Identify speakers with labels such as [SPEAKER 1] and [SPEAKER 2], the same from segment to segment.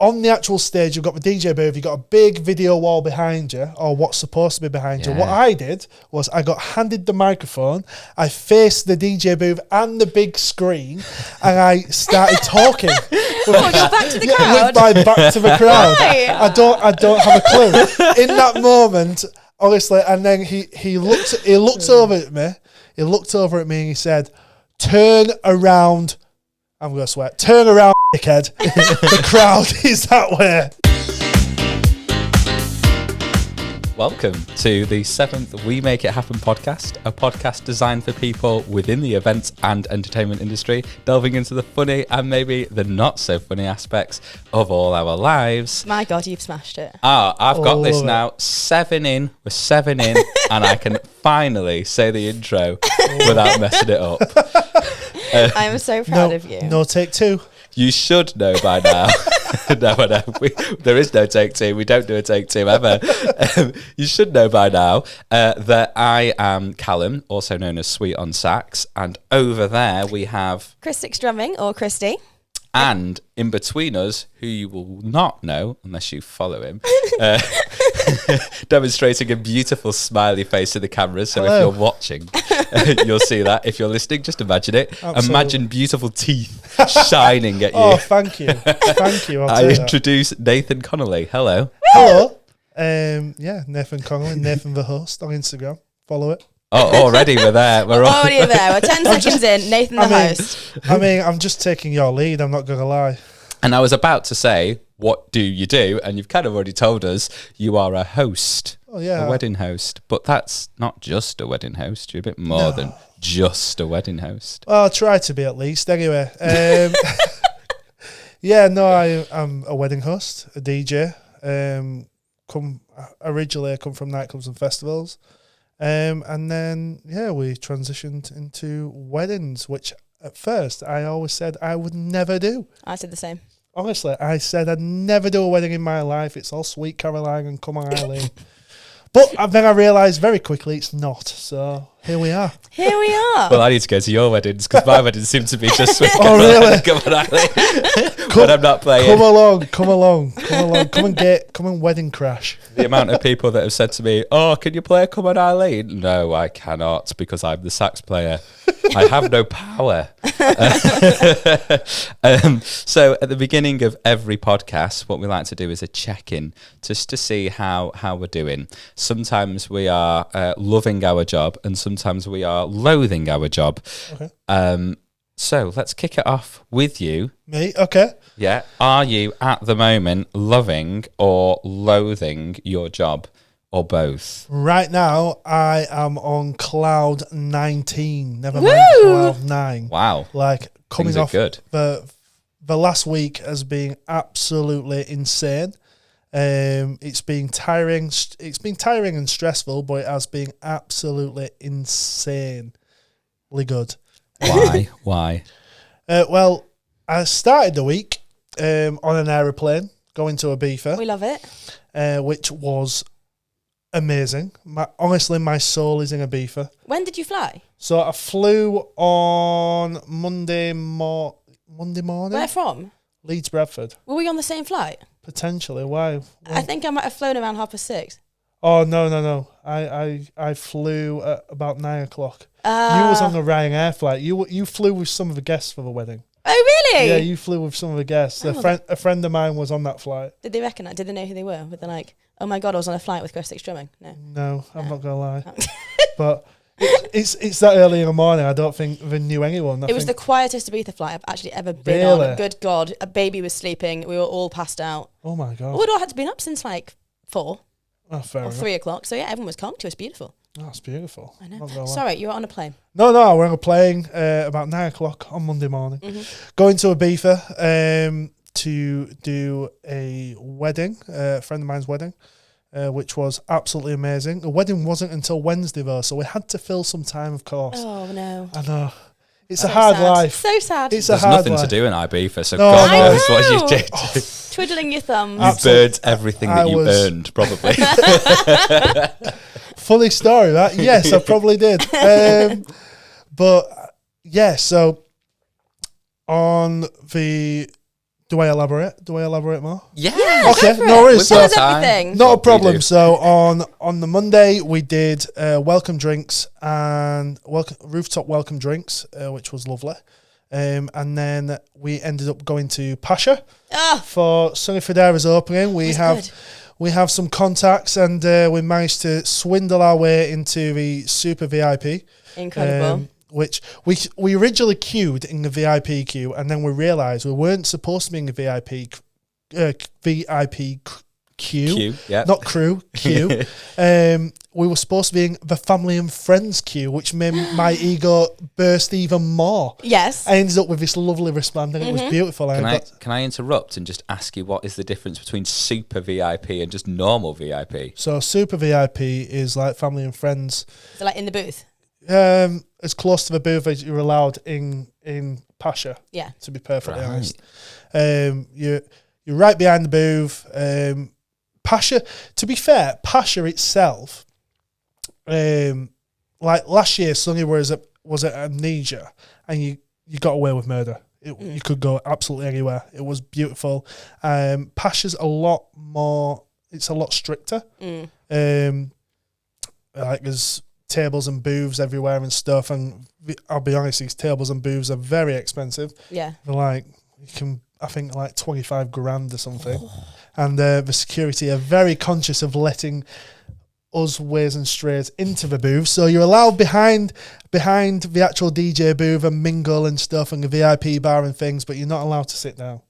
[SPEAKER 1] on the actual stage, you've got the DJ booth, you've got a big video wall behind you, or what's supposed to be behind you. What I did was I got handed the microphone, I faced the DJ booth and the big screen, and I started talking.
[SPEAKER 2] You're back to the crowd?
[SPEAKER 1] With my back to the crowd.
[SPEAKER 2] Why?
[SPEAKER 1] I don't have a clue. In that moment, honestly, and then he looked over at me. He looked over at me and he said, "Turn around." I'm going to swear. "Turn around, dickhead." The crowd is that way.
[SPEAKER 3] Welcome to the 7th We Make It Happen podcast, a podcast designed for people within the events and entertainment industry, delving into the funny and maybe the not so funny aspects of all our lives.
[SPEAKER 2] My God, you've smashed it.
[SPEAKER 3] I've got this
[SPEAKER 1] Love it.
[SPEAKER 3] now. 7 in. We're 7 in, and I can finally say the intro without messing it up.
[SPEAKER 2] I am so proud of you.
[SPEAKER 1] No take two.
[SPEAKER 3] You should know by now. No. There is no take two. We don't do a take two ever. You should know by now that I am Callum, also known as Sweet on Sax, and over there we have
[SPEAKER 2] Chris Six Drumming, or Christy.
[SPEAKER 3] and in between us, who you will not know unless you follow him, demonstrating a beautiful smiley face to the camera. So
[SPEAKER 1] Hello.
[SPEAKER 3] if you're watching, you'll see that. If you're listening, just imagine it.
[SPEAKER 1] Absolutely.
[SPEAKER 3] Imagine beautiful teeth shining at you.
[SPEAKER 1] Oh, thank you. Thank you.
[SPEAKER 3] I
[SPEAKER 1] I'll take that.
[SPEAKER 3] introduce Nathan Connolly. Hello.
[SPEAKER 1] Hello. Nathan Connolly, Nathan the host on Instagram. Follow it.
[SPEAKER 3] Oh, already we're there. We're all
[SPEAKER 2] Already there. We're 10 seconds in. Nathan the host.
[SPEAKER 1] I'm just taking your lead. I'm not going to lie.
[SPEAKER 3] And I was about to say, what do you do? And you've kind of already told us you are a host,
[SPEAKER 1] Oh, yeah.
[SPEAKER 3] a wedding host. But that's not just a wedding host. You're a bit more than just a wedding host.
[SPEAKER 1] Well, I'll try to be at least. Anyway. I'm a wedding host, a DJ. Originally I come from nightclubs and festivals. And then, we transitioned into weddings, which at first I always said I would never do.
[SPEAKER 2] I said the same.
[SPEAKER 1] Honestly, I said I'd never do a wedding in my life. It's all Sweet Caroline and Come On Eileen. But then I realised very quickly it's not. So here we are.
[SPEAKER 2] Here we are.
[SPEAKER 3] Well, I need to go to your weddings because my weddings seem to be just sweet.
[SPEAKER 1] Oh, really?
[SPEAKER 3] Come on, Eileen. When I'm not playing.
[SPEAKER 1] Come along. Come and wedding crash.
[SPEAKER 3] The amount of people that have said to me, "Oh, can you play Come On Eileen?" No, I cannot because I'm the sax player. I have no power. So at the beginning of every podcast, what we like to do is a check-in just to see how we're doing. Sometimes we are loving our job and sometimes we are loathing our job.
[SPEAKER 1] Okay.
[SPEAKER 3] So let's kick it off with you.
[SPEAKER 1] Me? Okay.
[SPEAKER 3] Yeah. Are you at the moment loving or loathing your job or both?
[SPEAKER 1] Right now, I am on cloud 19. Never mind
[SPEAKER 2] Woo!
[SPEAKER 1] cloud 9.
[SPEAKER 3] Wow.
[SPEAKER 1] Like coming
[SPEAKER 3] Things are
[SPEAKER 1] off
[SPEAKER 3] good.
[SPEAKER 1] the last week has been absolutely insane. It's been tiring. It's been tiring and stressful, but it has been absolutely insanely good.
[SPEAKER 3] Why?
[SPEAKER 1] Well, I started the week on an aeroplane going to Ibiza,
[SPEAKER 2] We love it.
[SPEAKER 1] which was amazing. Honestly, my soul is in Ibiza.
[SPEAKER 2] When did you fly?
[SPEAKER 1] So I flew on Monday morning.
[SPEAKER 2] Where from?
[SPEAKER 1] Leeds, Bradford.
[SPEAKER 2] Were we on the same flight?
[SPEAKER 1] Potentially. Why?
[SPEAKER 2] I think I might have flown around 6:30.
[SPEAKER 1] Oh, no. I flew at about 9 o'clock. You
[SPEAKER 2] Ah.
[SPEAKER 1] was on the Ryanair flight. You flew with some of the guests for the wedding.
[SPEAKER 2] Oh, really?
[SPEAKER 1] Yeah, you flew with some of the guests.
[SPEAKER 2] Oh,
[SPEAKER 1] A friend of mine was on that flight.
[SPEAKER 2] Did they recognise? Did they know who they were? Were they like, oh my God, I was on a flight with Chris Six Drumming? No.
[SPEAKER 1] No, I'm not gonna lie.
[SPEAKER 2] Oh.
[SPEAKER 1] But it's that early in the morning. I don't think they knew anyone.
[SPEAKER 2] It was the quietest Ibiza flight I've actually ever been
[SPEAKER 1] Really?
[SPEAKER 2] on. Good God. A baby was sleeping. We were all passed out.
[SPEAKER 1] Oh my god.
[SPEAKER 2] We'd all had to been up since like 4
[SPEAKER 1] Oh, fair
[SPEAKER 2] or
[SPEAKER 1] enough.
[SPEAKER 2] 3 o'clock. So yeah, everyone was conked. It was beautiful.
[SPEAKER 1] Oh, that's beautiful.
[SPEAKER 2] I know.
[SPEAKER 1] Not gonna lie.
[SPEAKER 2] Sorry, you were on a plane.
[SPEAKER 1] No, we're on a plane about 9 o'clock on Monday morning. Going to Ibiza to do a wedding, a friend of mine's wedding, which was absolutely amazing. The wedding wasn't until Wednesday though, so we had to fill some time, of course.
[SPEAKER 2] Oh no.
[SPEAKER 1] I know. It's
[SPEAKER 2] So
[SPEAKER 1] a hard
[SPEAKER 2] sad.
[SPEAKER 1] life.
[SPEAKER 2] So sad.
[SPEAKER 1] It's a
[SPEAKER 3] There's
[SPEAKER 1] hard
[SPEAKER 3] nothing
[SPEAKER 1] life.
[SPEAKER 3] to do in Ibiza, so
[SPEAKER 1] No,
[SPEAKER 3] God
[SPEAKER 1] I
[SPEAKER 3] knows what you
[SPEAKER 2] know.
[SPEAKER 3] did.
[SPEAKER 2] Twiddling your thumbs.
[SPEAKER 3] You burned everything that
[SPEAKER 1] I
[SPEAKER 3] you
[SPEAKER 1] was-
[SPEAKER 3] earned, probably.
[SPEAKER 1] Funny story, that. Yes, I probably did. But yeah, so on the Do I elaborate more?
[SPEAKER 3] Yeah.
[SPEAKER 1] Okay,
[SPEAKER 2] go for
[SPEAKER 1] no
[SPEAKER 2] it.
[SPEAKER 1] worries.
[SPEAKER 2] Tell
[SPEAKER 1] So,
[SPEAKER 2] us everything.
[SPEAKER 1] not a
[SPEAKER 3] What we
[SPEAKER 1] problem.
[SPEAKER 3] do.
[SPEAKER 1] So on the Monday we did welcome drinks and rooftop welcome drinks, which was lovely. And then we ended up going to Pasha
[SPEAKER 2] Ah,
[SPEAKER 1] for Sunny Federa's opening.
[SPEAKER 2] was good.
[SPEAKER 1] We have some contacts, and we managed to swindle our way into the super VIP.
[SPEAKER 2] Incredible.
[SPEAKER 1] Which we originally queued in the VIP queue, and then we realised we weren't supposed to be in the VIP queue,
[SPEAKER 3] Yeah.
[SPEAKER 1] not crew queue. We were supposed to be in the family and friends queue, which made my ego burst even more.
[SPEAKER 2] Yes.
[SPEAKER 1] I ended up with this lovely wristband, and it was beautiful.
[SPEAKER 3] Can I interrupt and just ask you what is the difference between super VIP and just normal VIP?
[SPEAKER 1] So super VIP is like family and friends.
[SPEAKER 2] So like in the booth.
[SPEAKER 1] As close to the booth as you're allowed in Pasha.
[SPEAKER 2] Yeah.
[SPEAKER 1] To be perfectly
[SPEAKER 3] Right.
[SPEAKER 1] honest, you're right behind the booth. Pasha. To be fair, Pasha itself, like last year, Sunny was at Amnesia, and you got away with murder. You could go absolutely anywhere. It was beautiful. Pasha's a lot more. It's a lot stricter. Like there's tables and booths everywhere and stuff, and I'll be honest, these tables and booths are very expensive.
[SPEAKER 2] Yeah.
[SPEAKER 1] They're like, you can, I think, like 25 grand or something. And the security are very conscious of letting us ways and strays into the booth. So you're allowed behind the actual DJ booth and mingle and stuff and the VIP bar and things, but you're not allowed to sit down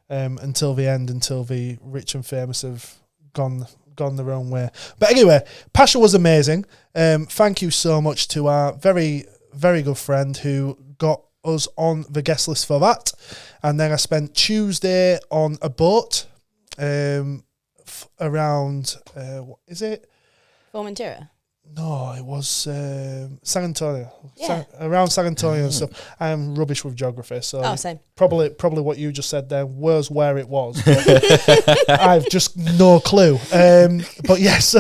[SPEAKER 1] until the end, until the rich and famous have gone their own way. But anyway, Pasha was amazing. Thank you so much to our very, very good friend who got us on the guest list for that. And then I spent Tuesday on a boat around, what is it?
[SPEAKER 2] Formentera.
[SPEAKER 1] No, it was San Antonio.
[SPEAKER 2] Yeah.
[SPEAKER 1] Around San Antonio and stuff. I am rubbish with geography, so
[SPEAKER 2] Oh, same.
[SPEAKER 1] probably what you just said there was where it was. But I've just no clue. But yes,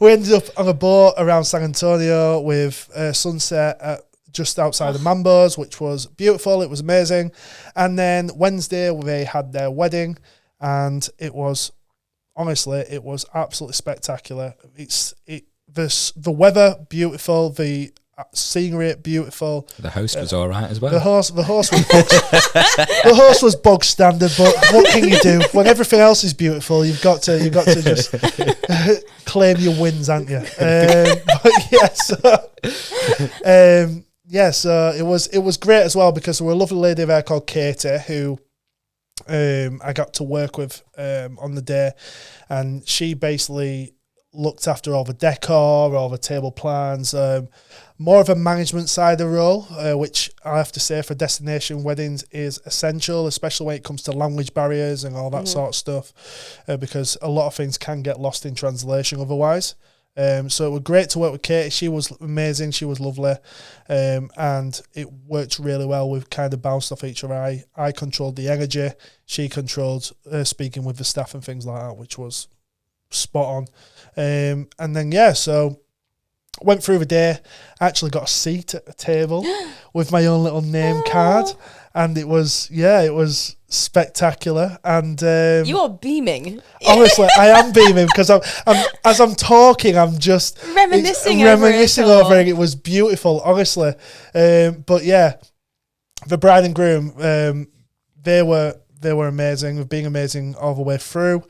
[SPEAKER 1] we ended up on a boat around San Antonio with sunset at just outside the Mambos, which was beautiful. It was amazing. And then Wednesday they had their wedding, and it was absolutely spectacular. The weather beautiful, the scenery beautiful.
[SPEAKER 3] The host was all right as well.
[SPEAKER 1] The horse was bog standard, but what can you do when everything else is beautiful? You've got to just claim your wins, haven't you? So it was great as well, because there were a lovely lady there called Katie who I got to work with on the day, and she basically looked after all the decor, all the table plans, more of a management side of the role, which I have to say for destination weddings is essential, especially when it comes to language barriers and all that sort of stuff, because a lot of things can get lost in translation otherwise. So it was great to work with Katie. She was amazing. She was lovely. And it worked really well. We've kind of bounced off each other. I controlled the energy. She controlled speaking with the staff and things like that, which was spot on. And then, so went through the day, actually got a seat at a table with my own little name card. And it was spectacular. And
[SPEAKER 2] You are beaming.
[SPEAKER 1] honestly, I am beaming because as I'm talking, I'm just
[SPEAKER 2] Reminiscing
[SPEAKER 1] over
[SPEAKER 2] over
[SPEAKER 1] it. It was beautiful, honestly. But yeah, the bride and groom, they were amazing. They've been amazing all the way through.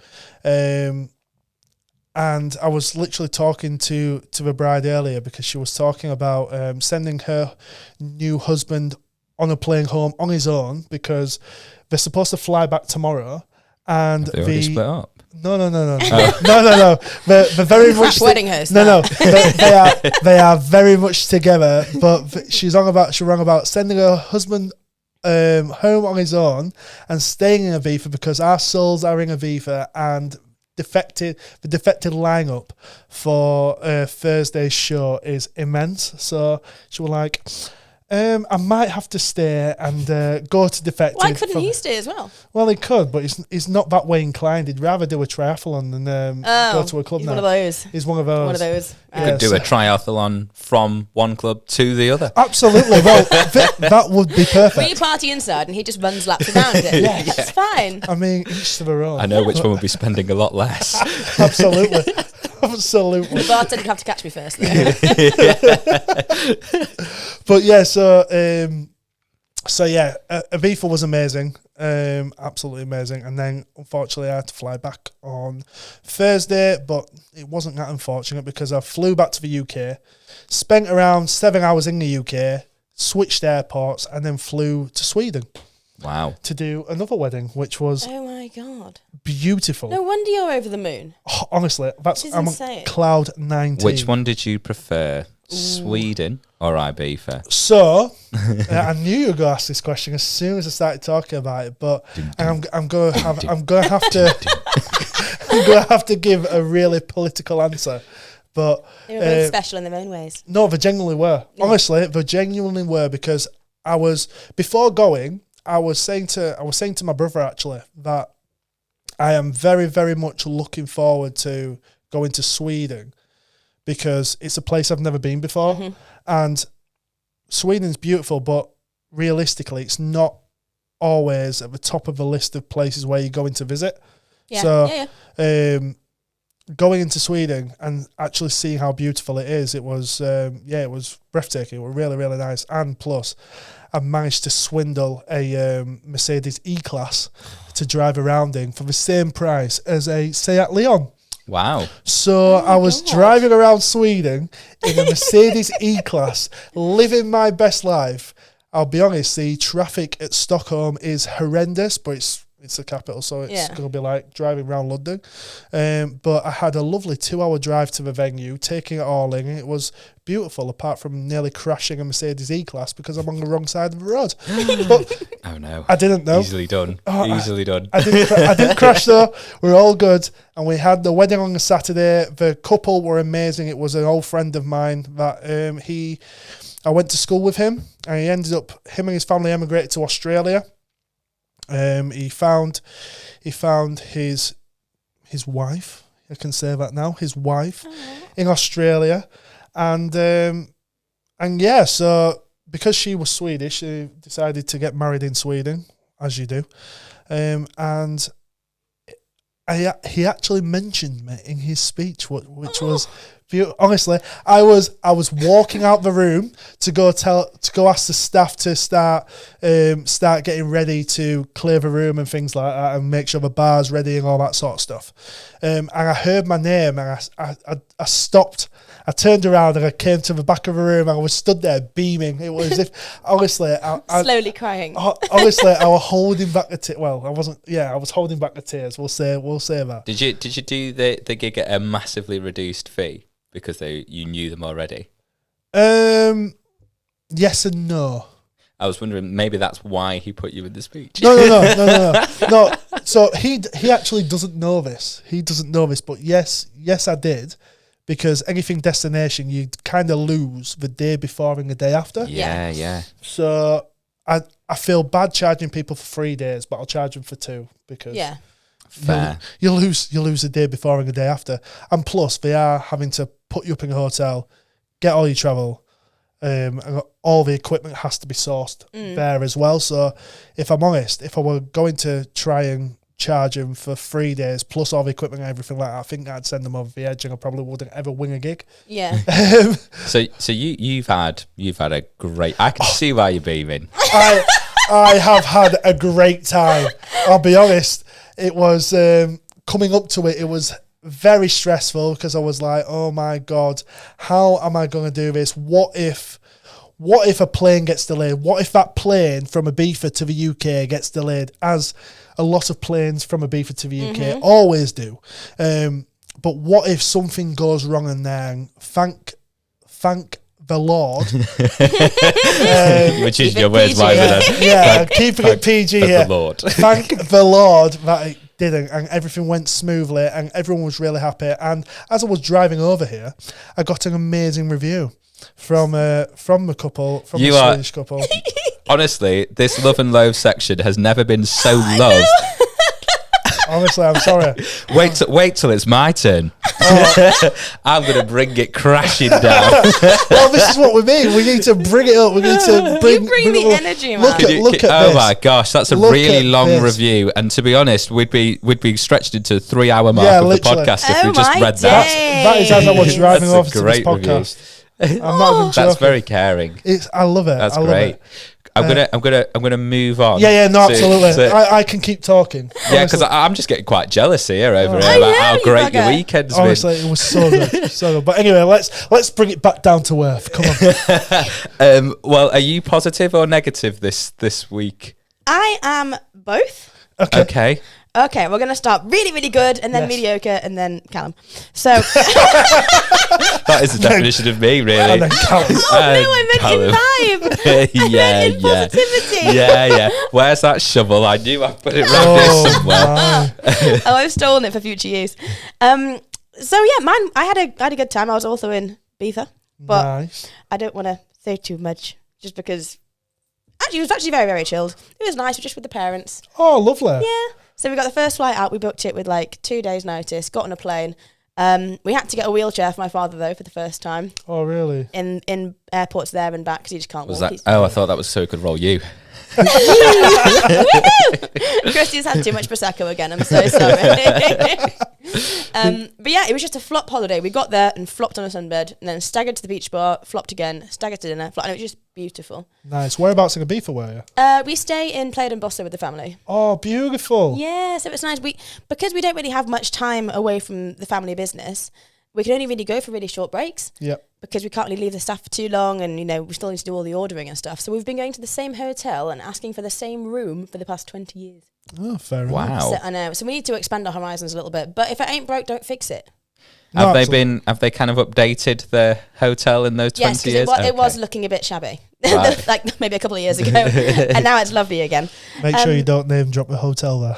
[SPEAKER 1] And I was literally talking to the bride earlier because she was talking about sending her new husband on a plane home on his own because they're supposed to fly back tomorrow. And
[SPEAKER 3] They already split up.
[SPEAKER 1] No. No. They're very much
[SPEAKER 2] wedding host.
[SPEAKER 1] No. They are very much together. But she rang about sending her husband home on his own and staying in Aviva because our souls are in Aviva, and the defected lineup for Thursday's show is immense. So she was like, I might have to stay and go to defective.
[SPEAKER 2] Why couldn't he stay as well?
[SPEAKER 1] Well, he could, but he's not that way inclined. He'd rather do a triathlon than go to a club
[SPEAKER 2] he's
[SPEAKER 1] now.
[SPEAKER 2] one of those.
[SPEAKER 1] He's one of those.
[SPEAKER 2] One of those.
[SPEAKER 1] Yeah,
[SPEAKER 3] Could do a triathlon from one club to the other.
[SPEAKER 1] Absolutely. Well, that would be
[SPEAKER 2] We
[SPEAKER 1] perfect.
[SPEAKER 2] party inside and he just runs laps around it.
[SPEAKER 1] Yes.
[SPEAKER 2] It's fine.
[SPEAKER 1] I mean, each to their own.
[SPEAKER 3] I know which one would be spending a lot less.
[SPEAKER 1] Absolutely. Absolutely.
[SPEAKER 2] The bartender would have to catch me first. Though.
[SPEAKER 1] But yeah, so yeah, Ibiza was amazing, absolutely amazing. And then unfortunately, I had to fly back on Thursday, but it wasn't that unfortunate because I flew back to the UK, spent around 7 hours in the UK, switched airports, and then flew to Sweden
[SPEAKER 3] Wow.
[SPEAKER 1] to do another wedding, which was
[SPEAKER 2] Oh my god!
[SPEAKER 1] beautiful.
[SPEAKER 2] No wonder you're over the moon.
[SPEAKER 1] Oh, honestly,
[SPEAKER 2] This is
[SPEAKER 1] I'm on
[SPEAKER 2] insane.
[SPEAKER 1] cloud 19.
[SPEAKER 3] Which one did you prefer, Sweden or Ibiza?
[SPEAKER 1] So, I knew you were going to ask this question as soon as I started talking about it, but I'm going to have to give a really political answer. But
[SPEAKER 2] They were both special in their own ways.
[SPEAKER 1] no, they genuinely were.
[SPEAKER 2] Yeah.
[SPEAKER 1] Honestly, they genuinely were because before going, I was saying to my brother actually that I am very, very much looking forward to going to Sweden because it's a place I've never been before.
[SPEAKER 2] Mm-hmm.
[SPEAKER 1] And Sweden's beautiful, but realistically, it's not always at the top of the list of places where you're going to visit.
[SPEAKER 2] Yeah.
[SPEAKER 1] So,
[SPEAKER 2] yeah.
[SPEAKER 1] Going into Sweden and actually seeing how beautiful it is, it was breathtaking. It was really, really nice. And plus, I managed to swindle a Mercedes E-Class to drive around in for the same price as a Seat Leon.
[SPEAKER 3] Wow.
[SPEAKER 1] So I was
[SPEAKER 2] God.
[SPEAKER 1] driving around Sweden in a Mercedes E-Class, living my best life. I'll be honest, the traffic at Stockholm is horrendous, but it's the capital, so it's going to be like driving around London. But I had a lovely 2-hour drive to the venue, taking it all in. It was beautiful, apart from nearly crashing a Mercedes E-Class because I'm on the wrong side of the road. But
[SPEAKER 3] Oh no.
[SPEAKER 1] I didn't know.
[SPEAKER 3] Easily done.
[SPEAKER 1] Oh,
[SPEAKER 3] Easily done.
[SPEAKER 1] I didn't crash though. We're all good. And we had the wedding on a Saturday. The couple were amazing. It was an old friend of mine that I went to school with him, and him and his family emigrated to Australia. He found his wife. I can say that now. His wife in Australia, and yeah. So because she was Swedish, she decided to get married in Sweden, as you do. And he actually mentioned me in his speech, which was beautiful. Honestly, I was walking out the room to go ask the staff to start getting ready to clear the room and things like that, and make sure the bar's ready and all that sort of stuff. And I heard my name, and I stopped. I turned around and I came to the back of the room, and I was stood there beaming. It was as if, honestly,
[SPEAKER 2] Slowly crying.
[SPEAKER 1] honestly, I was holding back the tears. Well, I wasn't. Yeah, I was holding back the tears. We'll say that.
[SPEAKER 3] Did you do the gig at a massively reduced fee because you knew them already?
[SPEAKER 1] Yes and no.
[SPEAKER 3] I was wondering, maybe that's why he put you in the speech.
[SPEAKER 1] No. So he actually doesn't know this. But yes, I did, because anything destination you kind of lose the day before and the day after.
[SPEAKER 3] Yeah.
[SPEAKER 1] So I feel bad charging people for 3 days, but I'll charge them for 2 because
[SPEAKER 3] Fair.
[SPEAKER 1] you lose the day before and the day after, and plus they are having to put you up in a hotel, get all your travel. And all the equipment has to be sourced there as well. So if I'm honest, if I were going to try and charge them for 3 days plus all the equipment and everything like that, I think I'd send them over the edge, and I probably wouldn't ever win a gig.
[SPEAKER 2] Yeah.
[SPEAKER 3] So you've had a great. I can see why you're beaming.
[SPEAKER 1] I have had a great time. I'll be honest. It was coming up to it. It was very stressful because I was like, oh my God, how am I going to do this? What if a plane gets delayed? What if that plane from Ibiza to the UK gets delayed, as a lot of planes from Ibiza to the UK always do? But what if something goes wrong in there? And thank the Lord.
[SPEAKER 3] Which is
[SPEAKER 2] keep
[SPEAKER 3] your
[SPEAKER 2] it
[SPEAKER 3] words
[SPEAKER 2] PG.
[SPEAKER 3] wiser than.
[SPEAKER 1] Yeah, keeping it PG here.
[SPEAKER 3] The Lord.
[SPEAKER 1] Thank the Lord that it didn't, and everything went smoothly, and everyone was really happy. And as I was driving over here, I got an amazing review. from the couple, from
[SPEAKER 3] You
[SPEAKER 1] the
[SPEAKER 3] are-
[SPEAKER 1] Swedish couple.
[SPEAKER 3] Honestly, this love and loathe section has never been so loved.
[SPEAKER 1] Honestly, I'm sorry.
[SPEAKER 3] Wait till it's my turn. I'm going to bring it crashing down.
[SPEAKER 1] Well, this is what we mean. We need to bring it up. We need to bring.
[SPEAKER 2] You bring the
[SPEAKER 1] it up.
[SPEAKER 2] energy, man.
[SPEAKER 1] Look at
[SPEAKER 3] Oh
[SPEAKER 1] this.
[SPEAKER 3] my gosh, that's a
[SPEAKER 1] Look
[SPEAKER 3] really
[SPEAKER 1] at
[SPEAKER 3] long
[SPEAKER 1] this.
[SPEAKER 3] review. And to be honest, we'd be stretched into 3-hour mark
[SPEAKER 1] Yeah,
[SPEAKER 3] of
[SPEAKER 1] literally.
[SPEAKER 3] the podcast if
[SPEAKER 2] Oh
[SPEAKER 3] we just
[SPEAKER 2] my
[SPEAKER 3] read that.
[SPEAKER 1] That is as I was driving
[SPEAKER 3] That's a
[SPEAKER 1] off to this
[SPEAKER 3] great review.
[SPEAKER 1] podcast. I'm not even joking.
[SPEAKER 3] That's very caring.
[SPEAKER 1] I love it.
[SPEAKER 3] That's
[SPEAKER 1] I love
[SPEAKER 3] great.
[SPEAKER 1] It.
[SPEAKER 3] I'm gonna move on.
[SPEAKER 1] Yeah, no,
[SPEAKER 3] to-
[SPEAKER 1] absolutely.
[SPEAKER 3] to-
[SPEAKER 1] I can keep talking.
[SPEAKER 3] yeah, because I'm just getting quite jealous here over here
[SPEAKER 2] I
[SPEAKER 3] about
[SPEAKER 2] know,
[SPEAKER 3] how
[SPEAKER 2] you
[SPEAKER 3] great your
[SPEAKER 2] bugger.
[SPEAKER 3] weekend's been.
[SPEAKER 1] Honestly, it was so good, so good. But anyway, let's bring it back down to earth. Come on.
[SPEAKER 3] Well, are you positive or negative this week?
[SPEAKER 2] I am both.
[SPEAKER 1] Okay.
[SPEAKER 3] Okay.
[SPEAKER 2] Okay, we're going to start really, really good and then
[SPEAKER 1] Yes.
[SPEAKER 2] mediocre and then Callum. So,
[SPEAKER 3] That is the definition of me, really.
[SPEAKER 1] And then Callum.
[SPEAKER 2] no, I meant
[SPEAKER 3] Callum.
[SPEAKER 2] in vibe. I meant in positivity.
[SPEAKER 3] Yeah. Where's that shovel? I knew I put it around here
[SPEAKER 1] Oh
[SPEAKER 3] somewhere.
[SPEAKER 1] my.
[SPEAKER 2] Oh, I've stolen it for future use. So yeah, mine. I had a good time. I was also in Beaver, but
[SPEAKER 1] Nice.
[SPEAKER 2] I don't want to say too much just because. Actually, it was actually very, very chilled. It was nice, just with the parents.
[SPEAKER 1] Oh, lovely.
[SPEAKER 2] Yeah. So we got the first flight out. We booked it with like 2 days' notice. Got on a plane. We had to get a wheelchair for my father though for the first time
[SPEAKER 1] Oh, really?
[SPEAKER 2] in airports there and back because he just can't
[SPEAKER 3] Was
[SPEAKER 2] walk.
[SPEAKER 3] that? Oh, I thought that was so he could roll you.
[SPEAKER 2] Christy's had too much prosecco again. I'm so sorry. But yeah, it was just a flop holiday. We got there and flopped on a sunbed, and then staggered to the beach bar, flopped again, staggered to dinner, and it was just beautiful.
[SPEAKER 1] Nice. Whereabouts in Ibiza were you?
[SPEAKER 2] We stay in Playa and Bossa with the family.
[SPEAKER 1] Oh, beautiful.
[SPEAKER 2] Yeah, so it's nice. Because we don't really have much time away from the family business. We can only really go for really short breaks.
[SPEAKER 1] Yep.
[SPEAKER 2] Because we can't really leave the staff for too long, and we still need to do all the ordering and stuff. So we've been going to the same hotel and asking for the same room for the past 20 years.
[SPEAKER 1] Oh, fair enough.
[SPEAKER 3] Wow.
[SPEAKER 2] So I know. So we need to expand our horizons a little bit. But if it ain't broke, don't fix it.
[SPEAKER 1] No,
[SPEAKER 3] Have they kind of updated the hotel in those 20
[SPEAKER 2] Yes, because
[SPEAKER 3] years?
[SPEAKER 2] it was
[SPEAKER 3] Okay.
[SPEAKER 2] looking a bit shabby,
[SPEAKER 3] Right.
[SPEAKER 2] like maybe a couple of years ago, and now it's lovely again.
[SPEAKER 1] Make sure you don't name drop the hotel there.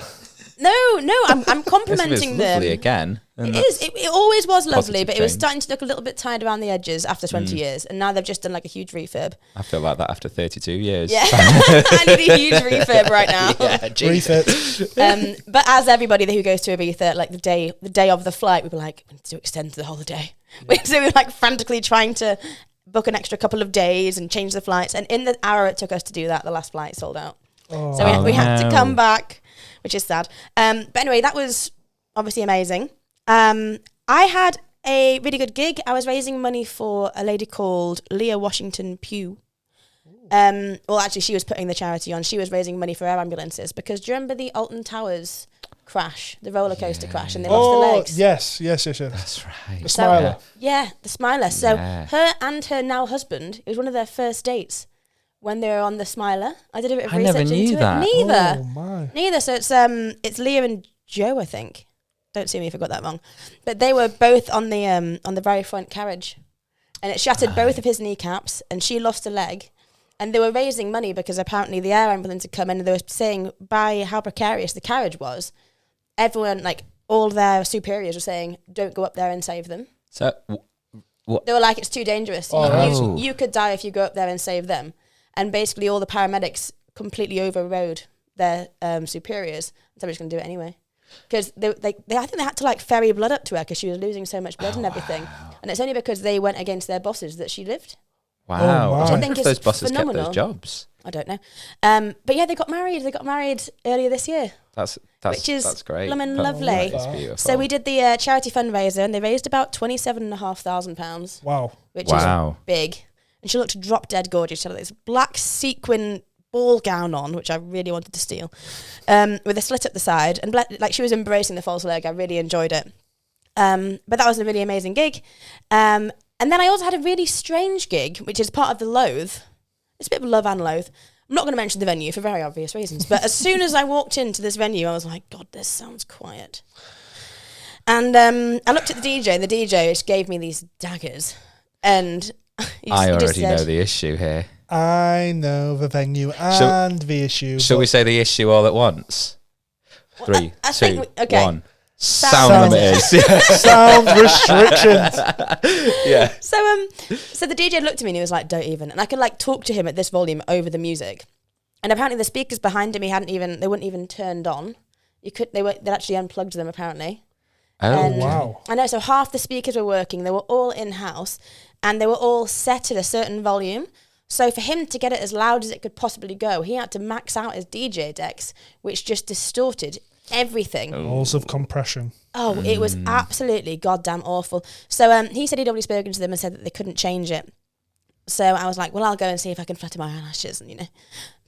[SPEAKER 2] No, I'm
[SPEAKER 3] Yes, it's
[SPEAKER 2] complimenting
[SPEAKER 3] lovely
[SPEAKER 2] them.
[SPEAKER 3] again. and
[SPEAKER 2] It is. It always was lovely,
[SPEAKER 3] positive
[SPEAKER 2] but it was
[SPEAKER 3] change.
[SPEAKER 2] starting to look a little bit tired around the edges after 20 years, and now they've just done like a huge refurb.
[SPEAKER 3] I feel like that after 32 years.
[SPEAKER 2] Yeah, I need a huge refurb right now.
[SPEAKER 3] Yeah, Jesus.
[SPEAKER 1] Refit.
[SPEAKER 2] But as everybody who goes to Ibiza, like the day of the flight, we were like, we need to extend the holiday. So we were like frantically trying to book an extra couple of days and change the flights. And in the hour it took us to do that, the last flight sold out.
[SPEAKER 1] Oh,
[SPEAKER 2] So we had to
[SPEAKER 3] no.
[SPEAKER 2] come back, which is sad. But anyway, that was obviously amazing. I had a really good gig. I was raising money for a lady called Leah Washington Pugh. Well, actually, she was putting the charity on. She was raising money for air ambulances because do you remember the Alton Towers crash, the roller coaster crash, and they lost the legs?
[SPEAKER 1] yes.
[SPEAKER 3] That's right.
[SPEAKER 1] The Smiler.
[SPEAKER 2] Yeah, the Smiler. So
[SPEAKER 3] Yeah.
[SPEAKER 2] her and her now husband, it was one of their first dates when they were on the Smiler. I did a bit of
[SPEAKER 3] I
[SPEAKER 2] research
[SPEAKER 3] never knew
[SPEAKER 2] into
[SPEAKER 3] that.
[SPEAKER 2] it. Neither.
[SPEAKER 1] Oh, my.
[SPEAKER 2] Neither. So it's Leah and Joe, I think. Don't see me if I got that wrong. But they were both on the very front carriage, and it shattered both of his kneecaps, and she lost a leg. And they were raising money because apparently the air ambulance had come in, and they were saying by how precarious the carriage was, everyone, like all their superiors, were saying, "Don't go up there and save them."
[SPEAKER 3] So,
[SPEAKER 2] They were like, "It's too dangerous.
[SPEAKER 1] Oh, right.
[SPEAKER 2] You could die if you go up there and save them." And basically, all the paramedics completely overrode their superiors. So we're just going to do it anyway. Because I think they had to like ferry blood up to her because she was losing so much blood and everything. And it's only because they went against their bosses that she lived.
[SPEAKER 3] wow.
[SPEAKER 1] Oh, my.
[SPEAKER 3] I
[SPEAKER 1] Which I
[SPEAKER 3] wonder
[SPEAKER 2] think
[SPEAKER 3] if
[SPEAKER 2] is
[SPEAKER 3] those bosses
[SPEAKER 2] phenomenal.
[SPEAKER 3] kept those jobs.
[SPEAKER 2] I don't know. But yeah, they got married. They got married earlier this year.
[SPEAKER 3] That's
[SPEAKER 2] Which is
[SPEAKER 3] that's great.
[SPEAKER 2] bloomin'
[SPEAKER 3] That-
[SPEAKER 2] lovely.
[SPEAKER 3] that is beautiful.
[SPEAKER 2] So we did the charity fundraiser and they raised about £27,500,
[SPEAKER 1] Wow.
[SPEAKER 2] which
[SPEAKER 3] Wow.
[SPEAKER 2] is big. And she looked drop dead gorgeous. She had this black sequin ball gown on, which I really wanted to steal, with a slit up the side. And like she was embracing the false leg. I really enjoyed it. But that was a really amazing gig. And then I also had a really strange gig, which is part of the Loathe. It's a bit of love and loathe. I'm not going to mention the venue for very obvious reasons, but as soon as I walked into this venue, I was like, God, this sounds quiet. And I looked at the DJ, and the DJ just gave me these daggers. And
[SPEAKER 3] I already know the issue here.
[SPEAKER 1] I know the venue and the issue.
[SPEAKER 3] Shall
[SPEAKER 1] but
[SPEAKER 3] we say the issue all at once? 3,
[SPEAKER 2] I
[SPEAKER 3] 2,
[SPEAKER 2] think okay.
[SPEAKER 3] 1. Sound limiters.
[SPEAKER 1] Sound restrictions.
[SPEAKER 3] Yeah.
[SPEAKER 2] So the DJ looked at me and he was like, "Don't even." And I could like talk to him at this volume over the music. And apparently the speakers behind him, they weren't even turned on. They'd actually unplugged them apparently.
[SPEAKER 3] Oh,
[SPEAKER 1] wow.
[SPEAKER 2] I know, so half the speakers were working, they were all in-house, and they were all set at a certain volume. So for him to get it as loud as it could possibly go, he had to max out his DJ decks, which just distorted everything.
[SPEAKER 1] Walls of compression.
[SPEAKER 2] Oh, it was absolutely goddamn awful. So he said he'd already spoken to them and said that they couldn't change it. So I was like, well, I'll go and see if I can flatten my eyelashes and,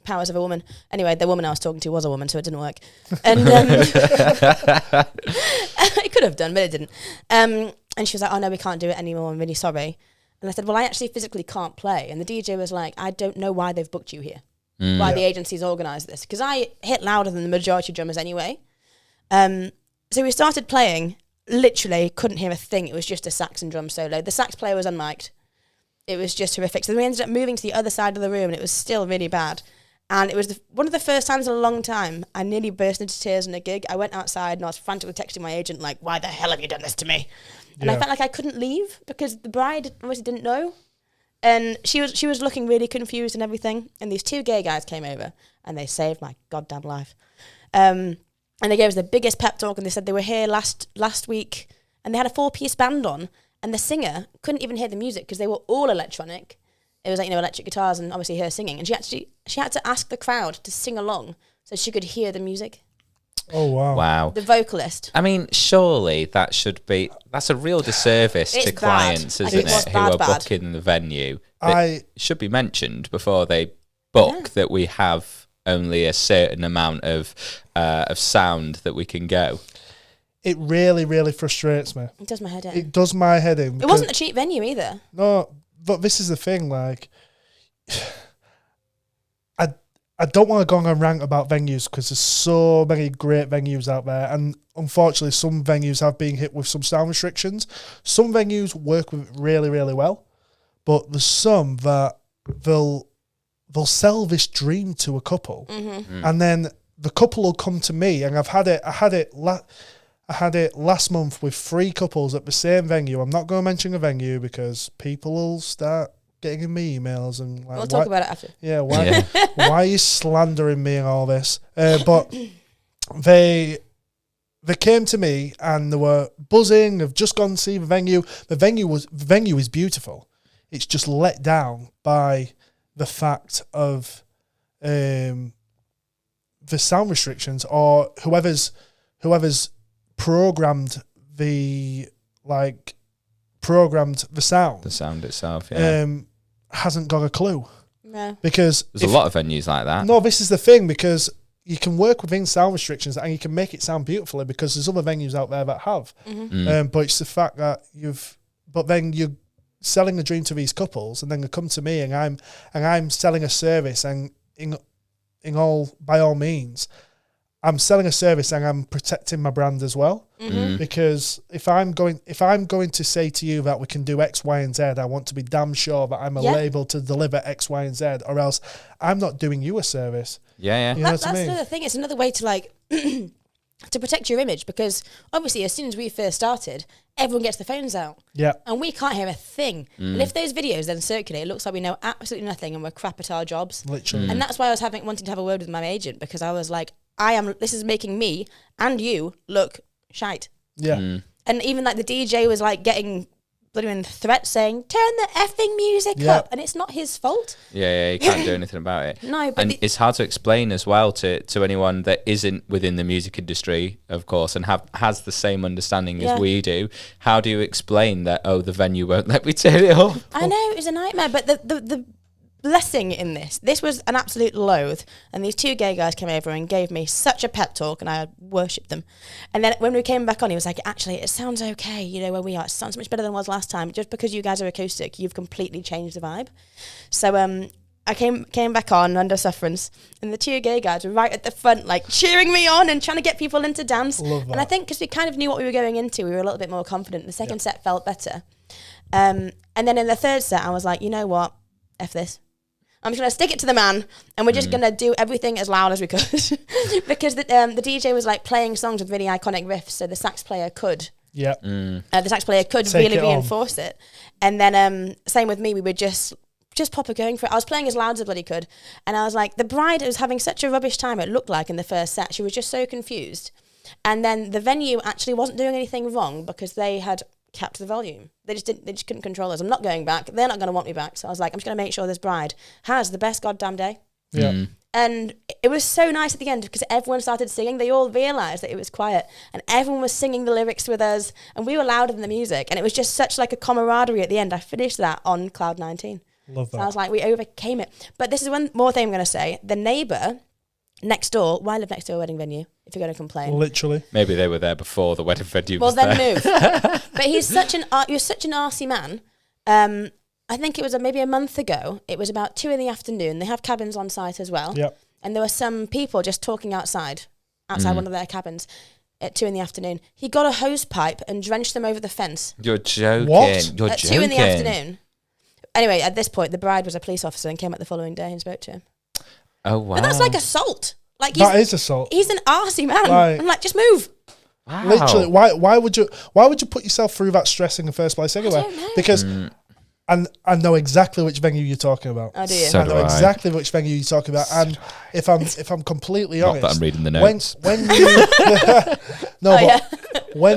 [SPEAKER 2] powers of a woman. Anyway, the woman I was talking to was a woman, so it didn't work. And it could have done, but it didn't. And she was like, "Oh no, we can't do it anymore. I'm really sorry." And I said, "Well, I actually physically can't play." And the DJ was like, "I don't know why they've booked you here. Why the agency's organised this? Because I hit louder than the majority of drummers anyway." So we started playing. Literally couldn't hear a thing. It was just a sax and drum solo. The sax player was unmiked. It was just horrific. So we ended up moving to the other side of the room, and it was still really bad. And it was one of the first times in a long time I nearly burst into tears in a gig. I went outside and I was frantically texting my agent, like, "Why the hell have you done this to me?" And I felt like I couldn't leave because the bride obviously didn't know. And she was looking really confused and everything. And these two gay guys came over and they saved my goddamn life. And they gave us the biggest pep talk, and they said they were here last week and they had a 4-piece band on, and the singer couldn't even hear the music because they were all electronic. It was like, electric guitars and obviously her singing. And she had to ask the crowd to sing along so she could hear the music.
[SPEAKER 1] Oh, wow.
[SPEAKER 3] Wow.
[SPEAKER 2] The vocalist.
[SPEAKER 3] I mean, surely that's a real disservice
[SPEAKER 2] It's
[SPEAKER 3] to
[SPEAKER 2] bad.
[SPEAKER 3] clients,
[SPEAKER 2] Like,
[SPEAKER 3] isn't
[SPEAKER 2] it was
[SPEAKER 3] it, who are
[SPEAKER 2] bad.
[SPEAKER 3] booking the venue.
[SPEAKER 1] I
[SPEAKER 3] Should be mentioned before they book that we have only a certain amount of sound that we can go.
[SPEAKER 1] It really, really frustrates me.
[SPEAKER 2] It does my head in.
[SPEAKER 1] It does my head in.
[SPEAKER 2] It wasn't a cheap venue either.
[SPEAKER 1] No, but this is the thing, like, I don't want to go on and rant about venues because there's so many great venues out there, and unfortunately some venues have been hit with some sound restrictions. Some venues work with it really, really well, but there's some that they'll sell this dream to a couple, and then the couple will come to me, and I had it last month with 3 couples at the same venue. I'm not going to mention a venue because people will start getting me emails and like,
[SPEAKER 2] We'll talk about it after.
[SPEAKER 1] yeah, why are you slandering me and all this? But they came to me and they were buzzing. They've just gone to see the venue. The venue is beautiful. It's just let down by the fact of the sound restrictions, or whoever's programmed the sound.
[SPEAKER 3] The sound itself,
[SPEAKER 1] Hasn't got a clue.
[SPEAKER 2] No.
[SPEAKER 1] Because
[SPEAKER 3] there's a lot of venues like that.
[SPEAKER 1] No, this is the thing, because you can work within sound restrictions and you can make it sound beautifully, because there's other venues out there that have. But it's the fact that then you're selling a dream to these couples, and then they come to me and I'm selling a service, and by all means, I'm selling a service and I'm protecting my brand as well. Because if I'm going to say to you that we can do X, Y, and Z, I want to be damn sure that I'm able to deliver X, Y, and Z, or else I'm not doing you a service.
[SPEAKER 3] Yeah.
[SPEAKER 1] You know what I
[SPEAKER 2] That's
[SPEAKER 1] mean?
[SPEAKER 2] another thing. It's another way to to protect your image, because obviously as soon as we first started, everyone gets the phones out.
[SPEAKER 1] Yeah.
[SPEAKER 2] And we can't hear a thing. And if those videos then circulate, it looks like we know absolutely nothing and we're crap at our jobs.
[SPEAKER 1] Literally.
[SPEAKER 2] And that's why I was wanting to have a word with my agent, because I was like, this is making me and you look shite.
[SPEAKER 1] Yeah.
[SPEAKER 2] And even like the DJ was like getting bloody threats saying, "Turn the effing music
[SPEAKER 1] Yeah.
[SPEAKER 2] up," and it's not his fault.
[SPEAKER 3] Yeah, you can't do anything about it.
[SPEAKER 2] No, but
[SPEAKER 3] and it's hard to explain as well to anyone that isn't within the music industry, of course, and has the same understanding as we do. How do you explain that? Oh, the venue won't let me turn it off.
[SPEAKER 2] I know, it was a nightmare, but the blessing in this was an absolute loathe, and these 2 gay guys came over and gave me such a pep talk, and I worshipped them. And then when we came back on, he was like, "Actually, it sounds okay, where we are. It sounds much better than it was last time. Just because you guys are acoustic, you've completely changed the vibe." So I came back on under sufferance, and the 2 gay guys were right at the front, like cheering me on and trying to get people into dance.
[SPEAKER 1] Love that.
[SPEAKER 2] And I think because we kind of knew what we were going into, we were a little bit more confident. The second set felt better. And then in the third set, I was like, you know what? F this. I'm just going to stick it to the man, and we're just going to do everything as loud as we could. Because the DJ was like playing songs with really iconic riffs, so the sax player could.
[SPEAKER 1] Yeah.
[SPEAKER 2] The sax player could
[SPEAKER 1] Take
[SPEAKER 2] really
[SPEAKER 1] it on.
[SPEAKER 2] reinforce it. And then same with me, we would just proper going for it. I was playing as loud as I bloody could. And I was like, the bride was having such a rubbish time, it looked like, in the first set. She was just so confused. And then the venue actually wasn't doing anything wrong because they had kept the volume. They just couldn't control us. I'm not going back. They're not going to want me back. So I was like, I'm just going to make sure this bride has the best goddamn day.
[SPEAKER 1] Yeah.
[SPEAKER 2] And it was so nice at the end because everyone started singing. They all realised that it was quiet and everyone was singing the lyrics with us and we were louder than the music. And it was just such like a camaraderie at the end. I finished that on Cloud 19.
[SPEAKER 1] Love that.
[SPEAKER 2] So I was like, we overcame it. But this is one more thing I'm going to say. The neighbour next door, well, I live next to a wedding venue, if you're going to complain.
[SPEAKER 1] Literally.
[SPEAKER 3] Maybe they were there before the wedding venue
[SPEAKER 2] Well,
[SPEAKER 3] was there.
[SPEAKER 2] then move. But he was such an arsey man. I think it was maybe a month ago. It was about 2 PM. They have cabins on site as well.
[SPEAKER 1] Yep.
[SPEAKER 2] And there were some people just talking outside one of their cabins at 2 PM. He got a hose pipe and drenched them over the fence
[SPEAKER 3] You're joking.
[SPEAKER 1] What?
[SPEAKER 3] You're
[SPEAKER 2] at
[SPEAKER 3] joking.
[SPEAKER 2] 2 PM. Anyway, at this point, the bride was a police officer and came out the following day and spoke to him.
[SPEAKER 3] Oh, wow.
[SPEAKER 2] And that's like assault. Like
[SPEAKER 1] That is assault.
[SPEAKER 2] he's an arsey man.
[SPEAKER 1] Right.
[SPEAKER 2] I'm like, just move.
[SPEAKER 3] Wow.
[SPEAKER 1] Literally, why would you put yourself through that stress in the first place anyway?
[SPEAKER 2] don't know.
[SPEAKER 1] Because I know exactly which venue you're talking about.
[SPEAKER 2] Oh, do you?
[SPEAKER 3] So
[SPEAKER 1] I know
[SPEAKER 3] do I.
[SPEAKER 1] exactly which venue you're talking about. And if I'm completely
[SPEAKER 3] Not
[SPEAKER 1] honest,
[SPEAKER 3] that I'm reading the
[SPEAKER 1] when
[SPEAKER 3] notes.
[SPEAKER 1] when you no,
[SPEAKER 2] Oh,
[SPEAKER 1] but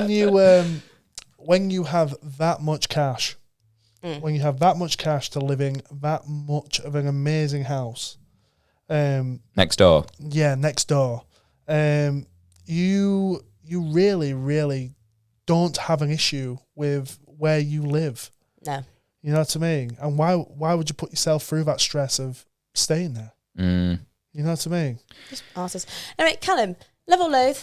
[SPEAKER 2] yeah.
[SPEAKER 1] when you have that much cash, when you have that much cash to live in that much of an amazing house,
[SPEAKER 3] Next door.
[SPEAKER 1] yeah, next door, you really don't have an issue with where you live.
[SPEAKER 2] No.
[SPEAKER 1] You know what I mean? And why would you put yourself through that stress of staying there?
[SPEAKER 3] Mm.
[SPEAKER 1] You know what I mean?
[SPEAKER 2] Just arses. Anyway, Callum, love or loathe?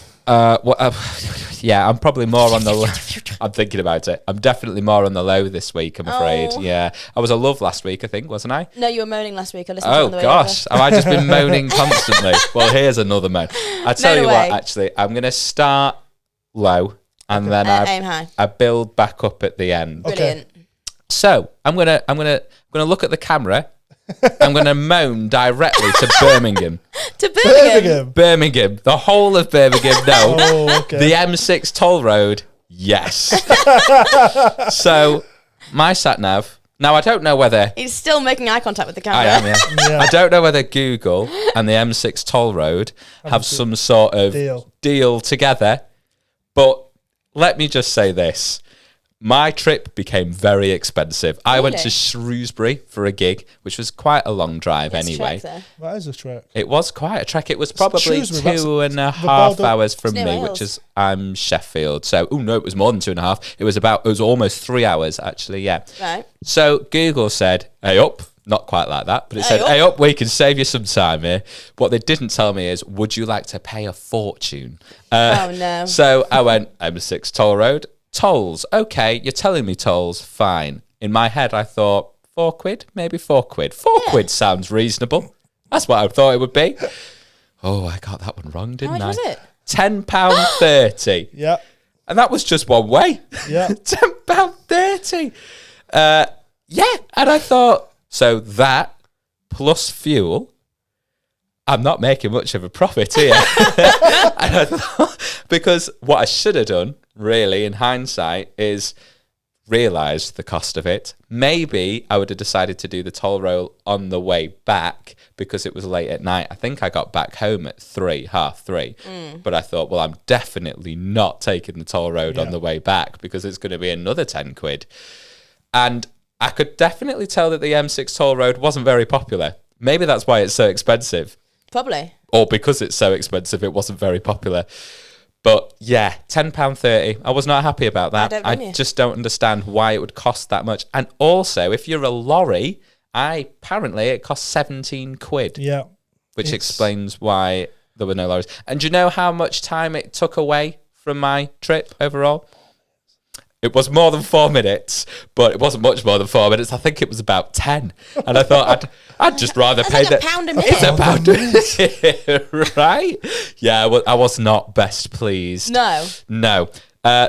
[SPEAKER 3] Yeah, I'm probably more on the. I'm thinking about it. I'm definitely more on the low this week, I'm afraid.
[SPEAKER 2] Oh.
[SPEAKER 3] Yeah, I was a love last week, I think, wasn't I?
[SPEAKER 2] No, you were moaning last week. I listened to it
[SPEAKER 3] Oh
[SPEAKER 2] on the way
[SPEAKER 3] gosh,
[SPEAKER 2] over.
[SPEAKER 3] have I just been moaning constantly? Well, here's another moan. I tell
[SPEAKER 2] Moan
[SPEAKER 3] you
[SPEAKER 2] away.
[SPEAKER 3] what, actually, I'm going to start low and then
[SPEAKER 2] Aim high.
[SPEAKER 3] I build back up at the end.
[SPEAKER 1] Okay.
[SPEAKER 2] Brilliant.
[SPEAKER 3] So I'm gonna look at the camera. I'm gonna moan directly to Birmingham.
[SPEAKER 2] To Birmingham.
[SPEAKER 3] Birmingham, the whole of Birmingham. No,
[SPEAKER 1] Oh, okay.
[SPEAKER 3] the M6 toll road. Yes. So my sat nav. Now I don't know whether
[SPEAKER 2] He's still making eye contact with the camera.
[SPEAKER 3] I am. Yeah.
[SPEAKER 1] Yeah.
[SPEAKER 3] I don't know whether Google and the M6 toll road have some sort of deal together, but let me just say this. My trip became very expensive. I went to
[SPEAKER 2] Really?
[SPEAKER 3] Shrewsbury for a gig, which was quite a long drive
[SPEAKER 2] It's
[SPEAKER 3] anyway.
[SPEAKER 2] Trek there.
[SPEAKER 1] That is a trek.
[SPEAKER 3] It was quite a trek. It was probably
[SPEAKER 1] Shrewsbury, that's
[SPEAKER 3] 2.5
[SPEAKER 1] Bordeaux-
[SPEAKER 3] hours from
[SPEAKER 2] It's
[SPEAKER 3] me,
[SPEAKER 2] near
[SPEAKER 3] which
[SPEAKER 2] Wales.
[SPEAKER 3] is I'm Sheffield. So, no, it was more than 2.5. It was almost 3 hours actually. Yeah.
[SPEAKER 2] Right.
[SPEAKER 3] So Google said, "Hey up." Not quite like that, but it
[SPEAKER 2] Hey
[SPEAKER 3] said,
[SPEAKER 2] up.
[SPEAKER 3] "Hey up, we can save you some time here." What they didn't tell me is, would you like to pay a fortune?
[SPEAKER 2] Oh, no.
[SPEAKER 3] So I went M6 toll road. Tolls, okay, you're telling me tolls, fine. In my head, I thought, £4, maybe £4. £4 sounds reasonable. That's what I thought it would be. Oh, I got that one wrong,
[SPEAKER 2] How
[SPEAKER 3] didn't
[SPEAKER 2] much
[SPEAKER 3] I?
[SPEAKER 2] was it?
[SPEAKER 3] £10.30.
[SPEAKER 1] Yeah.
[SPEAKER 3] And that was just one way.
[SPEAKER 1] Yeah.
[SPEAKER 3] £10.30. Yeah, and I thought, so that plus fuel, I'm not making much of a profit here. And I thought, because what I should have done, really, in hindsight, is realised the cost of it. Maybe I would have decided to do the toll roll on the way back because it was late at night. I think I got back home at 3:30. But I thought, well, I'm definitely not taking the toll road on the way back because it's going to be another £10. And I could definitely tell that the M6 toll road wasn't very popular. Maybe that's why it's so expensive.
[SPEAKER 2] Probably.
[SPEAKER 3] Or because it's so expensive, it wasn't very popular. But yeah, £10.30. I was not happy about that.
[SPEAKER 2] I don't blame you.
[SPEAKER 3] just don't understand why it would cost that much. And also, if you're a lorry, apparently it costs £17,
[SPEAKER 1] Yeah.
[SPEAKER 3] which
[SPEAKER 1] It's-
[SPEAKER 3] explains why there were no lorries. And do you know how much time it took away from my trip overall? It was more than 4 minutes, but it wasn't much more than 4 minutes. I think it was about 10. And I thought I'd just rather
[SPEAKER 2] That's
[SPEAKER 3] pay
[SPEAKER 2] like a pound a minute.
[SPEAKER 3] It's a pound a minute, right? Yeah, I was not best pleased.
[SPEAKER 2] No.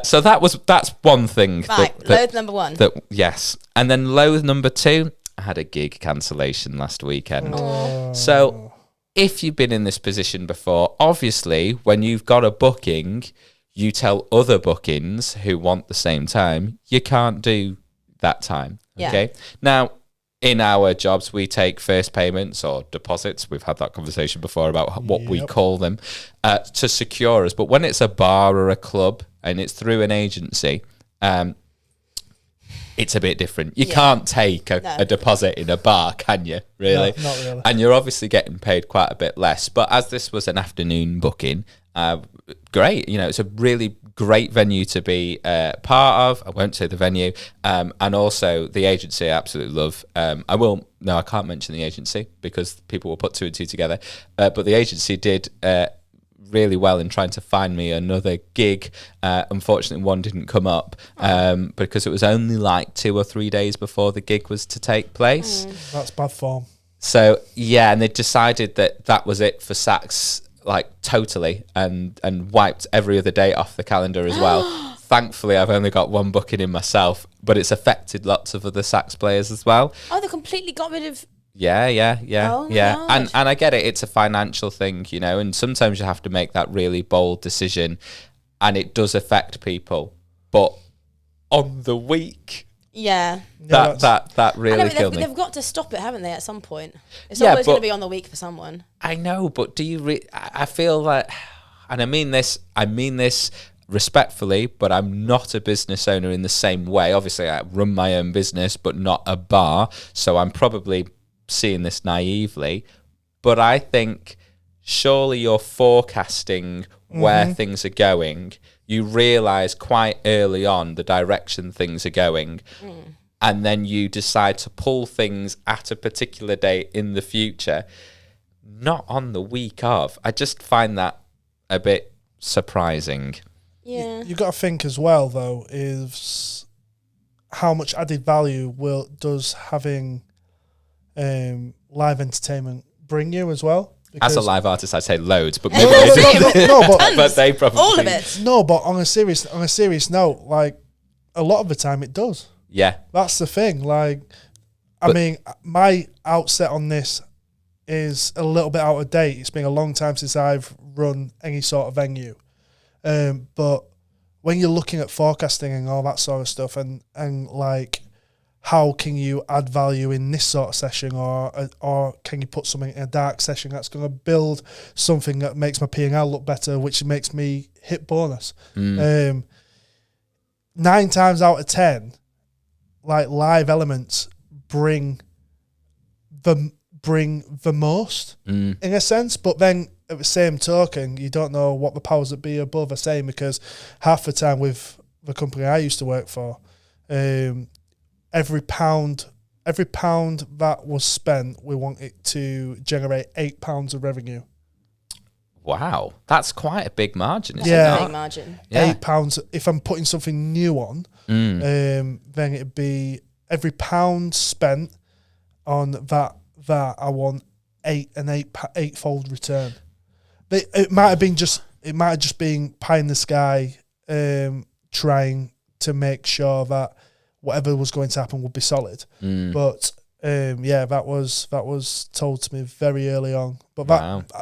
[SPEAKER 3] So that's one thing.
[SPEAKER 2] Right. Loathe number one.
[SPEAKER 3] Yes. And then loathe number 2, I had a gig cancellation last weekend.
[SPEAKER 1] Oh.
[SPEAKER 3] So if you've been in this position before, obviously when you've got a booking, you tell other bookings who want the same time, you can't do that time.
[SPEAKER 2] Yeah.
[SPEAKER 3] Okay. Now, in our jobs, we take first payments or deposits. We've had that conversation before about what we call them to secure us. But when it's a bar or a club and it's through an agency, it's a bit different. You can't take a deposit in a bar, can you? Really?
[SPEAKER 1] No, not really.
[SPEAKER 3] And you're obviously getting paid quite a bit less. But as this was an afternoon booking, great. You know, it's a really great venue to be part of. I won't say the venue. And also the agency I absolutely love. I can't mention the agency because people will put two and two together. But the agency did really well in trying to find me another gig. Unfortunately, one didn't come up because it was only like 2 or 3 days before the gig was to take place.
[SPEAKER 1] That's bad form.
[SPEAKER 3] So, yeah, and they decided that was it for Sax, like totally, and wiped every other date off the calendar as well. Thankfully, I've only got one booking in myself, but it's affected lots of other sax players as well.
[SPEAKER 2] Oh, they completely got rid of...
[SPEAKER 3] Yeah.
[SPEAKER 2] Oh my God.
[SPEAKER 3] And I get it. It's a financial thing, you know, and sometimes you have to make that really bold decision and it does affect people. But on the week...
[SPEAKER 2] Yeah.
[SPEAKER 3] That really killed me.
[SPEAKER 2] They've got to stop it, haven't they, at some point? It's
[SPEAKER 3] Yeah,
[SPEAKER 2] always going
[SPEAKER 3] but-
[SPEAKER 2] to be on the week for someone.
[SPEAKER 3] I know, but do you... I feel that... And I mean this respectfully, but I'm not a business owner in the same way. Obviously, I run my own business, but not a bar. So I'm probably seeing this naively. But I think surely you're forecasting where things are going. You realise quite early on the direction things are going. And then you decide to pull things at a particular date in the future, not on the week of. I just find that a bit surprising.
[SPEAKER 2] Yeah.
[SPEAKER 1] You got to think as well, though, is how much added value does having live entertainment bring you as well?
[SPEAKER 3] As a live artist, I'd say loads, but maybe
[SPEAKER 1] No,
[SPEAKER 3] they do.
[SPEAKER 1] but
[SPEAKER 3] they probably
[SPEAKER 2] All of it.
[SPEAKER 1] no, but on a serious note, like a lot of the time it does.
[SPEAKER 3] Yeah,
[SPEAKER 1] That's the thing. Like, I mean, my outset on this is a little bit out of date. It's been a long time since I've run any sort of venue. But when you're looking at forecasting and all that sort of stuff, and like, how can you add value in this sort of session, or can you put something in a dark session that's going to build something that makes my P&L look better, which makes me hit bonus? 9 times out of 10, like, live elements bring the most in a sense, but then at the same token, you don't know what the powers that be above are saying, because half the time with the company I used to work for, every pound that was spent, we want it to generate £8 of revenue.
[SPEAKER 3] wow, that's quite a big margin, isn't
[SPEAKER 1] Yeah.
[SPEAKER 2] Big
[SPEAKER 3] it?
[SPEAKER 2] margin.
[SPEAKER 3] Yeah.
[SPEAKER 1] £8. If I'm putting something new on, then it'd be every pound spent on that I want eightfold return. But it might have just been pie in the sky, trying to make sure that whatever was going to happen would be solid. But that was told to me very early on. But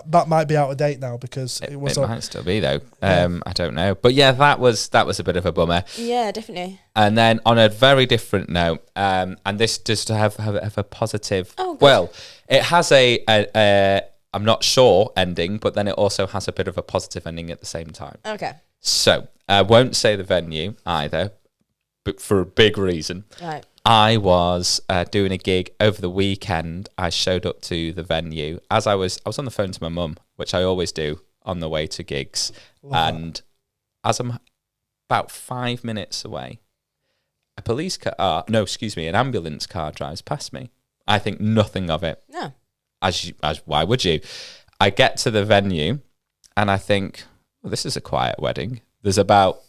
[SPEAKER 1] that might be out of date now, because it was.
[SPEAKER 3] It might still be though. I don't know, but yeah, that was a bit of a bummer.
[SPEAKER 2] Yeah, definitely.
[SPEAKER 3] And then on a very different note, and this does have a positive.
[SPEAKER 2] Oh, good.
[SPEAKER 3] Well, it has a I'm not sure ending, but then it also has a bit of a positive ending at the same time.
[SPEAKER 2] Okay.
[SPEAKER 3] So I won't say the venue either, but for a big reason.
[SPEAKER 2] Right.
[SPEAKER 3] I was doing a gig over the weekend. I showed up to the venue as I was on the phone to my mum, which I always do on the way to gigs. And as I'm about 5 minutes away, an ambulance car drives past me. I think nothing of it.
[SPEAKER 2] No.
[SPEAKER 3] As why would you? I get to the venue and I think, well, this is a quiet wedding. There's about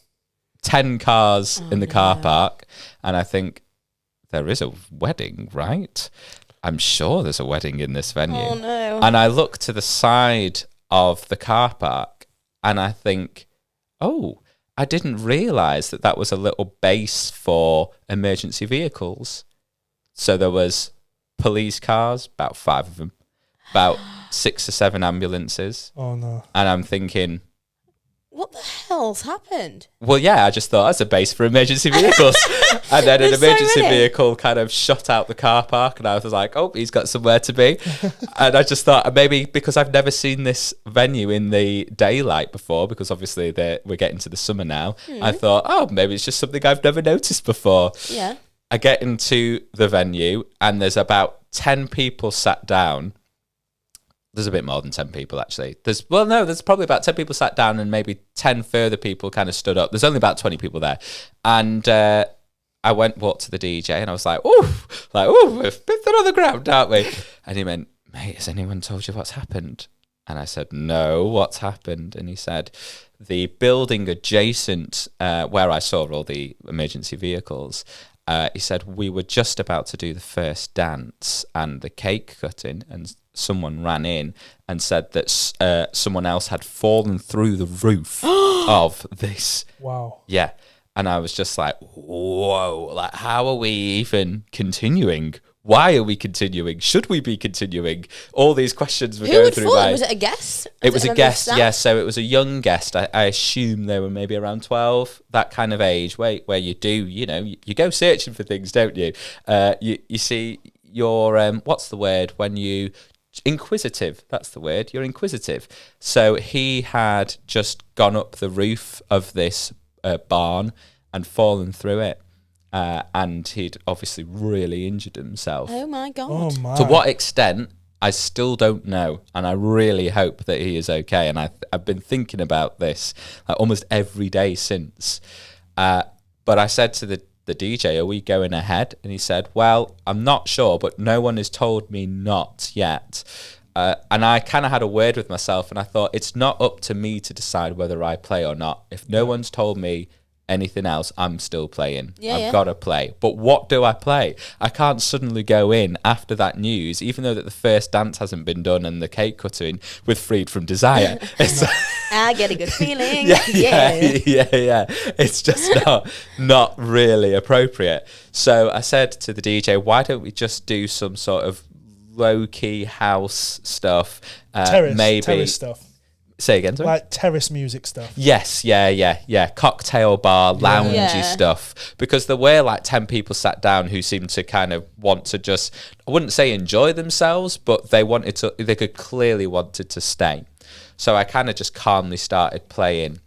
[SPEAKER 3] 10 cars in the car park, and I think, there is a wedding, right? I'm sure there's a wedding in this venue.
[SPEAKER 2] Oh no.
[SPEAKER 3] And I look to the side of the car park and I think, oh, I didn't realise that was a little base for emergency vehicles. So there was police cars, about 5 of them, about 6 or 7 ambulances.
[SPEAKER 1] Oh no.
[SPEAKER 3] And I'm thinking,
[SPEAKER 2] What the hell's happened?
[SPEAKER 3] well, yeah, I just thought that's a base for emergency vehicles. And then an
[SPEAKER 2] There's so
[SPEAKER 3] emergency
[SPEAKER 2] many.
[SPEAKER 3] vehicle kind of shot out the car park, and I was like, oh, he's got somewhere to be. And I just thought maybe because I've never seen this venue in the daylight before, because obviously we're getting to the summer now, I thought, oh, maybe it's just something I've never noticed before.
[SPEAKER 2] Yeah.
[SPEAKER 3] I get into the venue, and there's about 10 people sat down. There's a bit more than 10 people, actually. There's probably about 10 people sat down, and maybe 10 further people kind of stood up. There's only about 20 people there. And I walked to the DJ, and I was like, we've been on the ground, aren't we? And he went, mate, has anyone told you what's happened? And I said, no, what's happened? And he said, the building adjacent where I saw all the emergency vehicles, he said, we were just about to do the first dance and the cake cutting, and someone ran in and said that someone else had fallen through the roof of this.
[SPEAKER 1] Wow.
[SPEAKER 3] Yeah. And I was just like, whoa, like, how are we even continuing? Why are we continuing? Should we be continuing? All these questions were
[SPEAKER 2] Who
[SPEAKER 3] going
[SPEAKER 2] had
[SPEAKER 3] through
[SPEAKER 2] fallen?
[SPEAKER 3] my...
[SPEAKER 2] Was it a guest?
[SPEAKER 3] It was a
[SPEAKER 2] member of
[SPEAKER 3] guest,
[SPEAKER 2] staff?
[SPEAKER 3] yes. So it was a young guest. I assume they were maybe around 12, that kind of age, where you do, you go searching for things, don't you? You see your, what's the word when you... Inquisitive, that's the word. You're inquisitive. So he had just gone up the roof of this barn and fallen through it. And he'd obviously really injured himself.
[SPEAKER 2] Oh my God.
[SPEAKER 1] Oh my.
[SPEAKER 3] To what extent, I still don't know, and I really hope that he is okay. And I've been thinking about this like almost every day since. But I said to the DJ, are we going ahead? And he said, well, I'm not sure, but no one has told me not yet. And I kind of had a word with myself, and I thought, it's not up to me to decide whether I play or not. If no one's told me anything else, I'm still playing. I've got to play. But what do I play? I can't suddenly go in after that news, even though that the first dance hasn't been done and the cake cutting, with Freed from Desire. It's
[SPEAKER 2] I get a good feeling.
[SPEAKER 3] yeah. It's just not really appropriate. So I said to the DJ, why don't we just do some sort of low-key house stuff?
[SPEAKER 1] Terrace stuff.
[SPEAKER 3] Say again, sorry?
[SPEAKER 1] Like terrace music stuff.
[SPEAKER 3] Yes, yeah. Cocktail bar, loungy
[SPEAKER 2] Yeah.
[SPEAKER 3] stuff. Because there were like 10 people sat down who seemed to kind of want to just, I wouldn't say enjoy themselves, but they could clearly wanted to stay. So I kind of just calmly started playing.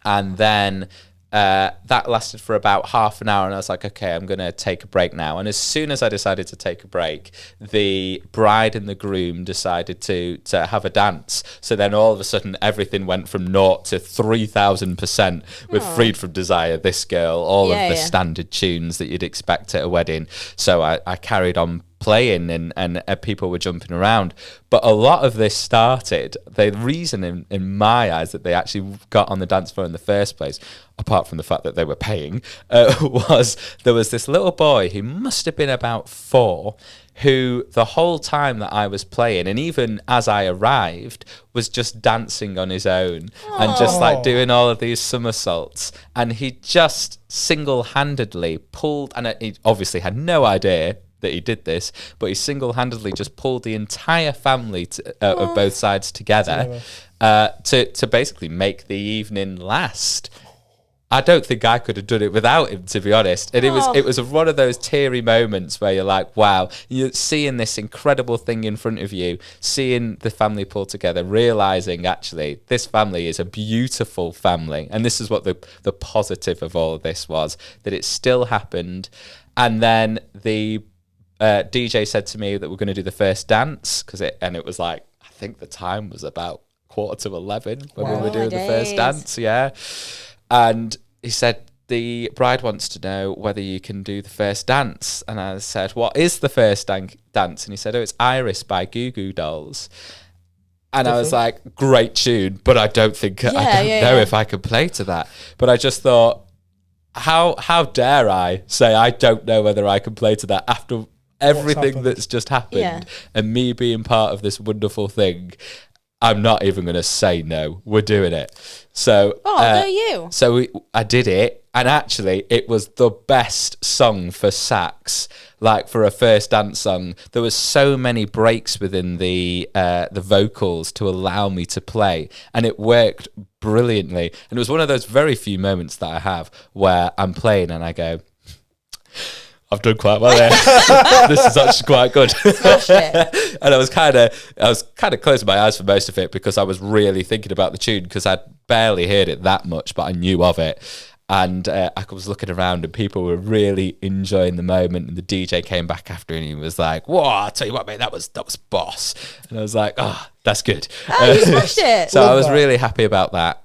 [SPEAKER 3] And then that lasted for about half an hour, and I was like, okay, I'm going to take a break now. And as soon as I decided to take a break, the bride and the groom decided to have a dance. So then all of a sudden, everything went from 0 to 3,000% with Freed from Desire, This Girl, all of the standard tunes that you'd expect at a wedding. So I carried on playing, and people were jumping around. But a lot of this started, the reason in my eyes that they actually got on the dance floor in the first place, apart from the fact that they were paying, was there was this little boy who must have been about 4, who the whole time that I was playing, and even as I arrived, was just dancing on his own and just like doing all of these somersaults. And he just single-handedly pulled, and he obviously had no idea that he did this, but he single-handedly just pulled the entire family of both sides together to basically make the evening last. I don't think I could have done it without him, to be honest. And it was one of those teary moments where you're like, wow, you're seeing this incredible thing in front of you, seeing the family pull together, realizing actually this family is a beautiful family. And this is what the positive of all of this was, that it still happened. And then the DJ said to me that we're going to do the first dance, it was like, I think the time was about 11:15 when we were doing the first dance, yeah. And he said, the bride wants to know whether you can do the first dance. And I said, what is the first dance? And he said, it's Iris by Goo Goo Dolls. And I was like, great tune, but I don't know if I could play to that. But I just thought, how dare I say I don't know whether I can play to that after everything that's just happened and me being part of this wonderful thing. I'm not even going to say no. We're doing it. So,
[SPEAKER 2] go you.
[SPEAKER 3] So I did it, and actually, it was the best song for sax like for a first dance song, there was so many breaks within the vocals to allow me to play, and it worked brilliantly. And it was one of those very few moments that I have where I'm playing and I go, I've done quite well there. This is actually quite good. And I was kind of closing my eyes for most of it because I was really thinking about the tune because I'd barely heard it that much, but I knew of it. And I was looking around and people were really enjoying the moment. And the DJ came back after and he was like, "Whoa, I'll tell you what, mate, that was boss." And I was like, "Oh, that's good."
[SPEAKER 2] Oh, you smashed it.
[SPEAKER 3] So I was really happy about that.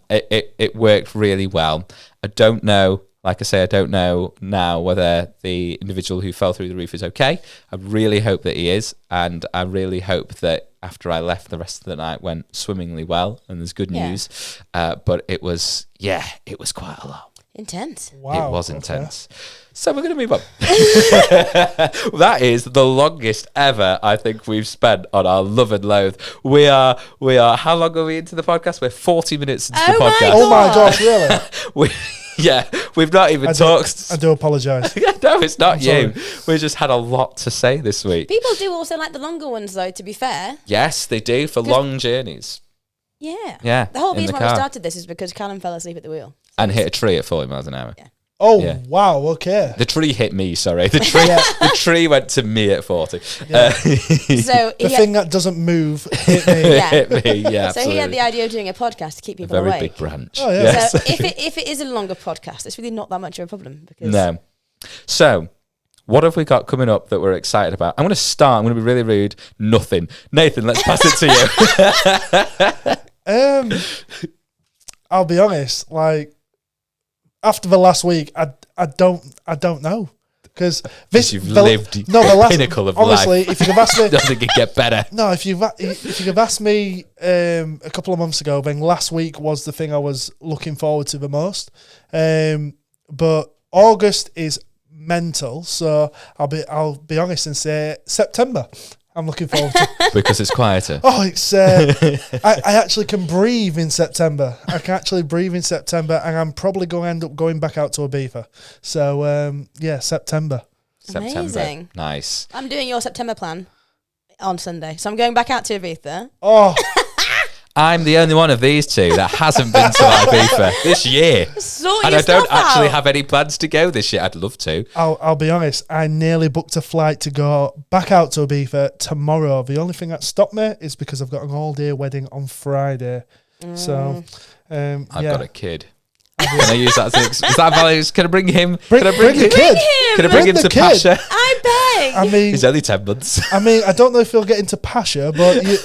[SPEAKER 3] It worked really well. I don't know. Like I say, I don't know now whether the individual who fell through the roof is okay. I really hope that he is. And I really hope that after I left, the rest of the night went swimmingly well and there's good news. But it was quite a lot.
[SPEAKER 2] Intense.
[SPEAKER 1] Wow.
[SPEAKER 3] It was intense. So we're going to move on. That is the longest ever I think we've spent on our love and loathe. We are, how long are we into the podcast? We're 40 minutes into the podcast.
[SPEAKER 1] Oh my gosh, really?
[SPEAKER 3] We've not even talked.
[SPEAKER 1] I do apologise.
[SPEAKER 3] No, it's not you.
[SPEAKER 1] sorry.
[SPEAKER 3] We just had a lot to say this week.
[SPEAKER 2] People do also like the longer ones, though, to be fair.
[SPEAKER 3] Yes, they do for long journeys.
[SPEAKER 2] Yeah.
[SPEAKER 3] Yeah.
[SPEAKER 2] The whole
[SPEAKER 3] in
[SPEAKER 2] reason
[SPEAKER 3] the
[SPEAKER 2] why we
[SPEAKER 3] car.
[SPEAKER 2] started this is because Callum fell asleep at the wheel.
[SPEAKER 3] And hit a tree at 40 miles an hour.
[SPEAKER 2] Yeah.
[SPEAKER 1] Oh,
[SPEAKER 3] Yeah.
[SPEAKER 1] wow, okay.
[SPEAKER 3] The tree hit me, sorry. The tree went to me at 40.
[SPEAKER 1] Yeah.
[SPEAKER 2] So
[SPEAKER 1] The
[SPEAKER 2] he
[SPEAKER 1] thing that doesn't move hit me.
[SPEAKER 2] Yeah.
[SPEAKER 3] Hit me, yeah,
[SPEAKER 2] so
[SPEAKER 3] absolutely.
[SPEAKER 2] he had the idea of doing a podcast to keep
[SPEAKER 3] A
[SPEAKER 2] people
[SPEAKER 3] very
[SPEAKER 2] awake.
[SPEAKER 3] big branch.
[SPEAKER 1] Oh, yeah.
[SPEAKER 3] Yes.
[SPEAKER 2] So if it is a longer podcast, it's really not that much of a problem. Because
[SPEAKER 3] No. So, what have we got coming up that we're excited about? I'm going to start. I'm going to be really rude. Nothing. Nathan, let's pass it to you.
[SPEAKER 1] I'll be honest, like, after the last week, I don't know. Because this
[SPEAKER 3] You've lived
[SPEAKER 1] the
[SPEAKER 3] the pinnacle of
[SPEAKER 1] honestly,
[SPEAKER 3] life.
[SPEAKER 1] if you'd have asked me,
[SPEAKER 3] Doesn't it get better?
[SPEAKER 1] no, if you'd have asked me a couple of months ago, then last week was the thing I was looking forward to the most. But August is mental, so I'll be honest and say September. I'm looking forward to.
[SPEAKER 3] Because it's quieter.
[SPEAKER 1] Oh, it's I actually can breathe in September. I can actually breathe in September, and I'm probably going to end up going back out to Ibiza. So yeah, September.
[SPEAKER 3] September.
[SPEAKER 2] Amazing.
[SPEAKER 3] Nice.
[SPEAKER 2] I'm doing your September plan on Sunday. So I'm going back out to Ibiza.
[SPEAKER 1] Oh,
[SPEAKER 3] I'm the only one of these two that hasn't been to Ibiza this year.
[SPEAKER 2] Sort
[SPEAKER 3] And
[SPEAKER 2] your
[SPEAKER 3] I don't
[SPEAKER 2] stuff
[SPEAKER 3] actually
[SPEAKER 2] out.
[SPEAKER 3] have any plans to go this year. I'd love to.
[SPEAKER 1] I'll be honest. I nearly booked a flight to go back out to Ibiza tomorrow. The only thing that stopped me is because I've got an all-day wedding on Friday. So
[SPEAKER 3] I've
[SPEAKER 1] yeah.
[SPEAKER 3] got a kid. Can I use that as is that valid? Can I bring him?
[SPEAKER 1] Bring
[SPEAKER 3] Can I bring
[SPEAKER 1] the
[SPEAKER 3] him?
[SPEAKER 1] kid.
[SPEAKER 3] Can I bring
[SPEAKER 1] Bring
[SPEAKER 3] him
[SPEAKER 1] the
[SPEAKER 3] to
[SPEAKER 1] kid.
[SPEAKER 3] Pasha?
[SPEAKER 2] I beg.
[SPEAKER 1] I mean,
[SPEAKER 3] He's only 10 months.
[SPEAKER 1] I don't know if he'll get into Pasha, but you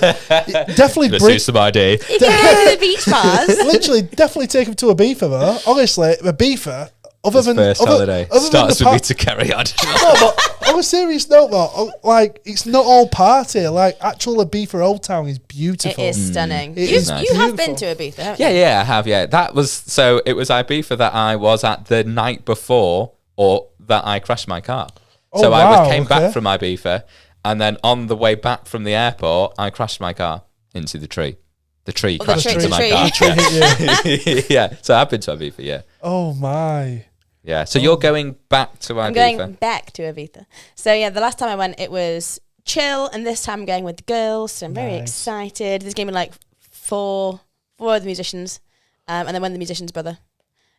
[SPEAKER 1] definitely
[SPEAKER 3] Let's
[SPEAKER 1] bring.
[SPEAKER 3] do some idea.
[SPEAKER 2] If you go to the beach bars,
[SPEAKER 1] Literally, definitely take him to Ibiza though. Honestly, Ibiza. Other
[SPEAKER 3] His
[SPEAKER 1] than
[SPEAKER 3] first holiday
[SPEAKER 1] other
[SPEAKER 3] starts
[SPEAKER 1] than
[SPEAKER 3] with
[SPEAKER 1] the
[SPEAKER 3] me to carry on.
[SPEAKER 1] no, but on a serious note, though, like it's not all party. Like actual Ibiza Old Town is
[SPEAKER 2] it
[SPEAKER 1] beautiful.
[SPEAKER 2] is stunning.
[SPEAKER 1] It
[SPEAKER 2] You,
[SPEAKER 1] is
[SPEAKER 2] you have been
[SPEAKER 1] beautiful.
[SPEAKER 2] to Ibiza, haven't you?
[SPEAKER 3] Yeah, I have. Yeah, that was so. It was Ibiza that I was at the night before, or that I crashed my car.
[SPEAKER 1] Oh,
[SPEAKER 3] So
[SPEAKER 1] wow,
[SPEAKER 3] I came
[SPEAKER 1] okay.
[SPEAKER 3] back from Ibiza, and then on the way back from the airport, I crashed my car into the tree. The tree
[SPEAKER 2] Oh, the
[SPEAKER 3] crashed
[SPEAKER 2] tree-
[SPEAKER 3] into
[SPEAKER 2] the
[SPEAKER 3] my
[SPEAKER 2] tree.
[SPEAKER 3] car.
[SPEAKER 1] Yeah.
[SPEAKER 3] Yeah. Yeah. So I've been to Ibiza. Yeah.
[SPEAKER 1] Oh my!
[SPEAKER 3] Yeah. So you're going back to Ibiza.
[SPEAKER 2] I'm going back to Ibiza. So yeah, the last time I went, it was chill, and this time I'm going with the girls. So I'm very
[SPEAKER 1] Nice.
[SPEAKER 2] excited. There's going to be like four of the musicians, and then one of the musicians' brother,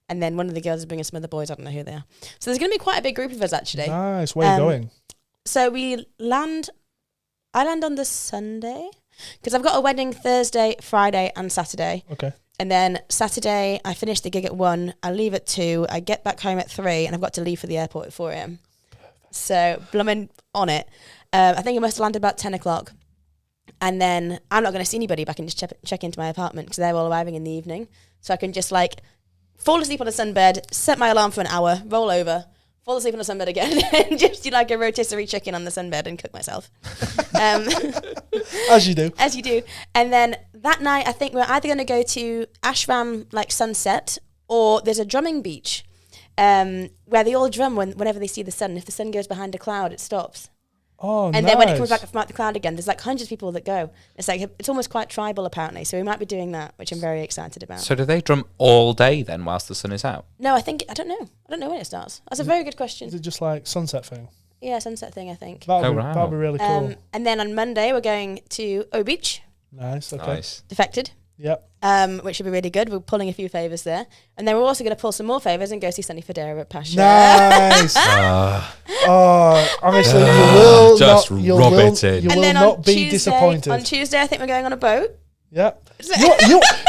[SPEAKER 2] and then one of the girls is bringing some other boys. I don't know who they are. So there's going to be quite a big group of us actually.
[SPEAKER 1] Nice. Where are you
[SPEAKER 2] Um,
[SPEAKER 1] going?
[SPEAKER 2] So I land on the Sunday because I've got a wedding Thursday, Friday, and Saturday.
[SPEAKER 1] Okay.
[SPEAKER 2] And then Saturday, I finish the gig at 1, I leave at 2, I get back home at 3, and I've got to leave for the airport at 4 a.m. So, blooming on it. I think I must have landed about 10 o'clock. And then I'm not going to see anybody back and just check into my apartment because they're all arriving in the evening. So I can just like fall asleep on a sunbed, set my alarm for an hour, roll over, fall asleep on a sunbed again, and just do like a rotisserie chicken on the sunbed and cook myself.
[SPEAKER 1] As you do.
[SPEAKER 2] As you do. And then that night, I think we're either going to go to Ashram, like sunset, or there's a drumming beach where they all drum whenever they see the sun. If the sun goes behind a cloud, it stops.
[SPEAKER 1] Oh,
[SPEAKER 2] And
[SPEAKER 1] nice.
[SPEAKER 2] then when it comes back from out the cloud again, there's like hundreds of people that go. It's like, it's almost quite tribal apparently. So we might be doing that, which I'm very excited about.
[SPEAKER 3] So do they drum all day then, whilst the sun is out?
[SPEAKER 2] No, I don't know. I don't know when it starts. That's a very good question.
[SPEAKER 1] Is it just like sunset thing?
[SPEAKER 2] sunset thing, I think.
[SPEAKER 1] That'll
[SPEAKER 3] wow.
[SPEAKER 1] be really cool.
[SPEAKER 2] And then on Monday we're going to O Beach,
[SPEAKER 1] Nice. Okay.
[SPEAKER 3] Nice.
[SPEAKER 2] Defected.
[SPEAKER 1] Yep.
[SPEAKER 2] Which should be really good. We're pulling a few favours there. And then we're also going to pull some more favours and go see Sunny Federa at Pasha.
[SPEAKER 1] Nice. Honestly, you will
[SPEAKER 3] Just
[SPEAKER 1] not. You
[SPEAKER 3] rub
[SPEAKER 1] will,
[SPEAKER 3] it in.
[SPEAKER 1] you
[SPEAKER 2] And
[SPEAKER 1] will
[SPEAKER 2] then
[SPEAKER 1] not
[SPEAKER 2] on
[SPEAKER 1] be
[SPEAKER 2] Tuesday,
[SPEAKER 1] disappointed.
[SPEAKER 2] On Tuesday, I think we're going on a boat.
[SPEAKER 1] Yep.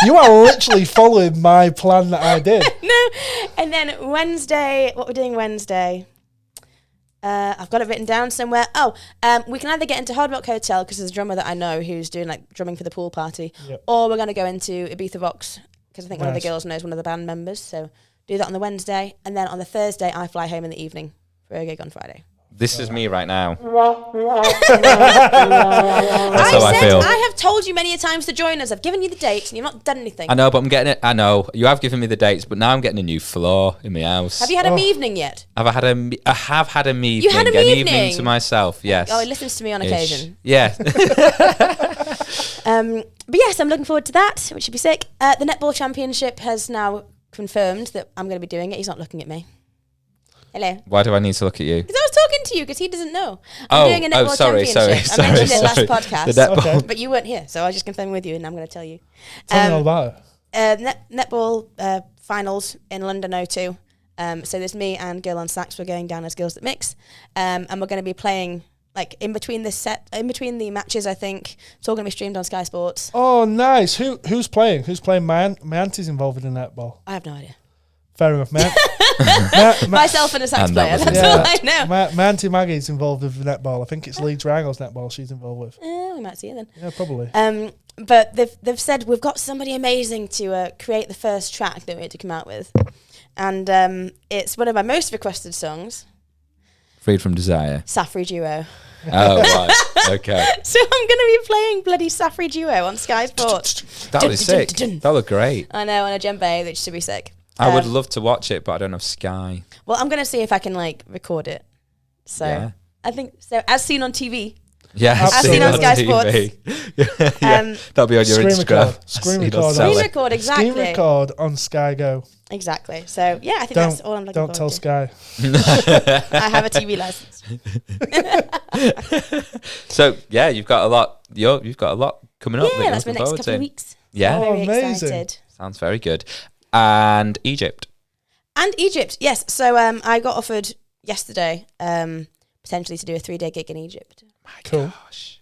[SPEAKER 1] You are literally following my plan that I did.
[SPEAKER 2] No. And then Wednesday, what we're doing Wednesday? I've got it written down somewhere. We can either get into Hard Rock Hotel because there's a drummer that I know who's doing like drumming for the pool party, or we're going to go into Ibiza Rocks because I think one of the girls knows one of the band members. So do that on the Wednesday, and then on the Thursday I fly home in the evening for a gig on Friday.
[SPEAKER 3] This is me right now. That's
[SPEAKER 2] I
[SPEAKER 3] how I feel.
[SPEAKER 2] I have told you many a times to join us. I've given you the dates and you've not done anything.
[SPEAKER 3] I know, but I'm getting it. I know you have given me the dates, but now I'm getting a new floor in my house.
[SPEAKER 2] Have you had an evening yet?
[SPEAKER 3] I have had a me.
[SPEAKER 2] You had a
[SPEAKER 3] an
[SPEAKER 2] evening?
[SPEAKER 3] evening to myself. Yes.
[SPEAKER 2] Oh, he listens to me on occasion.
[SPEAKER 3] Yeah.
[SPEAKER 2] But yes, I'm looking forward to that, which should be sick. The Netball Championship has now confirmed that I'm going to be doing it. He's not looking at me. Hello.
[SPEAKER 3] Why do I need to look at you?
[SPEAKER 2] Because I was talking to you because he doesn't know. I'm doing a netball championship. I mentioned it last podcast,
[SPEAKER 3] The netball.
[SPEAKER 2] but you weren't here, so I was just confirming with you, and I'm going to tell you.
[SPEAKER 1] Tell me all about it.
[SPEAKER 2] Netball finals in London O2. So there's me and Girl on Sax. We're going down as Girls That Mix, and we're going to be playing like in between the matches. I think it's all going to be streamed on Sky Sports.
[SPEAKER 1] Oh, nice. Who's playing? Who's playing? My auntie's involved in netball.
[SPEAKER 2] I have no idea.
[SPEAKER 1] Fair enough, man.
[SPEAKER 2] Myself and a sax
[SPEAKER 3] And that
[SPEAKER 2] player.
[SPEAKER 3] was
[SPEAKER 2] That's
[SPEAKER 3] it.
[SPEAKER 2] all I know.
[SPEAKER 1] My auntie Maggie's involved with netball. I think it's Leeds Wrangles netball she's involved with.
[SPEAKER 2] We might see it then.
[SPEAKER 1] Yeah, probably.
[SPEAKER 2] But they've said we've got somebody amazing to create the first track that we had to come out with, and it's one of my most requested songs,
[SPEAKER 3] Freed from Desire.
[SPEAKER 2] Safri Duo.
[SPEAKER 3] Oh, right. Okay.
[SPEAKER 2] So I'm going to be playing bloody Safri Duo on Sky Sports.
[SPEAKER 3] That was sick. That looked great.
[SPEAKER 2] I know, on a djembe, which should be sick.
[SPEAKER 3] I would love to watch it, but I don't have Sky.
[SPEAKER 2] Well, I'm going to see if I can like record it. So
[SPEAKER 3] Yeah.
[SPEAKER 2] I think so. As seen on TV.
[SPEAKER 3] Yeah,
[SPEAKER 1] I've seen on
[SPEAKER 2] Sky
[SPEAKER 3] TV. yeah, that'll be on your
[SPEAKER 1] Screen
[SPEAKER 3] Instagram.
[SPEAKER 1] record. Screen
[SPEAKER 3] I've seen
[SPEAKER 1] record.
[SPEAKER 3] on
[SPEAKER 2] Screen
[SPEAKER 3] Sally.
[SPEAKER 2] record, exactly.
[SPEAKER 1] Screen record on Sky Go.
[SPEAKER 2] Exactly. So yeah, I think that's all I'm looking
[SPEAKER 1] Don't
[SPEAKER 2] forward
[SPEAKER 1] tell
[SPEAKER 2] to.
[SPEAKER 1] Sky.
[SPEAKER 2] I have a TV license.
[SPEAKER 3] So yeah, you've got a lot. You've got a lot coming up.
[SPEAKER 2] Yeah,
[SPEAKER 3] that
[SPEAKER 2] that's my
[SPEAKER 3] you're looking
[SPEAKER 2] next
[SPEAKER 3] forward
[SPEAKER 2] couple
[SPEAKER 3] to.
[SPEAKER 2] of weeks.
[SPEAKER 3] Yeah,
[SPEAKER 1] Oh,
[SPEAKER 2] Very
[SPEAKER 1] amazing.
[SPEAKER 2] excited.
[SPEAKER 3] sounds very good. And Egypt.
[SPEAKER 2] And Egypt, yes. So I got offered yesterday potentially to do a 3-day gig in Egypt.
[SPEAKER 1] Cool.
[SPEAKER 3] Gosh.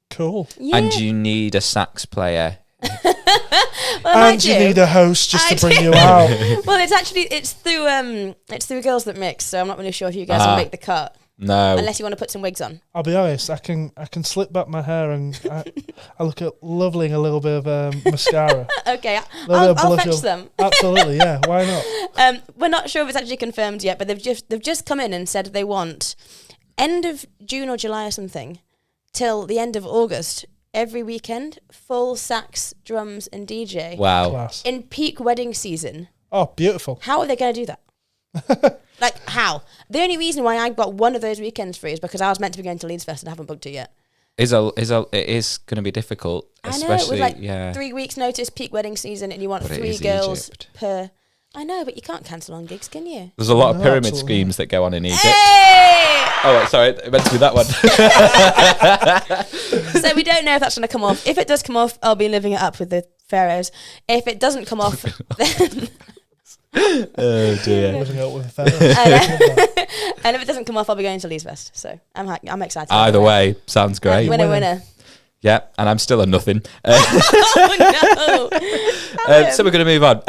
[SPEAKER 1] Cool.
[SPEAKER 2] Yeah.
[SPEAKER 3] And you need a sax player.
[SPEAKER 2] well, I
[SPEAKER 1] And
[SPEAKER 2] might
[SPEAKER 1] you
[SPEAKER 2] do.
[SPEAKER 1] need a host just
[SPEAKER 2] I
[SPEAKER 1] to bring
[SPEAKER 2] do.
[SPEAKER 1] you out.
[SPEAKER 2] Well, it's through Girls That Mix, so I'm not really sure if you guys will make the cut.
[SPEAKER 3] No.
[SPEAKER 2] Unless you want to put some wigs on.
[SPEAKER 1] I'll be honest, I can slip back my hair and I look at lovely in a little bit of mascara.
[SPEAKER 2] Okay,
[SPEAKER 1] Little
[SPEAKER 2] I'll
[SPEAKER 1] bit of blush
[SPEAKER 2] fetch
[SPEAKER 1] on.
[SPEAKER 2] them.
[SPEAKER 1] Absolutely, yeah. Why not?
[SPEAKER 2] We're not sure if it's actually confirmed yet, but they've just come in and said they want end of June or July or something till the end of August every weekend, full sax, drums, and DJ
[SPEAKER 3] Wow.
[SPEAKER 1] Class.
[SPEAKER 2] in peak wedding season.
[SPEAKER 1] Oh, beautiful.
[SPEAKER 2] How are they going to do that? Like, how? The only reason why I've got one of those weekends free is because I was meant to be going to Leeds Fest and haven't booked it yet.
[SPEAKER 3] It is going to be difficult,
[SPEAKER 2] I know,
[SPEAKER 3] especially
[SPEAKER 2] it was like 3
[SPEAKER 3] yeah.
[SPEAKER 2] weeks notice, peak wedding season, and you want
[SPEAKER 3] But it
[SPEAKER 2] 3
[SPEAKER 3] is
[SPEAKER 2] girls
[SPEAKER 3] Egypt.
[SPEAKER 2] per... I know, but you can't cancel on gigs, can you?
[SPEAKER 3] There's a lot of
[SPEAKER 1] No,
[SPEAKER 3] pyramid
[SPEAKER 1] absolutely.
[SPEAKER 3] schemes that go on in Egypt.
[SPEAKER 2] Hey!
[SPEAKER 3] Oh, sorry, it meant to be that one.
[SPEAKER 2] So we don't know if that's going to come off. If it does come off, I'll be living it up with the pharaohs. If it doesn't come off, then...
[SPEAKER 3] Oh dear.
[SPEAKER 1] Living out with a feather.
[SPEAKER 2] and if it doesn't come off, I'll be going to Leeds Fest. So I'm excited.
[SPEAKER 3] Either way, sounds great.
[SPEAKER 2] Winner,
[SPEAKER 1] Winner.
[SPEAKER 2] winner.
[SPEAKER 3] Yeah, and I'm still a nothing.
[SPEAKER 2] Oh, no.
[SPEAKER 3] So we're going to move on.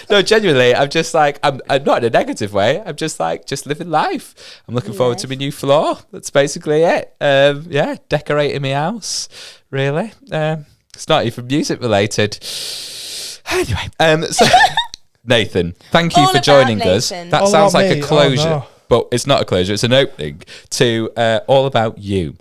[SPEAKER 3] No, genuinely, I'm just like, I'm not in a negative way. I'm just like, just living life. I'm looking forward to my new floor. That's basically it. Yeah, decorating my house, really. It's not even music related. Anyway, so Nathan, thank you
[SPEAKER 2] All
[SPEAKER 3] for
[SPEAKER 2] about
[SPEAKER 3] joining us.
[SPEAKER 2] Nathan.
[SPEAKER 3] That
[SPEAKER 1] All
[SPEAKER 3] sounds
[SPEAKER 1] about
[SPEAKER 3] like
[SPEAKER 1] me.
[SPEAKER 3] a
[SPEAKER 1] Oh,
[SPEAKER 3] closure.
[SPEAKER 1] no.
[SPEAKER 3] But it's not a closure, it's an opening to All About You.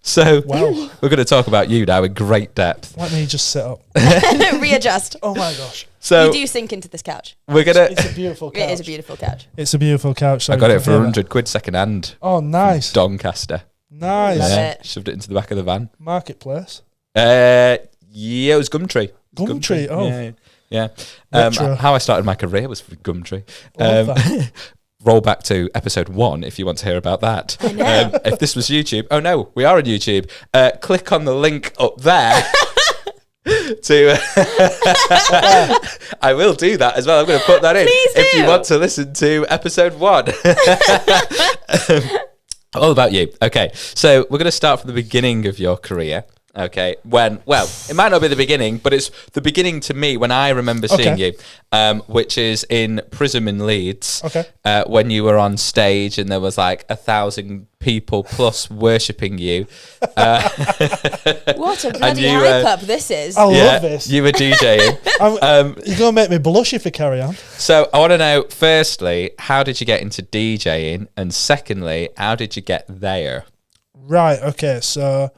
[SPEAKER 3] So
[SPEAKER 1] Wow.
[SPEAKER 3] we're going to talk about you now in great depth.
[SPEAKER 1] Let me just sit up.
[SPEAKER 2] Readjust.
[SPEAKER 1] Oh my gosh.
[SPEAKER 3] So
[SPEAKER 2] You do sink into this couch.
[SPEAKER 3] we're going to...
[SPEAKER 1] It's a beautiful couch.
[SPEAKER 2] It is a beautiful couch.
[SPEAKER 1] It's a beautiful couch.
[SPEAKER 3] I
[SPEAKER 1] so
[SPEAKER 3] got
[SPEAKER 1] you
[SPEAKER 3] it for
[SPEAKER 1] can hear
[SPEAKER 3] 100 quid second hand.
[SPEAKER 1] Oh, nice.
[SPEAKER 3] Doncaster.
[SPEAKER 1] Nice.
[SPEAKER 2] Love
[SPEAKER 3] Yeah,
[SPEAKER 2] it.
[SPEAKER 3] shoved it into the back of the van.
[SPEAKER 1] Marketplace.
[SPEAKER 3] Yeah, it was Gumtree.
[SPEAKER 1] Gumtree, oh.
[SPEAKER 3] Yeah.
[SPEAKER 1] Retro.
[SPEAKER 3] How I started my career was for Gumtree.
[SPEAKER 1] Love that.
[SPEAKER 3] roll back to episode 1 if you want to hear about that.
[SPEAKER 2] I know.
[SPEAKER 3] If this was YouTube, oh no, we are on YouTube. Click on the link up there. I will do that as well. I'm going to put that in.
[SPEAKER 2] Please
[SPEAKER 3] if you
[SPEAKER 2] do.
[SPEAKER 3] want to listen to episode 1. All about you. Okay, so we're going to start from the beginning of your career. Okay, it might not be the beginning, but it's the beginning to me when I remember seeing you, which is in Prism in Leeds.
[SPEAKER 1] Okay.
[SPEAKER 3] When you were on stage and there was like 1,000 people plus worshipping you.
[SPEAKER 2] What a bloody
[SPEAKER 3] you,
[SPEAKER 2] hype up this is.
[SPEAKER 1] I love this.
[SPEAKER 3] You were DJing.
[SPEAKER 1] You're going to make me blush if you carry on.
[SPEAKER 3] So I want to know, firstly, how did you get into DJing? And secondly, how did you get there?
[SPEAKER 1] Right, okay, so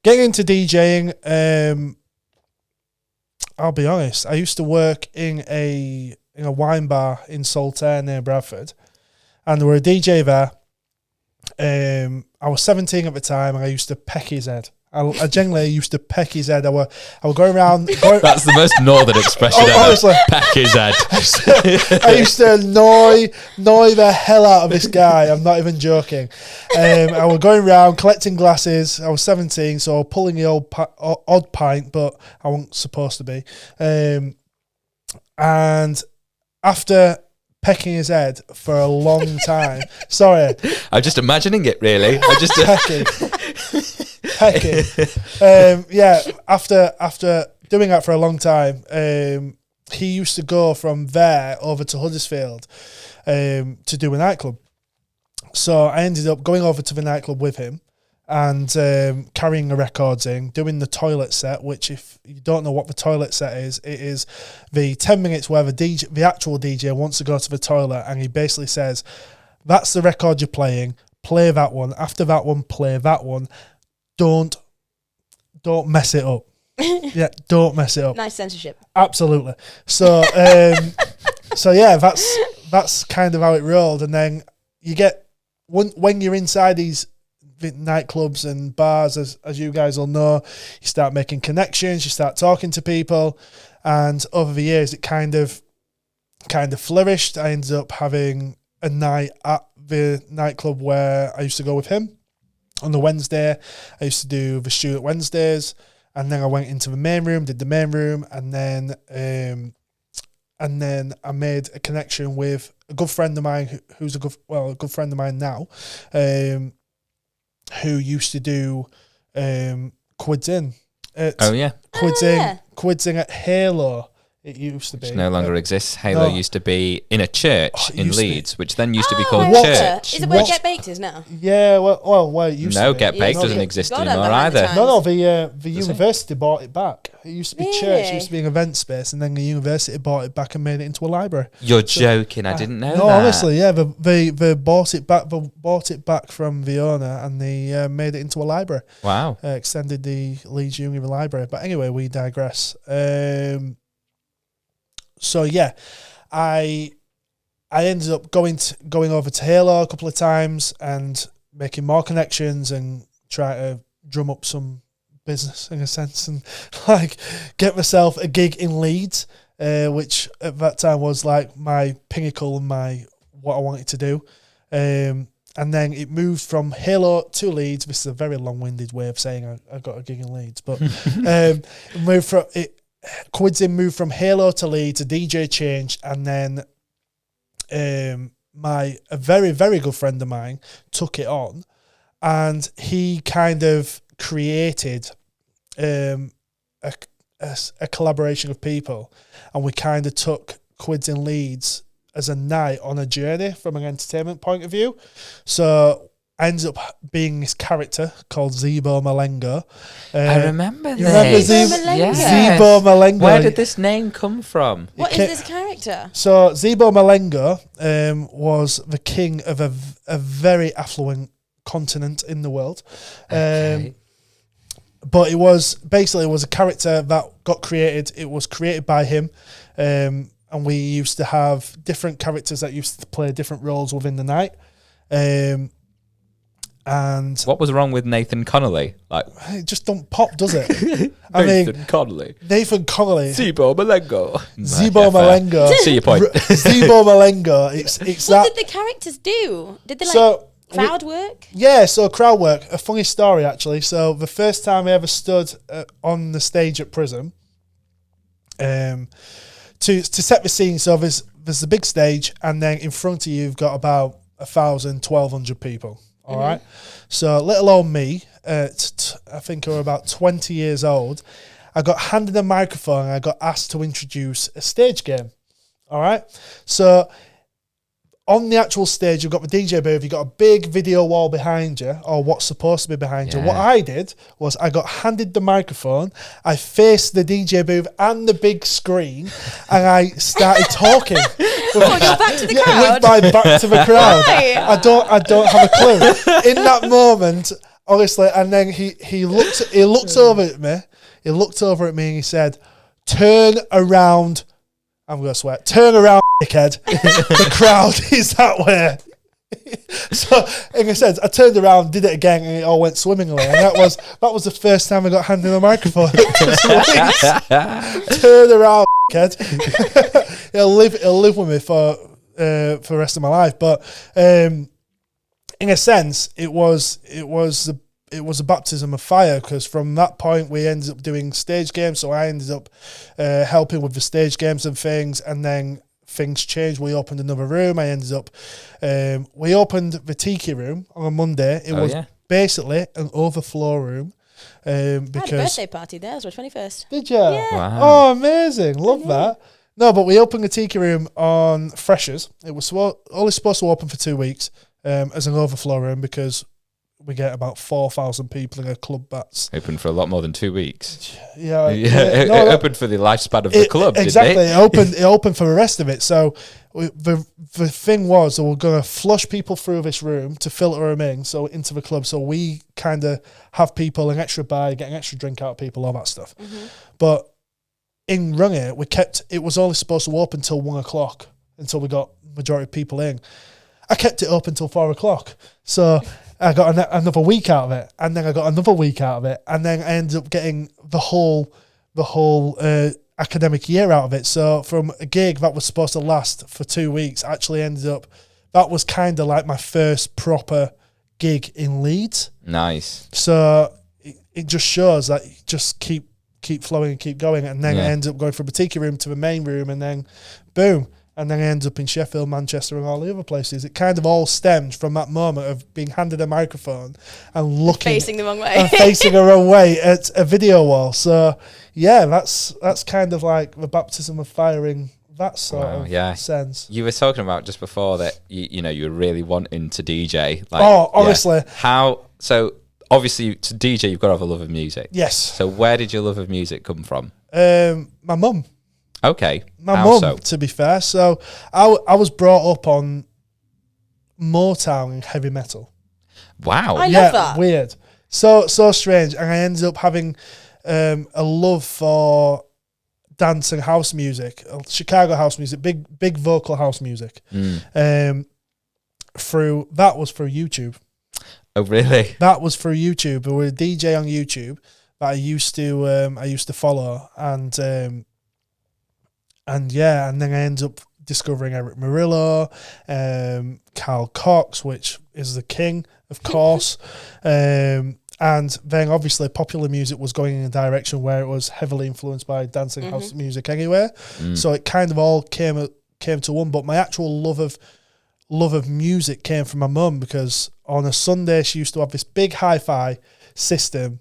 [SPEAKER 1] getting into DJing, I'll be honest, I used to work in a wine bar in Saltaire near Bradford, and there were a DJ there. I was 17 at the time, and I used to peck his head. I genuinely used to peck his head. I would go around.
[SPEAKER 3] That's the most northern expression ever.
[SPEAKER 1] Honestly.
[SPEAKER 3] Peck his head.
[SPEAKER 1] I used to annoy the hell out of this guy. I'm not even joking. I was going around collecting glasses. I was 17, so pulling the odd pint, but I wasn't supposed to be. And after pecking his head for a long time, sorry,
[SPEAKER 3] I'm just imagining it, really.
[SPEAKER 1] pecking. After doing that for a long time, he used to go from there over to Huddersfield to do a nightclub. So I ended up going over to the nightclub with him and carrying the records in, doing the toilet set, which if you don't know what the toilet set is, it is the 10 minutes where the actual DJ wants to go to the toilet and he basically says, that's the record you're playing, play that one, after that one, play that one. Don't mess it up. Yeah, don't mess it up.
[SPEAKER 2] Nice censorship.
[SPEAKER 1] Absolutely. So, that's kind of how it rolled. And then you get when you're inside these nightclubs and bars, as you guys will know, you start making connections, you start talking to people, and over the years it kind of flourished. I ended up having a night at the nightclub where I used to go with him. On the Wednesday, I used to do the Stuart Wednesdays, and then I went into the main room, did the main room, and then I made a connection with a good friend of mine who's a good friend of mine now, who used to do Quids In. Quids In at Halo. It used to be.
[SPEAKER 3] Which no longer exists. Halo used to be in a church in Leeds, which then used to be called
[SPEAKER 2] What?
[SPEAKER 3] Church.
[SPEAKER 2] Is it where Get Baked is now?
[SPEAKER 1] Yeah, well, it used to be.
[SPEAKER 3] Get Baked
[SPEAKER 2] Yeah,
[SPEAKER 3] doesn't
[SPEAKER 2] no,
[SPEAKER 3] exist
[SPEAKER 2] God,
[SPEAKER 3] anymore
[SPEAKER 2] I'm behind the
[SPEAKER 3] either.
[SPEAKER 2] times.
[SPEAKER 1] The university bought it back. It used to be church, it used to be an event space, and then the university bought it back and made it into a library.
[SPEAKER 3] You're joking, I didn't know that.
[SPEAKER 1] No, honestly, yeah, they bought it back from the owner, and they made it into a library.
[SPEAKER 3] Wow.
[SPEAKER 1] Extended the Leeds Union Library. But anyway, we digress. So yeah, I ended up going over to Halo a couple of times and making more connections and try to drum up some business in a sense and like get myself a gig in Leeds, which at that time was like my pinnacle and what I wanted to do. And then it moved from Halo to Leeds. This is a very long-winded way of saying I got a gig in Leeds, but moved from it. Quids In moved from Halo to Leeds, a DJ changed, and then a very, very good friend of mine took it on, and he kind of created a collaboration of people, and we kind of took Quids In Leeds as a night on a journey from an entertainment point of view. So I ended up being this character called Zebo Malengo.
[SPEAKER 3] I remember
[SPEAKER 1] You remember
[SPEAKER 3] this.
[SPEAKER 1] Zebo Malengo?
[SPEAKER 3] Where did this name come from?
[SPEAKER 2] What is this character?
[SPEAKER 1] So Zebo Malengo was the king of a very affluent continent in the world.
[SPEAKER 3] Okay.
[SPEAKER 1] But it was a character that got created. It was created by him. And we used to have different characters that used to play different roles within the night. And
[SPEAKER 3] What was wrong with Nathan Connolly? Like,
[SPEAKER 1] it just don't pop, does it? I mean,
[SPEAKER 3] Nathan Connolly.
[SPEAKER 1] Nathan Connolly,
[SPEAKER 3] Zibo Malengo.
[SPEAKER 1] Zibo Malengo.
[SPEAKER 3] See your point.
[SPEAKER 1] Zibo Malengo. It's
[SPEAKER 2] What
[SPEAKER 1] that.
[SPEAKER 2] did the characters do? Did they like
[SPEAKER 1] So
[SPEAKER 2] crowd work?
[SPEAKER 1] yeah, so crowd work. A funny story actually. So the first time I ever stood on the stage at Prism, to set the scene. So there's the big stage, and then in front of you, you've got about 1,000, 1,200 people. All right. So little old me, I think I was about 20 years old. I got handed a microphone and I got asked to introduce a stage game. All right. So on the actual stage, you've got the DJ booth, you've got a big video wall behind you, or what's supposed to be behind you. What I did was I got handed the microphone, I faced the DJ booth and the big screen, and I started talking.
[SPEAKER 2] Your back to the crowd.
[SPEAKER 1] With my back to the crowd.
[SPEAKER 2] Why?
[SPEAKER 1] I don't have a clue. In that moment, honestly, and then he looked over at me. He looked over at me and he said, "Turn around." I'm going to swear. "Turn around, dickhead." The crowd is that way. So, like I said, I turned around, did it again, and it all went swimmingly. And that was the first time I got handed a microphone. Turn around, dickhead. It'll live with me for the rest of my life. But in a sense, it was a baptism of fire, because from that point we ended up doing stage games. So I ended up helping with the stage games and things, and then things changed. We opened another room. I ended up we opened the Tiki room on a Monday. It was basically an overflow room.
[SPEAKER 2] I had a
[SPEAKER 1] Because
[SPEAKER 2] birthday party there. It was my 21st.
[SPEAKER 1] did you?
[SPEAKER 2] Yeah.
[SPEAKER 3] Wow.
[SPEAKER 1] Oh, amazing! Love that. No, but we opened the Tiki room on Freshers. It was only supposed to open for 2 weeks as an overflow room, because we get about 4,000 people in a club that's
[SPEAKER 3] Open for a lot more than 2 weeks.
[SPEAKER 1] it
[SPEAKER 3] Opened for the lifespan of the club,
[SPEAKER 1] exactly.
[SPEAKER 3] didn't it?
[SPEAKER 1] It opened for the rest of it. So the thing was that we're going to flush people through this room to filter them in, so into the club. So we kind of have people an extra buy, get an extra drink out of people, all that stuff. But in running it was only supposed to open till 1 o'clock until we got majority of people in. I kept it open till 4 o'clock. So I got another week out of it, and then I got another week out of it, and then I ended up getting the whole academic year out of it. So from a gig that was supposed to last for 2 weeks, actually ended up, that was kind of like my first proper gig in Leeds.
[SPEAKER 3] Nice.
[SPEAKER 1] So it just shows that you just keep flowing and keep going, and then I ended up going from the Tiki room to the main room, and then boom. And then I ended up in Sheffield, Manchester, and all the other places. It kind of all stemmed from that moment of being handed a microphone and looking
[SPEAKER 2] Facing the wrong way.
[SPEAKER 1] and facing the wrong way at a video wall. So yeah, that's kind of like the baptism of fire in that sort of sense.
[SPEAKER 3] You were talking about just before that you were really wanting to DJ.
[SPEAKER 1] Honestly.
[SPEAKER 3] So obviously to DJ you've got to have a love of music.
[SPEAKER 1] Yes.
[SPEAKER 3] So where did your love of music come from?
[SPEAKER 1] My mum.
[SPEAKER 3] Okay.
[SPEAKER 1] My mum, to be fair. So I was brought up on Motown and heavy metal.
[SPEAKER 3] Wow.
[SPEAKER 2] I love that.
[SPEAKER 1] Weird. So strange. And I ended up having a love for dance and house music, Chicago house music, big vocal house music. Through YouTube.
[SPEAKER 3] Oh, really?
[SPEAKER 1] That was through YouTube. There was a DJ on YouTube that I used to follow, and then I ended up discovering Eric Murillo, Carl Cox, which is the king, of course. And then obviously popular music was going in a direction where it was heavily influenced by dancing house music anyway. So it kind of all came to one. But my actual love of music came from my mum, because on a Sunday she used to have this big hi-fi system.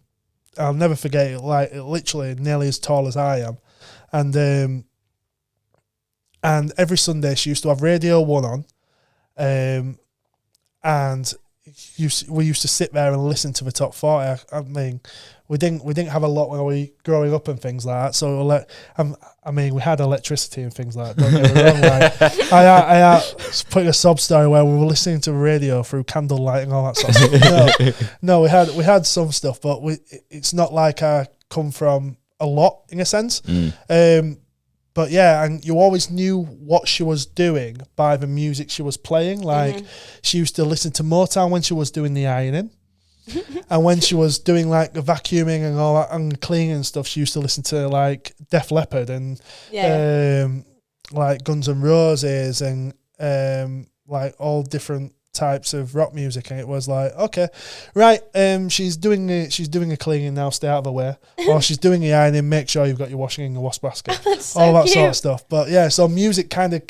[SPEAKER 1] I'll never forget it, like literally nearly as tall as I am. And every Sunday she used to have Radio 1 on, and we used to sit there and listen to the top 40. I mean, we didn't have a lot when we growing up and things like that. So we had electricity and things like that. Don't get me wrong. Like, I put a sob story where we were listening to the radio through candlelight and all that sort of stuff. No, we had some stuff, but it's not like I come from a lot in a sense. but yeah, and you always knew what she was doing by the music she was playing. Like she used to listen to Motown when she was doing the ironing. And when she was doing like the vacuuming and all that and cleaning and stuff, she used to listen to like Def Leppard and like Guns N' Roses and like all different types of rock music. And it was like, okay, right, she's doing a cleaning now, stay out of her way. Or she's doing the ironing, make sure you've got your washing in the wash basket.
[SPEAKER 2] That's so
[SPEAKER 1] all that
[SPEAKER 2] cute.
[SPEAKER 1] sort of stuff. But yeah, so music kind of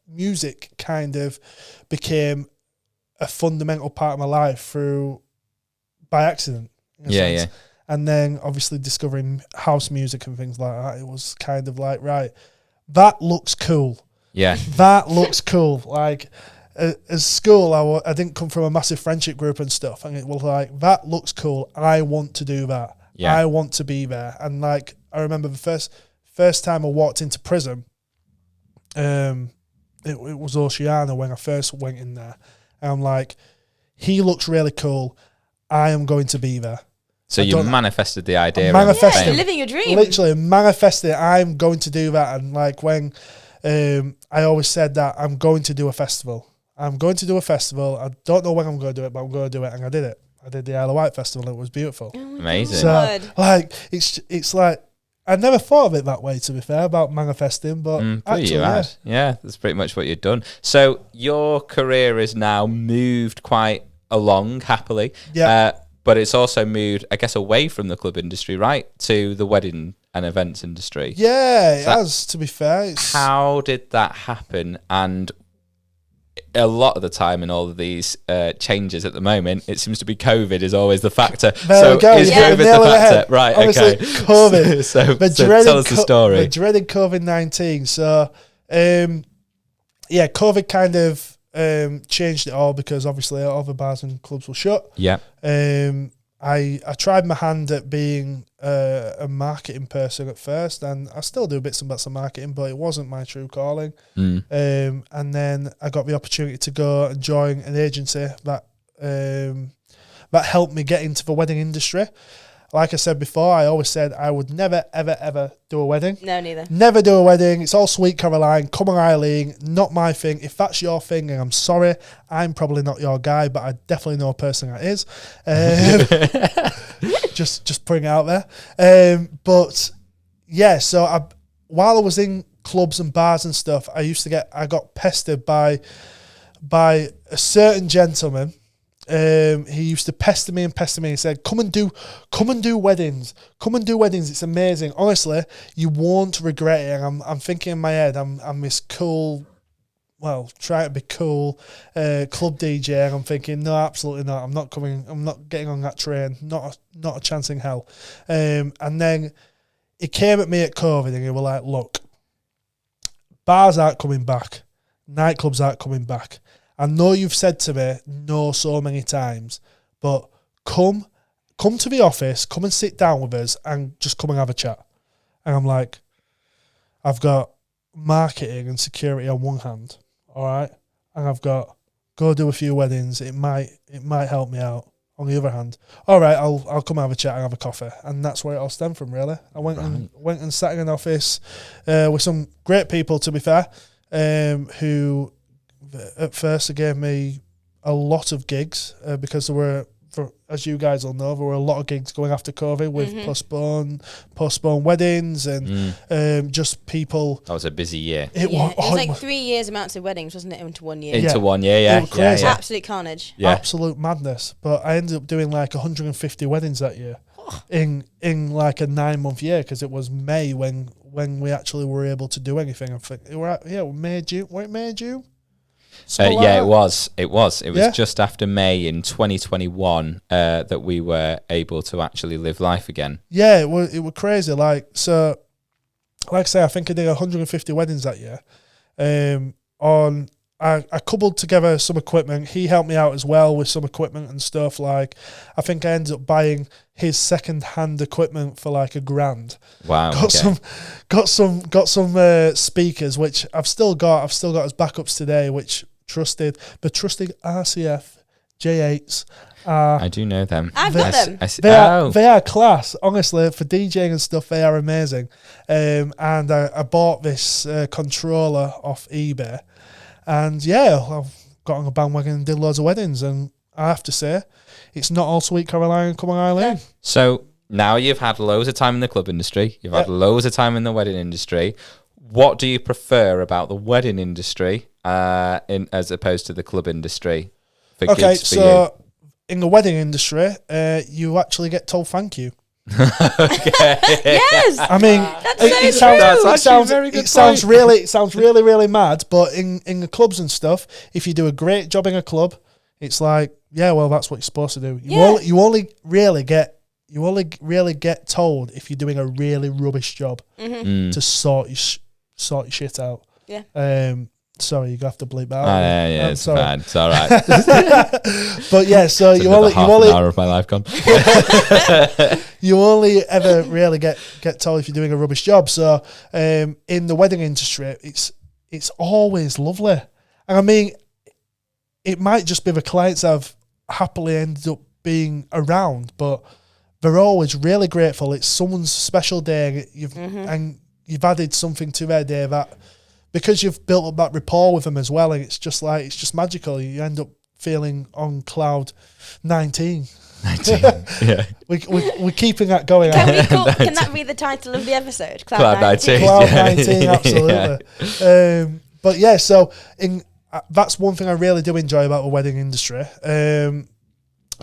[SPEAKER 1] music kind of became a fundamental part of my life by accident. in a sense. And then obviously discovering house music and things like that, it was kind of like, right, that looks cool.
[SPEAKER 3] Yeah.
[SPEAKER 1] That looks cool. Like, as school, I didn't come from a massive friendship group and stuff, and it was like, that looks cool. I want to do that.
[SPEAKER 3] Yeah.
[SPEAKER 1] I want to be there. And like, I remember the first time I walked into prison, it was Oceana when I first went in there. And I'm like, he looks really cool. I am going to be there.
[SPEAKER 3] So you manifested the idea.
[SPEAKER 1] Manifested.
[SPEAKER 2] Yeah, living your dream.
[SPEAKER 1] Literally manifested. I'm going to do that. And like when I always said that I'm going to do a festival. I'm going to do a festival. I don't know when I'm going to do it, but I'm going to do it. And I did it. I did the Isle of Wight festival. And it was beautiful.
[SPEAKER 3] Amazing.
[SPEAKER 1] So like it's like, I never thought of it that way, to be fair, about manifesting, but actually,
[SPEAKER 3] you had. Yeah, that's pretty much what you've done. So your career is now moved quite along happily.
[SPEAKER 1] Yeah.
[SPEAKER 3] But it's also moved, I guess, away from the club industry, right, to the wedding and events industry.
[SPEAKER 1] Yeah, it has, to be fair.
[SPEAKER 3] How did that happen? And a lot of the time in all of these changes at the moment, it seems to be COVID is always the factor.
[SPEAKER 1] There we go.
[SPEAKER 3] Is COVID the factor? Right,
[SPEAKER 1] obviously,
[SPEAKER 3] okay.
[SPEAKER 1] COVID.
[SPEAKER 3] so tell us the story.
[SPEAKER 1] The dreaded COVID-19. So, yeah, COVID kind of changed it all because obviously all the bars and clubs were shut.
[SPEAKER 3] Yeah.
[SPEAKER 1] I tried my hand at being a marketing person at first, and I still do bits and bits of marketing, but it wasn't my true calling. And then I got the opportunity to go and join an agency that helped me get into the wedding industry. Like I said before, I always said I would never, ever, ever do a wedding.
[SPEAKER 2] No, neither.
[SPEAKER 1] Never do a wedding. It's all Sweet Caroline. Come on, Eileen. Not my thing. If that's your thing, and I'm sorry, I'm probably not your guy, but I definitely know a person that is. Just putting it out there. But yeah, so while I was in clubs and bars and stuff, I got pestered by a certain gentleman. He used to pester me. He said, come and do weddings. Come and do weddings. It's amazing. Honestly, you won't regret it. And I'm thinking in my head, I'm this cool, well, trying to be cool, club DJ. And I'm thinking, no, absolutely not. I'm not coming. I'm not getting on that train. Not a chance in hell. And then he came at me at COVID and he was like, look, bars aren't coming back. Nightclubs aren't coming back. I know you've said to me no so many times, but come to the office, come and sit down with us and just come and have a chat. And I'm like, I've got marketing and security on one hand, all right? And I've got go do a few weddings. It might help me out. On the other hand, all right, I'll come have a chat and have a coffee. And that's where it all stemmed from, really. I went and sat in an office with some great people, to be fair, who at first they gave me a lot of gigs because there were, as you guys will know, there were a lot of gigs going after COVID with postponed weddings and just people.
[SPEAKER 3] That was a busy year.
[SPEAKER 2] It was like 3 years amounts of weddings, wasn't it, into 1 year?
[SPEAKER 3] Into 1 year, yeah.
[SPEAKER 1] It was crazy.
[SPEAKER 2] Absolute carnage.
[SPEAKER 3] Yeah.
[SPEAKER 1] Absolute madness. But I ended up doing like 150 weddings that year in like a 9-month year because it was May when we actually were able to do anything. I think May, June. Were it May, June?
[SPEAKER 3] It was. It was just after May in 2021 that we were able to actually live life again.
[SPEAKER 1] Yeah, it was crazy. Like I say, I think I did 150 weddings that year. I coupled together some equipment. He helped me out as well with some equipment and stuff. Like, I think I ended up buying his second-hand equipment for like $1,000.
[SPEAKER 3] Wow.
[SPEAKER 1] Got some speakers, which I've still got as backups today, which trusted RCF J8s are
[SPEAKER 3] I do know them.
[SPEAKER 2] I've got them.
[SPEAKER 1] they are class. Honestly, for DJing and stuff, they are amazing. And I bought this controller off eBay, and yeah, I've got on a bandwagon and did loads of weddings, and I have to say, it's not all sweet Caroline come on Eileen.
[SPEAKER 3] So now you've had loads of time in the club industry. You've had loads of time in the wedding industry. What do you prefer about the wedding industry as opposed to the club industry?
[SPEAKER 1] Okay, so in the wedding industry, you actually get told thank you.
[SPEAKER 2] Yes.
[SPEAKER 1] I mean, it sounds really, really mad. But in the clubs and stuff, if you do a great job in a club, it's like, yeah, well, that's what you're supposed to do. You only really get told if you're doing a really rubbish job to sort your shit out.
[SPEAKER 2] Yeah.
[SPEAKER 1] Sorry, you have to bleep that out.
[SPEAKER 3] Yeah, it's
[SPEAKER 1] sorry.
[SPEAKER 3] fine. It's all right.
[SPEAKER 1] But yeah, so
[SPEAKER 3] It's half an hour of my life gone.
[SPEAKER 1] you only ever really get told if you're doing a rubbish job. So in the wedding industry, it's always lovely. And I mean, it might just be the clients that have happily ended up being around, but they're always really grateful. It's someone's special day, and you've added something to their day that, because you've built up that rapport with them as well, and it's just magical. You end up feeling on cloud 19.
[SPEAKER 3] 19. Yeah.
[SPEAKER 1] We're keeping that going.
[SPEAKER 2] Can that be the title of the episode?
[SPEAKER 3] Cloud 19.
[SPEAKER 1] Cloud 19, absolutely. But yeah, so that's one thing I really do enjoy about the wedding industry.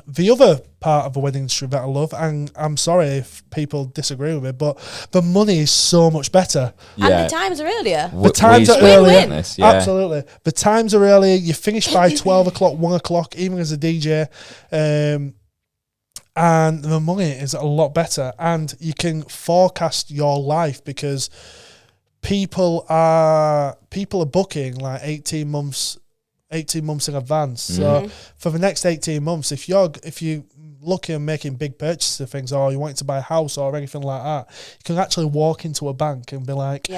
[SPEAKER 1] The other part of the wedding industry that I love, and I'm sorry if people disagree with me, but the money is so much better.
[SPEAKER 2] And the times are earlier.
[SPEAKER 1] The times are earlier.
[SPEAKER 3] Yeah.
[SPEAKER 1] Absolutely. The times are earlier. You finish by 12 o'clock, 1 o'clock, even as a DJ. And the money is a lot better. And you can forecast your life, because people are booking like 18 months in advance. So for the next 18 months, if you're looking and making big purchases of things, or you want to buy a house or anything like that, you can actually walk into a bank and be like,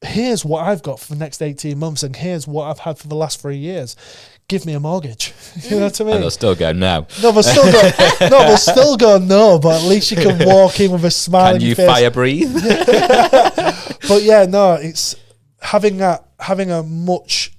[SPEAKER 1] here's what I've got for the next 18 months, and here's what I've had for the last 3 years. Give me a mortgage. You know what I mean?
[SPEAKER 3] And they'll still go no.
[SPEAKER 1] No, they'll still go no, but at least you can walk in with a smile on your face.
[SPEAKER 3] Can you fire breathe?
[SPEAKER 1] But yeah, no, it's having a much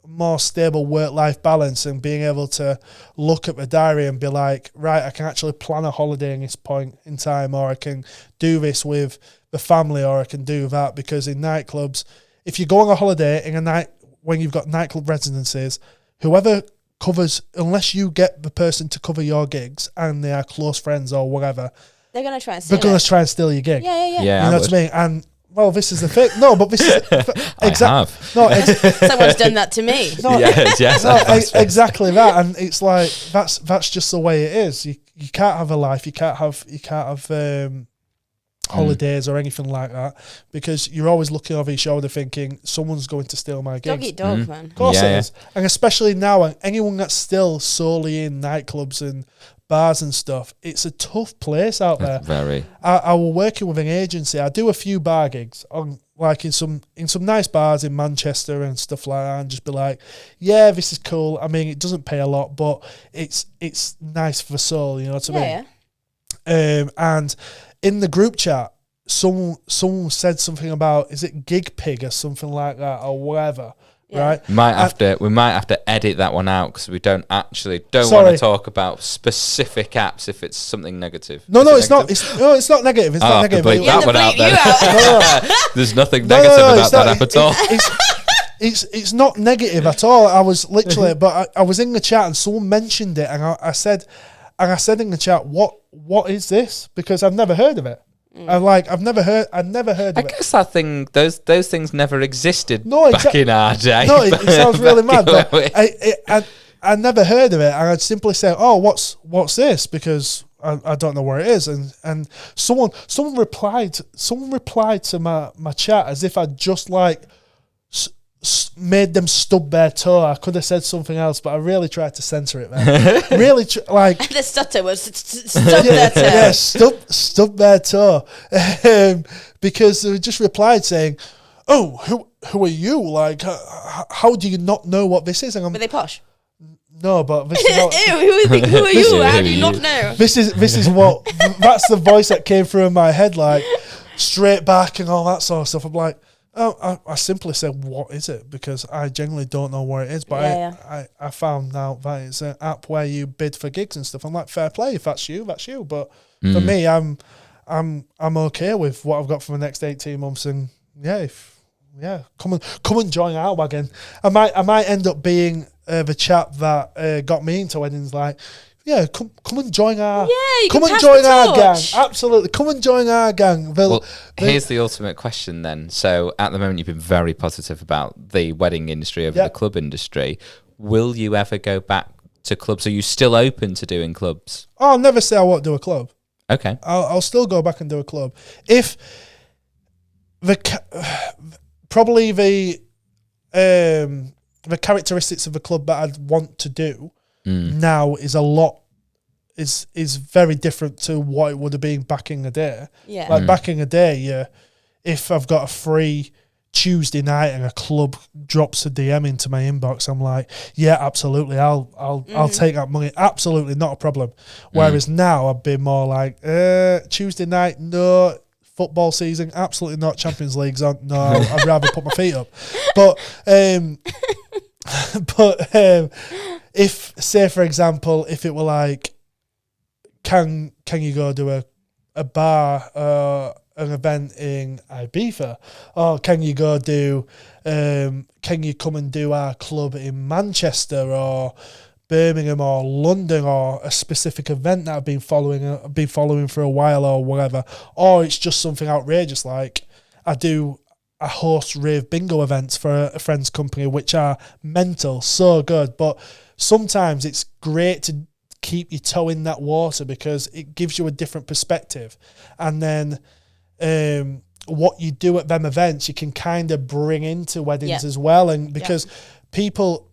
[SPEAKER 1] more stable work-life balance, and being able to look at the diary and be like, right, I can actually plan a holiday in this point in time, or I can do this with the family, or I can do that. Because in nightclubs, if you go on a holiday in a night when you've got nightclub residencies, whoever covers, unless you get the person to cover your gigs and they are close friends or whatever,
[SPEAKER 2] they're going to try and
[SPEAKER 1] steal your gig.
[SPEAKER 2] Yeah.
[SPEAKER 1] You know what I mean? And well, this is the thing. No, but this is
[SPEAKER 2] someone's done that to me.
[SPEAKER 1] Exactly that. And it's like that's just the way it is. You can't have a life. You can't have holidays or anything like that, because you're always looking over your shoulder thinking someone's going to steal my gigs.
[SPEAKER 2] Dog eat dog, man.
[SPEAKER 1] Of course it is. And especially now, anyone that's still solely in nightclubs and bars and stuff, it's a tough place out there.
[SPEAKER 3] Very.
[SPEAKER 1] I was working with an agency. I do a few bar gigs on, like, in some nice bars in Manchester and stuff like that, and just be like, yeah, this is cool. I mean, it doesn't pay a lot, but it's nice for the soul, you know what I mean?
[SPEAKER 2] Yeah.
[SPEAKER 1] And in the group chat, someone said something about, is it Gig Pig or something like that, or whatever. Yeah. Right,
[SPEAKER 3] we might have to edit that one out, because we don't want to talk about specific apps if it's something negative.
[SPEAKER 1] No, it's not. It's not negative. It's not negative.
[SPEAKER 3] Bleep that one out then. There's nothing negative about that app at all.
[SPEAKER 1] It's not negative at all. I was literally, but I was in the chat and someone mentioned it, and I said in the chat, what is this? Because I've never heard of it. I've never heard of it.
[SPEAKER 3] I guess that thing, those things never existed back in our day.
[SPEAKER 1] No, it sounds really mad, but I never heard of it, and I'd simply say, oh, what's this? Because I don't know where it is, and someone replied to my chat as if I'd just like made them stub their toe. I could have said something else, but I really tried to censor it, man. Really,
[SPEAKER 2] the stutter was stub their toe.
[SPEAKER 1] Yeah, stub their toe, because they just replied saying, "Oh, who are you? Like, how do you not know what this is?" And
[SPEAKER 2] were they posh?
[SPEAKER 1] No, but this is not.
[SPEAKER 2] Ew, who are you? How
[SPEAKER 3] Who
[SPEAKER 2] do you
[SPEAKER 3] are
[SPEAKER 2] not
[SPEAKER 3] you?
[SPEAKER 2] know?
[SPEAKER 1] This is what. That's the voice that came through in my head, like straight back and all that sort of stuff. I'm like, oh, I simply said, what is it? Because I genuinely don't know what it is. But I found out that it's an app where you bid for gigs and stuff. I'm like, fair play. If that's you, that's you. But for me, I'm okay with what I've got for the next 18 months. And come and join our wagon. I might end up being the chap that got me into weddings. Like, yeah, come and join our.
[SPEAKER 2] Yeah, you
[SPEAKER 1] come
[SPEAKER 2] can
[SPEAKER 1] and
[SPEAKER 2] pass
[SPEAKER 1] join
[SPEAKER 2] the
[SPEAKER 1] our gang.
[SPEAKER 2] torch.
[SPEAKER 1] Absolutely, come and join our gang.
[SPEAKER 3] Well, here's the ultimate question then. So at the moment, you've been very positive about the wedding industry over the club industry. Will you ever go back to clubs? Are you still open to doing clubs?
[SPEAKER 1] I'll never say I won't do a club.
[SPEAKER 3] Okay.
[SPEAKER 1] I'll still go back and do a club if probably the characteristics of the club that I'd want to do now is very different to what it would have been back in the day.
[SPEAKER 2] Yeah.
[SPEAKER 1] Like back in the day, if I've got a free Tuesday night and a club drops a DM into my inbox, I'm like, yeah, absolutely, I'll take that money, absolutely, not a problem. Whereas now I'd be more like, Tuesday night, no. Football season, absolutely not. Champions League's on, no. I'd rather put my feet up. But if, say for example, if it were like, can you go do a bar, an event in Ibiza, or can you go do, can you come and do our club in Manchester or Birmingham or London, or a specific event that I've been following for a while or whatever, or it's just something outrageous like I host rave bingo events for a friend's company which are mental, so good, but sometimes it's great to keep your toe in that water because it gives you a different perspective, and then what you do at them events you can kind of bring into weddings as well, and because people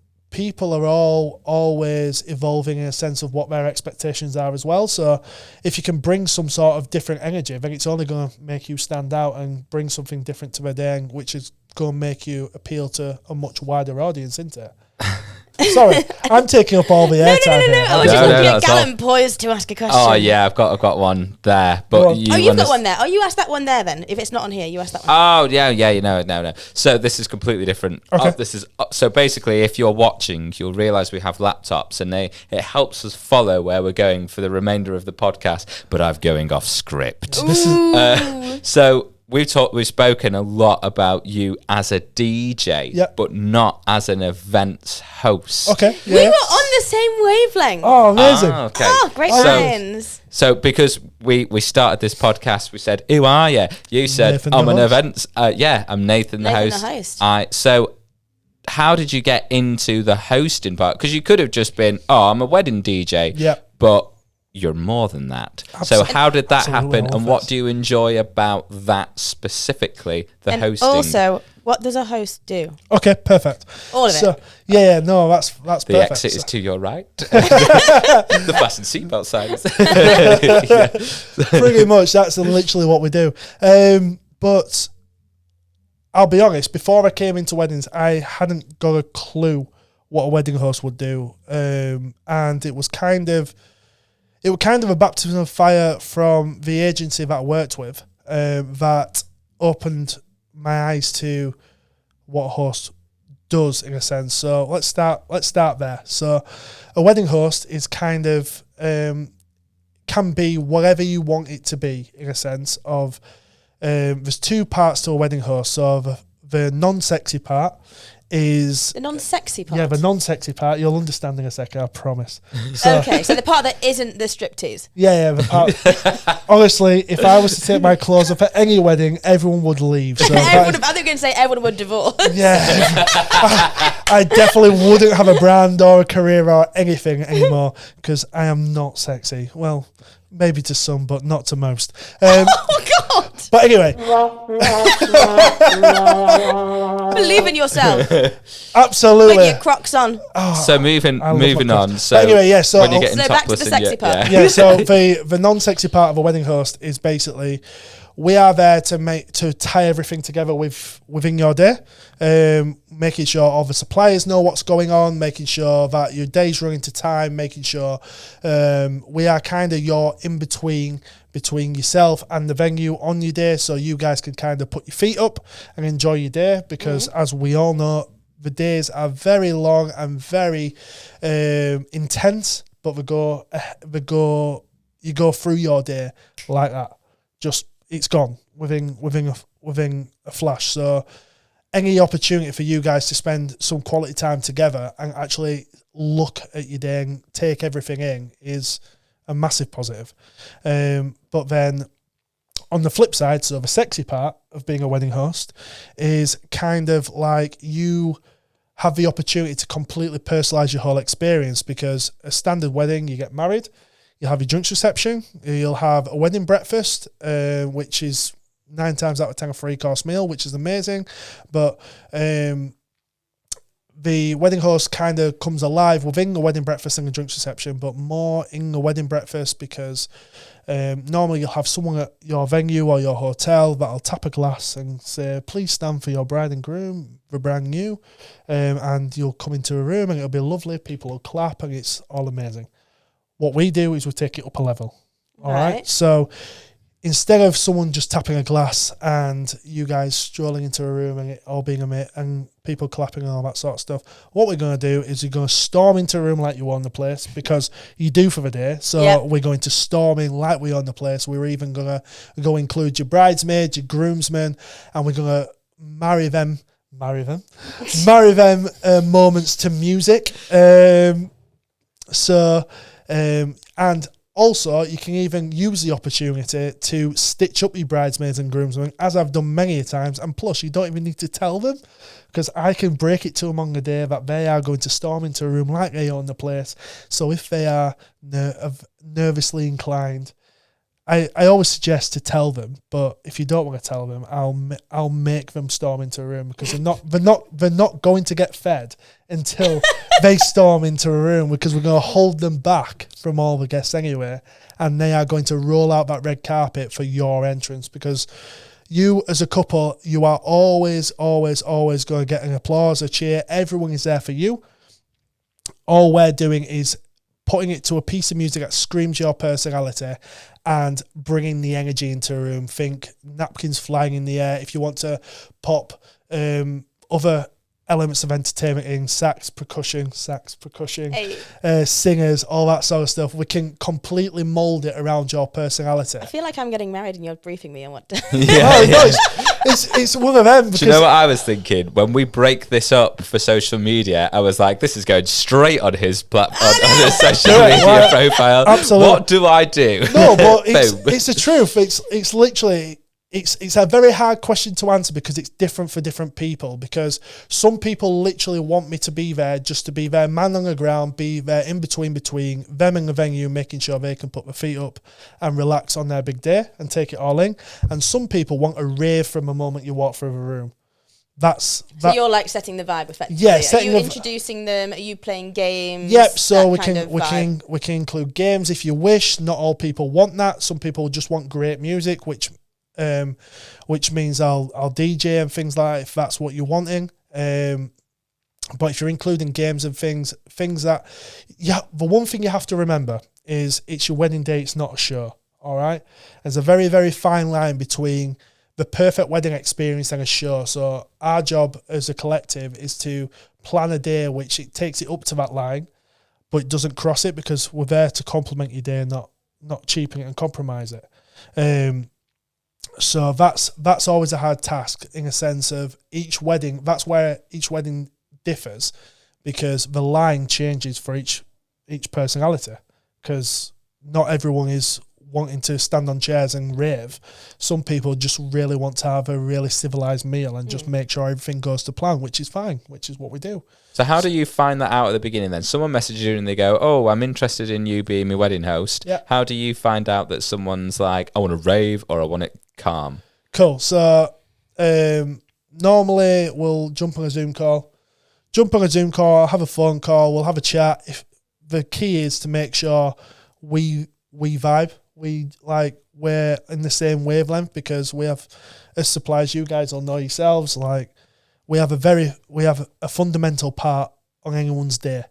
[SPEAKER 1] are always evolving in a sense of what their expectations are as well. So if you can bring some sort of different energy, then it's only going to make you stand out and bring something different to the day, which is going to make you appeal to a much wider audience, isn't it? Sorry, I'm taking up all the airtime here.
[SPEAKER 2] I was just looking at Callum poised to ask a question.
[SPEAKER 3] Oh yeah, I've got one there. But
[SPEAKER 2] you've got one there. Oh, you asked that one there then. If it's not on here, you asked that one.
[SPEAKER 3] Oh yeah, no. So this is completely different.
[SPEAKER 1] Okay.
[SPEAKER 3] So basically, if you're watching, you'll realise we have laptops, and it helps us follow where we're going for the remainder of the podcast. But I'm going off script. So we've spoken a lot about you as a DJ, but not as an events host.
[SPEAKER 1] Okay.
[SPEAKER 2] We were on the same wavelength.
[SPEAKER 1] Oh, amazing.
[SPEAKER 3] Okay.
[SPEAKER 2] Oh, great minds.
[SPEAKER 3] So because we started this podcast, we said, who are you? You said,
[SPEAKER 1] Nathan
[SPEAKER 3] I'm
[SPEAKER 1] the
[SPEAKER 3] an
[SPEAKER 1] host.
[SPEAKER 3] events. I'm Nathan the host. So how did you get into the hosting part? Because you could have just been, I'm a wedding DJ.
[SPEAKER 1] Yeah.
[SPEAKER 3] But you're more than that. So how did that happen, and what do you enjoy about that specifically, the hosting?
[SPEAKER 2] Also, what does a host do?
[SPEAKER 1] Okay, perfect.
[SPEAKER 2] All of it.
[SPEAKER 1] Yeah, no, that's perfect.
[SPEAKER 3] The exit is to your right. The fasten seatbelt sign is.
[SPEAKER 1] Pretty much, that's literally what we do. But I'll be honest, before I came into weddings, I hadn't got a clue what a wedding host would do. And it was kind of a baptism of fire from the agency that I worked with that opened my eyes to what a host does in a sense. So let's start there. So a wedding host is kind of can be whatever you want it to be in a sense of there's two parts to a wedding host. So the non-sexy part is
[SPEAKER 2] the non-sexy part.
[SPEAKER 1] Yeah, the non-sexy part. You'll understand in a second, I promise. So,
[SPEAKER 2] okay, so the part that isn't the striptease.
[SPEAKER 1] Yeah, the part. Honestly, if I was to take my clothes off at any wedding, everyone would leave. So
[SPEAKER 2] I think going to say everyone would divorce.
[SPEAKER 1] Yeah, I definitely wouldn't have a brand or a career or anything anymore because I am not sexy. Well, maybe to some, but not to most.
[SPEAKER 2] Oh God!
[SPEAKER 1] But anyway,
[SPEAKER 2] believe in yourself.
[SPEAKER 1] Absolutely.
[SPEAKER 2] With your Crocs on.
[SPEAKER 3] Oh, so moving on. So
[SPEAKER 1] but anyway, yeah. So
[SPEAKER 3] when you're getting
[SPEAKER 2] back to the sexy part.
[SPEAKER 1] Yeah. So the non-sexy part of a wedding host is basically we are there to tie everything together within your day, making sure all the suppliers know what's going on, making sure that your day's running to time, making sure we are kind of your in between yourself and the venue on your day, so you guys can kind of put your feet up and enjoy your day, because as we all know, the days are very long and very intense, but you go through your day like that. Just it's gone within a flash. So any opportunity for you guys to spend some quality time together and actually look at your day and take everything in is a massive positive. But then on the flip side, so the sexy part of being a wedding host is kind of like you have the opportunity to completely personalize your whole experience, because a standard wedding, you get married, you'll have your drinks reception, you'll have a wedding breakfast, which is 9 times out of 10 a 3-course meal, which is amazing. But the wedding host kind of comes alive within the wedding breakfast and the drinks reception, but more in the wedding breakfast, because normally you'll have someone at your venue or your hotel that'll tap a glass and say, please stand for your bride and groom, the brand new, and you'll come into a room and it'll be lovely, people will clap and it's all amazing. What we do is we take it up a level. All right. So instead of someone just tapping a glass and you guys strolling into a room and it all being a mate and people clapping and all that sort of stuff, what we're going to do is you're going to storm into a room like you own the place, because you do for the day. So we're going to storm in like we own the place. We're even going to include your bridesmaids, your groomsmen, and we're going to marry them moments to music. And also, you can even use the opportunity to stitch up your bridesmaids and groomsmen, as I've done many a times. And plus, you don't even need to tell them, because I can break it to them on the day that they are going to storm into a room like they own the place. So if they are nervously inclined, I always suggest to tell them. But if you don't want to tell them, I'll make them storm into a room, because they're not going to get fed until they storm into a room, because we're going to hold them back from all the guests anyway, and they are going to roll out that red carpet for your entrance, because you as a couple, you are always going to get an applause, a cheer. Everyone is there for you. All we're doing is putting it to a piece of music that screams your personality and bringing the energy into a room. Think napkins flying in the air. If you want to pop other elements of entertainment in, sax, percussion, singers, all that sort of stuff, we can completely mould it around your personality.
[SPEAKER 2] I feel like I'm getting married and you're briefing me on what to
[SPEAKER 1] It's one of them.
[SPEAKER 3] Do you know what I was thinking? When we break this up for social media, I was like, this is going straight on his platform, on his social media profile.
[SPEAKER 1] Absolutely.
[SPEAKER 3] What do I do?
[SPEAKER 1] No, but it's the truth. It's literally... It's a very hard question to answer, because it's different for different people, because some people literally want me to be there just to be there, man on the ground, be there in between them and the venue, making sure they can put their feet up and relax on their big day and take it all in. And some people want a rave from the moment you walk through the room. So
[SPEAKER 2] you're like setting the vibe effectively.
[SPEAKER 1] Yeah,
[SPEAKER 2] are you introducing them? Are you playing games?
[SPEAKER 1] Yep. So we can include games if you wish. Not all people want that. Some people just want great music, which means I'll DJ and things like that if that's what you're wanting. But if you're including games and things that, the one thing you have to remember is it's your wedding day, it's not a show. All right. There's a very, very fine line between the perfect wedding experience and a show. So our job as a collective is to plan a day which it takes it up to that line, but it doesn't cross it, because we're there to complement your day, not cheapen it and compromise it. So that's always a hard task, in a sense of each wedding. That's where each wedding differs, because the line changes for each personality, because not everyone is wanting to stand on chairs and rave. Some people just really want to have a really civilized meal and just make sure everything goes to plan, which is fine, which is what we do.
[SPEAKER 3] So how do you find that out at the beginning then? Someone messages you and they go, oh, I'm interested in you being my wedding host.
[SPEAKER 1] Yeah.
[SPEAKER 3] How do you find out that someone's like, I want to rave or I want it calm?
[SPEAKER 1] Cool. So normally we'll jump on a Zoom call, have a phone call, we'll have a chat. If the key is to make sure we vibe, we're in the same wavelength, because we have, as suppliers, you guys will know yourselves, like we have a fundamental part on anyone's day.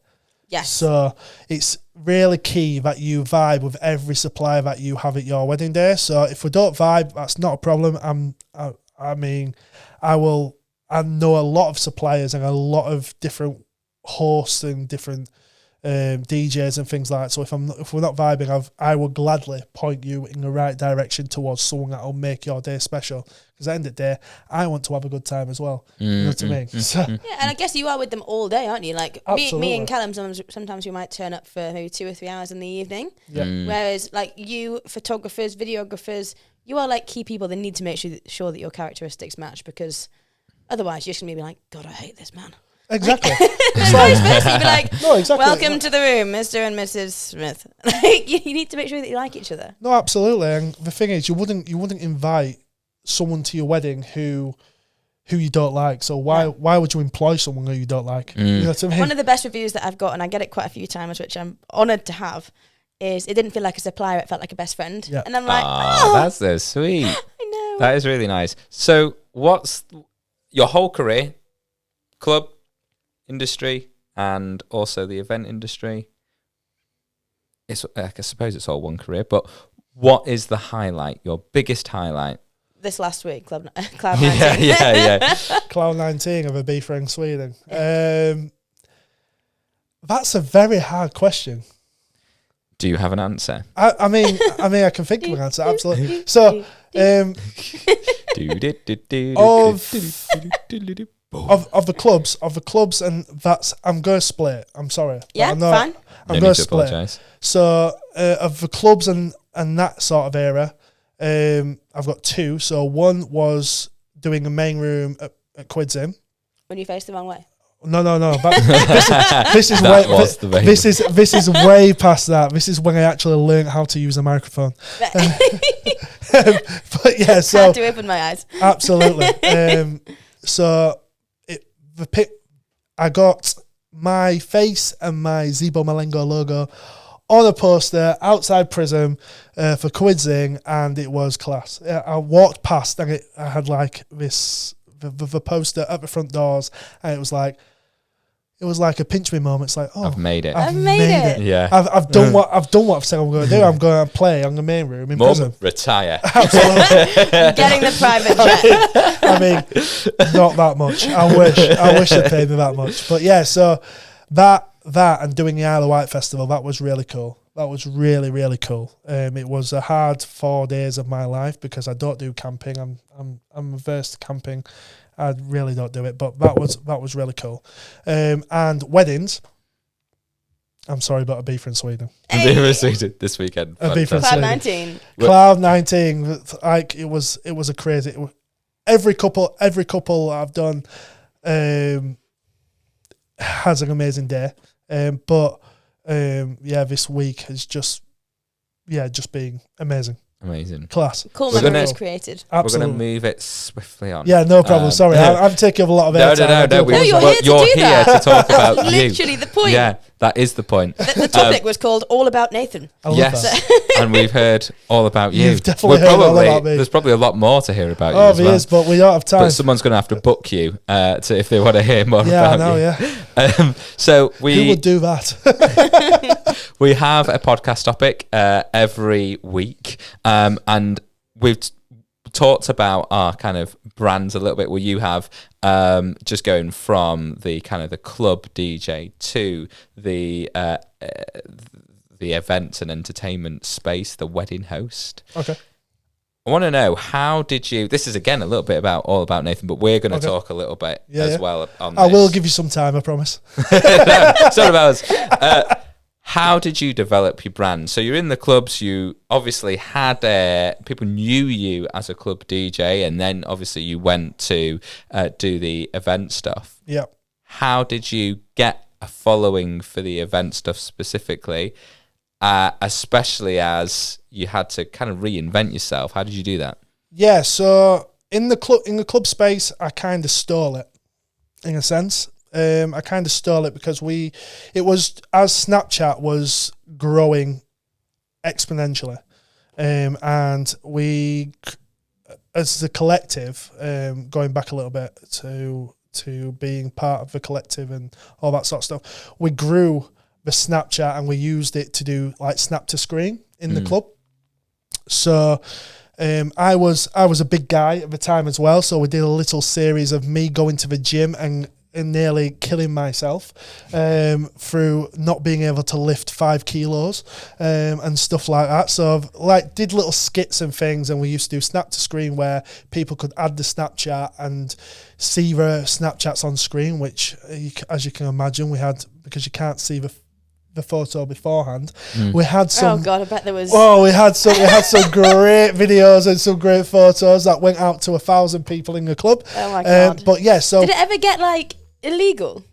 [SPEAKER 2] Yes.
[SPEAKER 1] So it's really key that you vibe with every supplier that you have at your wedding day. So if we don't vibe, that's not a problem. I know a lot of suppliers and a lot of different hosts and different DJs and things like that. So if we're not vibing, I will gladly point you in the right direction towards someone that will make your day special. Because at the end of the day, I want to have a good time as well. You know what I mean? So,
[SPEAKER 2] yeah, and I guess you are with them all day, aren't you? Like me and Callum, sometimes we might turn up for maybe 2 or 3 hours in the evening.
[SPEAKER 1] Yeah.
[SPEAKER 2] Whereas like you, photographers, videographers, you are like key people that need to make sure that your characteristics match, because otherwise you're just going to be like, God, I hate this man.
[SPEAKER 1] Exactly.
[SPEAKER 2] It's vice versa. You'd be like,
[SPEAKER 1] No, exactly.
[SPEAKER 2] welcome to the room, Mr. and Mrs. Smith. Like, you need to make sure that you like each other.
[SPEAKER 1] No, absolutely. And the thing is, you wouldn't invite someone to your wedding who you don't like. So why would you employ someone who you don't like? You know what I mean?
[SPEAKER 2] One of the best reviews that I've got, and I get it quite a few times, which I'm honoured to have, is it didn't feel like a supplier, it felt like a best friend.
[SPEAKER 1] Yeah.
[SPEAKER 2] And I'm like,
[SPEAKER 3] That's so sweet.
[SPEAKER 2] I know.
[SPEAKER 3] That is really nice. So what's your whole career, club industry and also the event industry? I suppose it's all one career, but what is the highlight, your biggest highlight?
[SPEAKER 2] This last week, Cloud 19.
[SPEAKER 3] Yeah.
[SPEAKER 1] Cloud 19 of Ibiza in Sweden. That's a very hard question.
[SPEAKER 3] Do you have an answer?
[SPEAKER 1] I mean, I can think of an answer, absolutely. So, of the clubs, and that's, I'm going to split it. I'm sorry.
[SPEAKER 2] Yeah, fine.
[SPEAKER 1] I'm going to split it. So, of the clubs and that sort of era, I've got 2. So one was doing a main room at Quids Inn.
[SPEAKER 2] When you faced the wrong way.
[SPEAKER 1] No. This is way past that. This is when I actually learned how to use a microphone. But yeah, so
[SPEAKER 2] I had to open my eyes.
[SPEAKER 1] Absolutely. I got my face and my Zibo Malengo logo on a poster outside Prism for Quids Inn, and it was class. I walked past and I had like this the poster at the front doors, and it was like a pinch me moment. It's like, oh,
[SPEAKER 3] I've made it.
[SPEAKER 2] I've made it.
[SPEAKER 3] Yeah.
[SPEAKER 1] I've done what I've said I'm going to do. I'm going to play on the main room in Prism.
[SPEAKER 3] Retire.
[SPEAKER 1] Absolutely.
[SPEAKER 2] Getting the private jet.
[SPEAKER 1] I mean, not that much. I wish they paid me that much. But yeah, so that and doing the Isle of Wight festival, that was really cool. That was really, really cool. It was a hard 4 days of my life because I don't do camping. I'm averse to camping. I really don't do it, but that was really cool. And weddings. I'm sorry about Ibiza in Sweden.
[SPEAKER 3] Ibiza this weekend.
[SPEAKER 1] Ibiza in
[SPEAKER 2] Cloud
[SPEAKER 1] Sweden.
[SPEAKER 2] 19.
[SPEAKER 1] Cloud 19. Like it was a crazy. Every couple I've done has an amazing day. But this week has just been amazing.
[SPEAKER 3] Amazing.
[SPEAKER 1] Class.
[SPEAKER 2] Cool
[SPEAKER 3] We're
[SPEAKER 2] memories
[SPEAKER 3] gonna-
[SPEAKER 2] created.
[SPEAKER 1] Absolutely.
[SPEAKER 3] We're going to move it swiftly on.
[SPEAKER 1] Yeah, no problem. Sorry, I'm taking up a lot of airtime.
[SPEAKER 3] No.
[SPEAKER 2] No, you're
[SPEAKER 3] Well,
[SPEAKER 2] here to
[SPEAKER 3] you're
[SPEAKER 2] do
[SPEAKER 3] here
[SPEAKER 2] that.
[SPEAKER 3] to talk about
[SPEAKER 2] That's
[SPEAKER 3] you.
[SPEAKER 2] literally the point.
[SPEAKER 3] Yeah, that is the point.
[SPEAKER 2] The topic was called All About Nathan.
[SPEAKER 1] I love
[SPEAKER 3] Yes,
[SPEAKER 1] that.
[SPEAKER 3] and we've heard all about you.
[SPEAKER 1] You've definitely heard all about me.
[SPEAKER 3] There's probably a lot more to hear about you
[SPEAKER 1] Oh,
[SPEAKER 3] as
[SPEAKER 1] there
[SPEAKER 3] well.
[SPEAKER 1] is, but we don't have time.
[SPEAKER 3] But someone's going to have to book you if they want to hear more
[SPEAKER 1] Yeah, I
[SPEAKER 3] about
[SPEAKER 1] know,
[SPEAKER 3] you.
[SPEAKER 1] yeah.
[SPEAKER 3] So
[SPEAKER 1] Who would do that?
[SPEAKER 3] we have a podcast topic every week, and we've talked about our kind of brands a little bit. Where you have just going from the kind of the club DJ to the events and entertainment space, the wedding host.
[SPEAKER 1] Okay.
[SPEAKER 3] I want to know, how did you? This is again a little bit all about Nathan, but we're going to
[SPEAKER 1] Okay.
[SPEAKER 3] talk a little bit
[SPEAKER 1] Yeah,
[SPEAKER 3] as
[SPEAKER 1] yeah.
[SPEAKER 3] well on.
[SPEAKER 1] I
[SPEAKER 3] this.
[SPEAKER 1] will give you some time, I promise.
[SPEAKER 3] It's not about us. How did you develop your brand? So you're in the clubs. You obviously had people knew you as a club DJ, and then obviously you went to do the event stuff.
[SPEAKER 1] Yeah.
[SPEAKER 3] How did you get a following for the event stuff specifically, especially as you had to kind of reinvent yourself? How did you do that?
[SPEAKER 1] Yeah, so in the club space, I kind of stole it, in a sense. I kind of stole it because it was as Snapchat was growing exponentially. And we, as a collective, going back a little bit to being part of the collective and all that sort of stuff, we grew the Snapchat and we used it to do like snap to screen in the club. So I was a big guy at the time as well, so we did a little series of me going to the gym and nearly killing myself through not being able to lift 5 kilos and stuff like that. So like did little skits and things, and we used to do snap to screen where people could add the Snapchat and see the Snapchats on screen, which as you can imagine we had, because you can't see the photo beforehand. We had some.
[SPEAKER 2] Oh God, I bet there was.
[SPEAKER 1] Oh, we had some great videos and some great photos that went out to 1,000 people in the club.
[SPEAKER 2] Oh my God.
[SPEAKER 1] But yeah, so
[SPEAKER 2] did it ever get like illegal?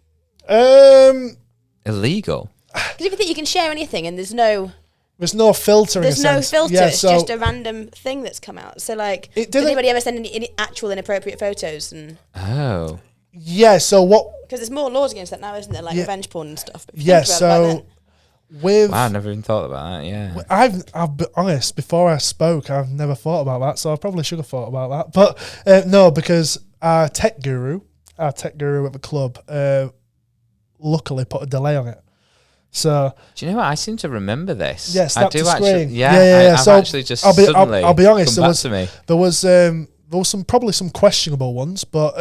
[SPEAKER 3] Illegal?
[SPEAKER 2] Because if you think you can share anything and there's no
[SPEAKER 1] filter.
[SPEAKER 2] There's no filter.
[SPEAKER 1] Yeah,
[SPEAKER 2] it's just a random thing that's come out. So like, did anybody ever send any actual inappropriate photos? And
[SPEAKER 3] Oh.
[SPEAKER 1] Yeah. So what?
[SPEAKER 2] Because there's more laws against that now, isn't there? Like revenge porn and stuff. But
[SPEAKER 1] Yeah. So with
[SPEAKER 3] Wow, I never even thought about that. Yeah.
[SPEAKER 1] I'll be honest, before I spoke, I've never thought about that, so I probably should have thought about that. But no, because our tech guru at the club, luckily put a delay on it. So
[SPEAKER 3] Do you know what? I seem to remember this.
[SPEAKER 1] yeah,
[SPEAKER 3] I
[SPEAKER 1] snap
[SPEAKER 3] do
[SPEAKER 1] to
[SPEAKER 3] actually.
[SPEAKER 1] screen.
[SPEAKER 3] Yeah, I've
[SPEAKER 1] So
[SPEAKER 3] actually just
[SPEAKER 1] I'll
[SPEAKER 3] suddenly
[SPEAKER 1] be honest.
[SPEAKER 3] come back to me.
[SPEAKER 1] There was some probably some questionable ones, but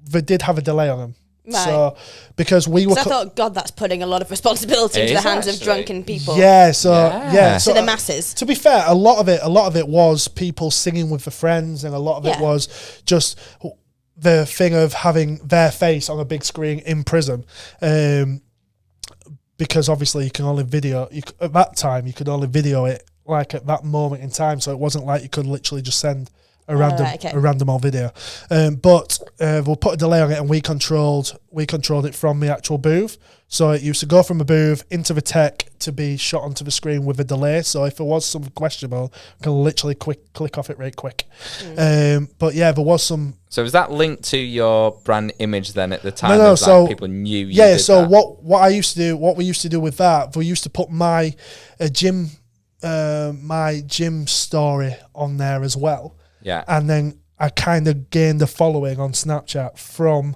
[SPEAKER 1] they did have a delay on them.
[SPEAKER 2] Right.
[SPEAKER 1] So because we were,
[SPEAKER 2] I thought, God, that's putting a lot of responsibility
[SPEAKER 3] It
[SPEAKER 2] into the
[SPEAKER 3] is
[SPEAKER 2] hands of
[SPEAKER 3] actually.
[SPEAKER 2] drunken people.
[SPEAKER 1] yeah. So
[SPEAKER 3] Yeah.
[SPEAKER 1] so
[SPEAKER 2] To the masses.
[SPEAKER 1] To be fair, a lot of it was people singing with their friends, and a lot of it
[SPEAKER 2] Yeah.
[SPEAKER 1] was just the thing of having their face on a big screen in prison. Because obviously you can only video, at that time you could only video it like at that moment in time, so it wasn't like you could literally just send a random old video. But we'll put a delay on it, and we controlled it from the actual booth. So it used to go from a booth into the tech to be shot onto the screen with a delay. So if there was something questionable, I can literally click off it right quick. But yeah, there was some.
[SPEAKER 3] So was that linked to your brand image then at the time?
[SPEAKER 1] No,
[SPEAKER 3] As, like,
[SPEAKER 1] so
[SPEAKER 3] people knew you
[SPEAKER 1] Yeah,
[SPEAKER 3] did
[SPEAKER 1] so
[SPEAKER 3] that?
[SPEAKER 1] what we used to do with that, we used to put my gym story on there as well.
[SPEAKER 3] Yeah.
[SPEAKER 1] And then I kind of gained a following on Snapchat from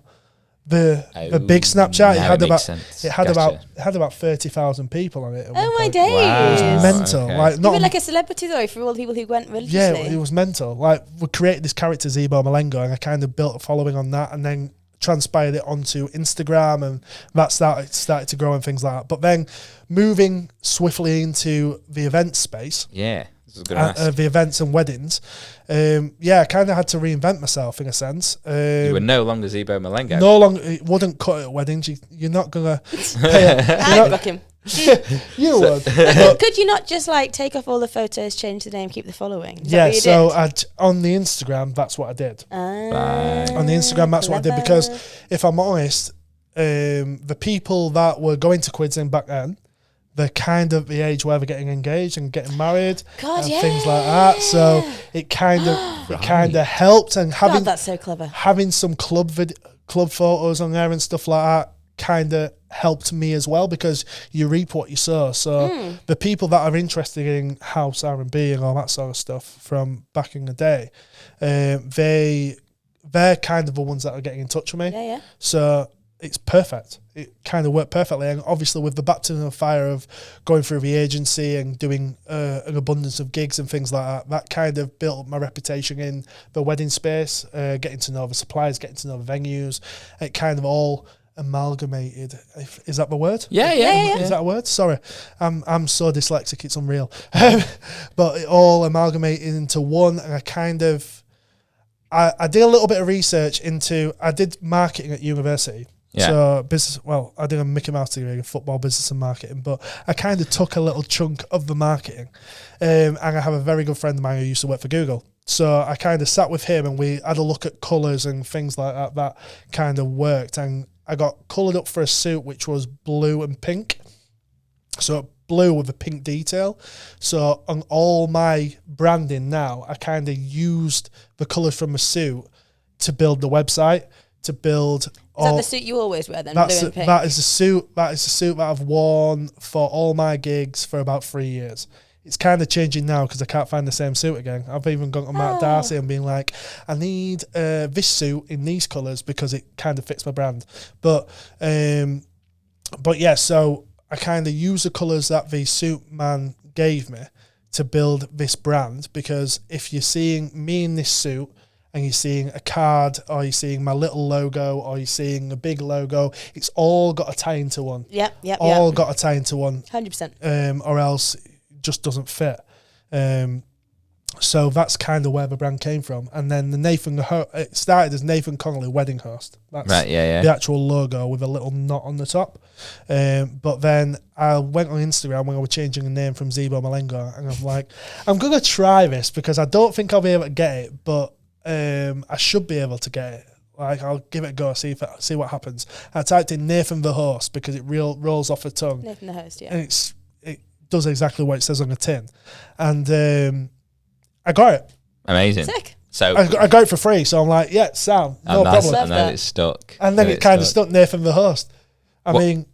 [SPEAKER 1] the big Snapchat.
[SPEAKER 3] Now it makes sense.
[SPEAKER 1] It had
[SPEAKER 3] Gotcha.
[SPEAKER 1] about 30,000 people on it. At one
[SPEAKER 2] Oh my
[SPEAKER 1] point.
[SPEAKER 2] days.
[SPEAKER 3] Wow.
[SPEAKER 1] It was mental.
[SPEAKER 3] Okay.
[SPEAKER 1] Like
[SPEAKER 2] You
[SPEAKER 1] not
[SPEAKER 2] were like a celebrity though for all the people who went
[SPEAKER 1] yeah,
[SPEAKER 2] religiously.
[SPEAKER 1] it was mental. Like we created this character Zebo Malengo, and I kind of built a following on that, and then transpired it onto Instagram, and that started to grow and things like that. But then moving swiftly into the event space.
[SPEAKER 3] Yeah. This is good ask.
[SPEAKER 1] The events and weddings, I kind of had to reinvent myself in a sense.
[SPEAKER 3] You were no longer Zebo Malengo.
[SPEAKER 1] No longer, it wouldn't cut at weddings. You're not gonna pay.
[SPEAKER 2] I'd book him.
[SPEAKER 1] You would.
[SPEAKER 2] Could you not just like take off all the photos, change the name, keep the following? Is that
[SPEAKER 1] Yeah.
[SPEAKER 2] what you
[SPEAKER 1] So
[SPEAKER 2] did?
[SPEAKER 1] on the Instagram, that's what I did.
[SPEAKER 3] Right.
[SPEAKER 1] On the Instagram, that's what I did, because if I'm honest, the people that were going to Quidzing back then, they're kind of the age where they're getting engaged and getting married
[SPEAKER 2] God,
[SPEAKER 1] and
[SPEAKER 2] yeah.
[SPEAKER 1] things like that. So it kind of helped, and
[SPEAKER 2] God, that's so clever.
[SPEAKER 1] having some club photos on there and stuff like that kind of helped me as well, because you reap what you sow. So the people that are interested in house R&B and all that sort of stuff from back in the day, they're kind of the ones that are getting in touch with me.
[SPEAKER 2] Yeah.
[SPEAKER 1] So it's perfect. It kind of worked perfectly. And obviously with the baptism of fire of going through the agency and doing an abundance of gigs and things like that, that kind of built up my reputation in the wedding space, getting to know the suppliers, getting to know the venues. It kind of all amalgamated. Is that the word?
[SPEAKER 3] Yeah.
[SPEAKER 1] Is that a word? Sorry. I'm so dyslexic, it's unreal. But it all amalgamated into one, and I did a little bit of research I did marketing at university.
[SPEAKER 3] Yeah.
[SPEAKER 1] So I did a Mickey Mouse degree in football, business and marketing, but I kind of took a little chunk of the marketing. And I have a very good friend of mine who used to work for Google. So I kind of sat with him and we had a look at colours and things like that kind of worked. And I got coloured up for a suit which was blue and pink. So blue with a pink detail. So on all my branding now, I kind of used the colours from a suit to build the website, to build.
[SPEAKER 2] Is that the suit you always wear then? Blue and pink?
[SPEAKER 1] That is the suit that I've worn for all my gigs for about 3 years. it's kind of changing now because I can't find the same suit again. I've even gone to Matt Darcy and been like, I need this suit in these colours because it kind of fits my brand. But yeah, so I kind of use the colours that the suit man gave me to build this brand, because if you're seeing me in this suit and you're seeing a card, or you're seeing my little logo, or you're seeing a big logo, it's all got to tie into one. All got to tie into one.
[SPEAKER 2] 100%.
[SPEAKER 1] Or else it just doesn't fit. So that's kind of where the brand came from. And then it started as Nathan Connolly Wedding Host. That's the actual logo with a little knot on the top. But then I went on Instagram when I was changing the name from Zebo Malengo, and I'm like, I'm going to try this because I don't think I'll be able to get it, but I should be able to get it. Like, I'll give it a go, see what happens. I typed in Nathan the Host because it rolls off the tongue.
[SPEAKER 2] Nathan the Host, yeah.
[SPEAKER 1] And it does exactly what it says on the tin. And I got it.
[SPEAKER 3] Amazing.
[SPEAKER 2] Sick.
[SPEAKER 3] So
[SPEAKER 1] I got it for free, so I'm like, yeah, Sam, no problem.
[SPEAKER 3] And then it's stuck.
[SPEAKER 1] And then it kind of stuck Nathan the Host. I mean...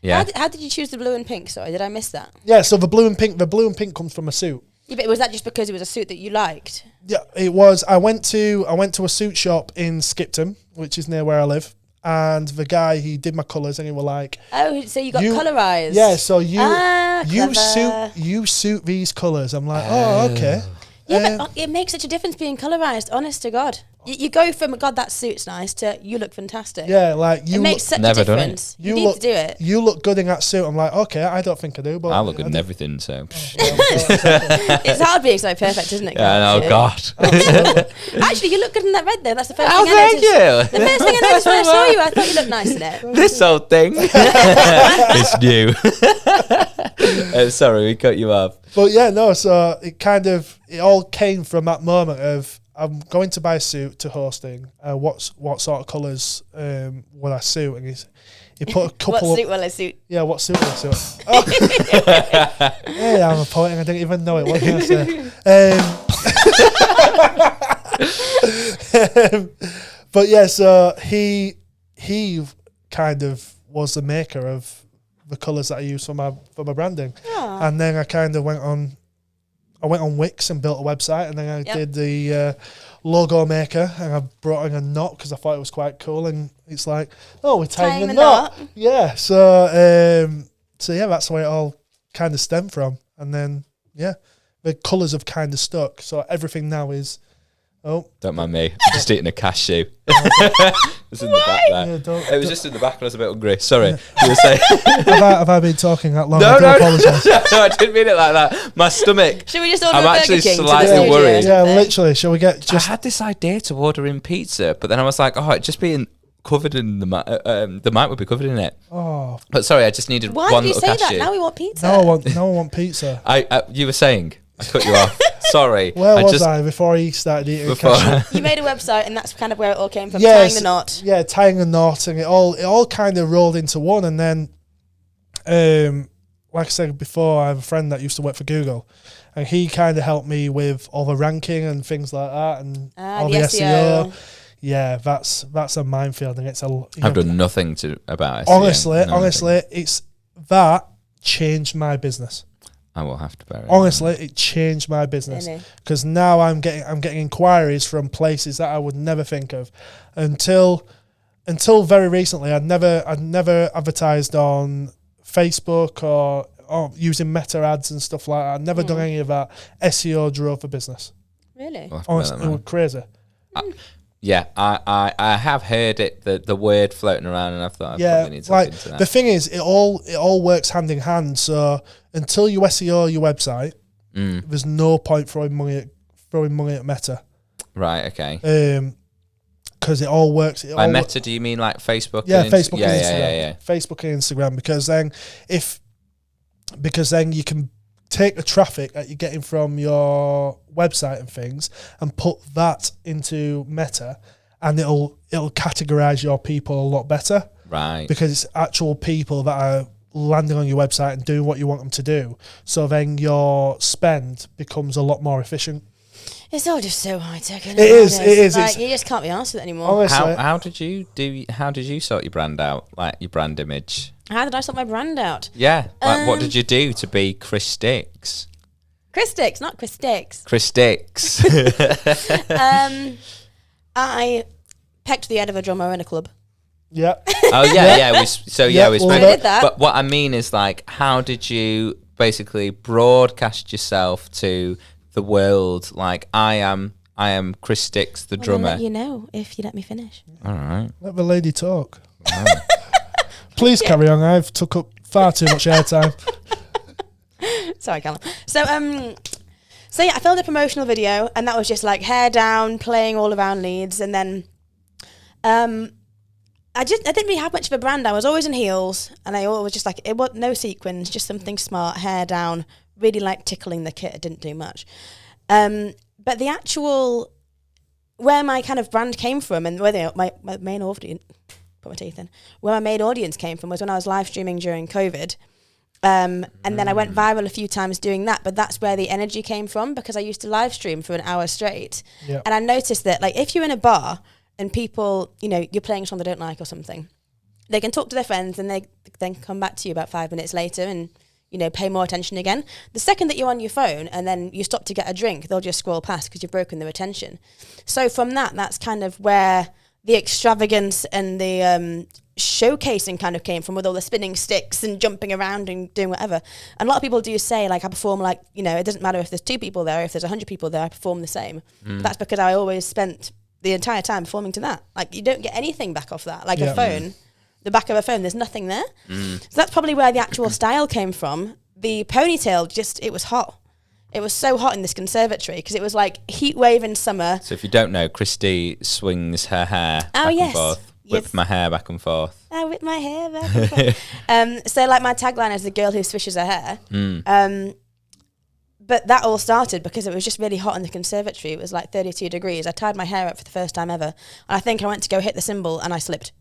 [SPEAKER 3] Yeah.
[SPEAKER 2] How did you choose the blue and pink? Sorry, did I miss that?
[SPEAKER 1] Yeah, so the blue and pink comes from a suit.
[SPEAKER 2] Yeah, but was that just because it was a suit that you liked?
[SPEAKER 1] Yeah, it was. I went to a suit shop in Skipton, which is near where I live, and the guy, he did my colours, and he was like,
[SPEAKER 2] "Oh, so you got colorized?"
[SPEAKER 1] Yeah, so you
[SPEAKER 2] clever.
[SPEAKER 1] suit these colours. I'm like, oh, okay.
[SPEAKER 2] Yeah, but it makes such a difference being colorized. Honest to God, you go from God, that suit's nice to you look fantastic.
[SPEAKER 1] Yeah, like
[SPEAKER 2] it makes such a difference. You need to do it.
[SPEAKER 1] You look good in that suit. I'm like, okay, I don't think I do, but
[SPEAKER 3] I look good in everything. So
[SPEAKER 2] it's hard being so perfect, isn't it?
[SPEAKER 3] Yeah, oh God.
[SPEAKER 2] Actually, you look good in that red though. That's the first
[SPEAKER 3] Oh,
[SPEAKER 2] thing I
[SPEAKER 3] thank
[SPEAKER 2] noticed.
[SPEAKER 3] you.
[SPEAKER 2] The first thing I noticed when I saw you, I thought you looked nice in it.
[SPEAKER 3] This old thing. It's new. Sorry, we cut you off.
[SPEAKER 1] But yeah, no, so it all came from that moment of, I'm going to buy a suit to hosting. What sort of colours will I suit? And he put a couple.
[SPEAKER 2] What suit will I suit?
[SPEAKER 1] Yeah, what suit will I suit? Oh. Yeah, I'm a poet and I didn't even know it. What can I say? But yeah, so he kind of was the maker of the colours that I use for my branding.
[SPEAKER 2] Aww.
[SPEAKER 1] And then I kind of went on Wix and built a website, and then I did the logo maker, and I brought in a knot because I thought it was quite cool, and it's like, oh, we're tying the knot. Yeah, so yeah, that's where it all kind of stemmed from. And then, yeah, the colours have kind of stuck, so everything now is... Oh.
[SPEAKER 3] Don't mind me. I'm just eating a cashew. It's in the back there.
[SPEAKER 1] Yeah,
[SPEAKER 3] it was just in the back and I was a bit hungry. Sorry. You were saying...
[SPEAKER 1] have I been talking that long?
[SPEAKER 3] No,
[SPEAKER 1] I apologise.
[SPEAKER 3] No, I didn't mean it like that. My stomach.
[SPEAKER 2] Should we just order
[SPEAKER 3] I'm
[SPEAKER 2] a Burger
[SPEAKER 3] actually
[SPEAKER 2] King
[SPEAKER 3] slightly worried.
[SPEAKER 1] Yeah, literally. Shall we get
[SPEAKER 3] I had this idea to order in pizza, but then I was like, it'd just be covered in the mic would be covered in it.
[SPEAKER 1] Oh.
[SPEAKER 3] But sorry, I just needed
[SPEAKER 2] one
[SPEAKER 3] little
[SPEAKER 2] little cashew. Why did you say that? Now we want pizza.
[SPEAKER 1] No one want pizza.
[SPEAKER 3] You were saying... I cut you off. Sorry.
[SPEAKER 1] Where was I before he started eating cashew?
[SPEAKER 2] You made a website, and that's kind of where it all came from. Tying the knot.
[SPEAKER 1] Yeah, tying the knot, and it all kind of rolled into one. And then, like I said before, I have a friend that used to work for Google, and he kind of helped me with all the ranking and things like that, and all the SEO. Yeah, that's a minefield, and it's
[SPEAKER 3] I've done nothing about
[SPEAKER 1] SEO. Honestly, it's that changed my business.
[SPEAKER 3] I will have to bear it.
[SPEAKER 1] Honestly, it changed my business because now I'm getting inquiries from places that I would never think of. Until very recently, I'd never advertised on Facebook or using Meta ads and stuff like that. I'd never done any of that. SEO drove the business.
[SPEAKER 2] Really?
[SPEAKER 1] Honestly, it was crazy.
[SPEAKER 3] Yeah, I have heard it, the word floating around, and I thought I probably need to look into that.
[SPEAKER 1] The thing is, it all works hand in hand. So until you SEO your website, there's no point throwing money at Meta.
[SPEAKER 3] Right. Okay.
[SPEAKER 1] Because it all works.
[SPEAKER 3] By Meta, do you mean like Facebook?
[SPEAKER 1] Yeah,
[SPEAKER 3] and
[SPEAKER 1] Facebook and Instagram.
[SPEAKER 3] Yeah.
[SPEAKER 1] Facebook and Instagram, because then you can take the traffic that you're getting from your website and things and put that into Meta, and it'll categorize your people a lot better.
[SPEAKER 3] Right.
[SPEAKER 1] Because it's actual people that are landing on your website and doing what you want them to do. So then your spend becomes a lot more efficient.
[SPEAKER 2] It's all just so high tech.
[SPEAKER 1] It is.
[SPEAKER 2] Like, you just can't be asked with it anymore.
[SPEAKER 1] Honestly.
[SPEAKER 3] How did you sort your brand out, like your brand image?
[SPEAKER 2] How did I sort my brand out?
[SPEAKER 3] Yeah. Like, what did you do to be Chris Sticks?
[SPEAKER 2] Christix, not Christix.
[SPEAKER 3] Christix.
[SPEAKER 2] I pecked the head of a drummer in a club.
[SPEAKER 1] Yeah.
[SPEAKER 3] Oh yeah. We spoke.
[SPEAKER 2] I did that.
[SPEAKER 3] But what I mean is, like, how did you basically broadcast yourself to the world? Like, I am Christix, the drummer.
[SPEAKER 2] I'll let you know if you let me finish.
[SPEAKER 3] All right.
[SPEAKER 1] Let the lady talk. Please carry on. I've took up far too much airtime.
[SPEAKER 2] Sorry, Callum. So yeah, I filmed a promotional video, and that was just like hair down, playing all around Leeds, and then I didn't really have much of a brand. I was always in heels, and I always just like, it was no sequins, just something smart, hair down, really like tickling the kit. It didn't do much. But the actual, where my kind of brand came from, and where my main audience, put my teeth in, where my main audience came from was when I was live streaming during COVID. And then I went viral a few times doing that, but that's where the energy came from, because I used to live stream for an hour straight.
[SPEAKER 1] Yep.
[SPEAKER 2] And I noticed that, like, if you're in a bar and people, you know, you're playing a song they don't like or something, they can talk to their friends and they then come back to you about 5 minutes later and, you know, pay more attention again. The second that you're on your phone and then you stop to get a drink, they'll just scroll past because you've broken their attention. So from that's kind of where the extravagance and the showcasing kind of came from, with all the spinning sticks and jumping around and doing whatever. And a lot of people do say, like, I perform like, you know, it doesn't matter if there's 2 people there, if there's 100 people there, I perform the same. That's because I always spent the entire time performing to that. Like, you don't get anything back off that. Like a phone, the back of a phone, there's nothing there. So that's probably where the actual style came from. The ponytail, just, it was hot. It was so hot in this conservatory because it was like heat wave in summer.
[SPEAKER 3] So if you don't know, Christy swings her hair back and forth. Whip my hair back and forth.
[SPEAKER 2] I whip my hair back and forth. So like my tagline is the girl who swishes her hair. But that all started because it was just really hot in the conservatory. It was like 32 degrees. I tied my hair up for the first time ever. And I think I went to go hit the cymbal and I slipped.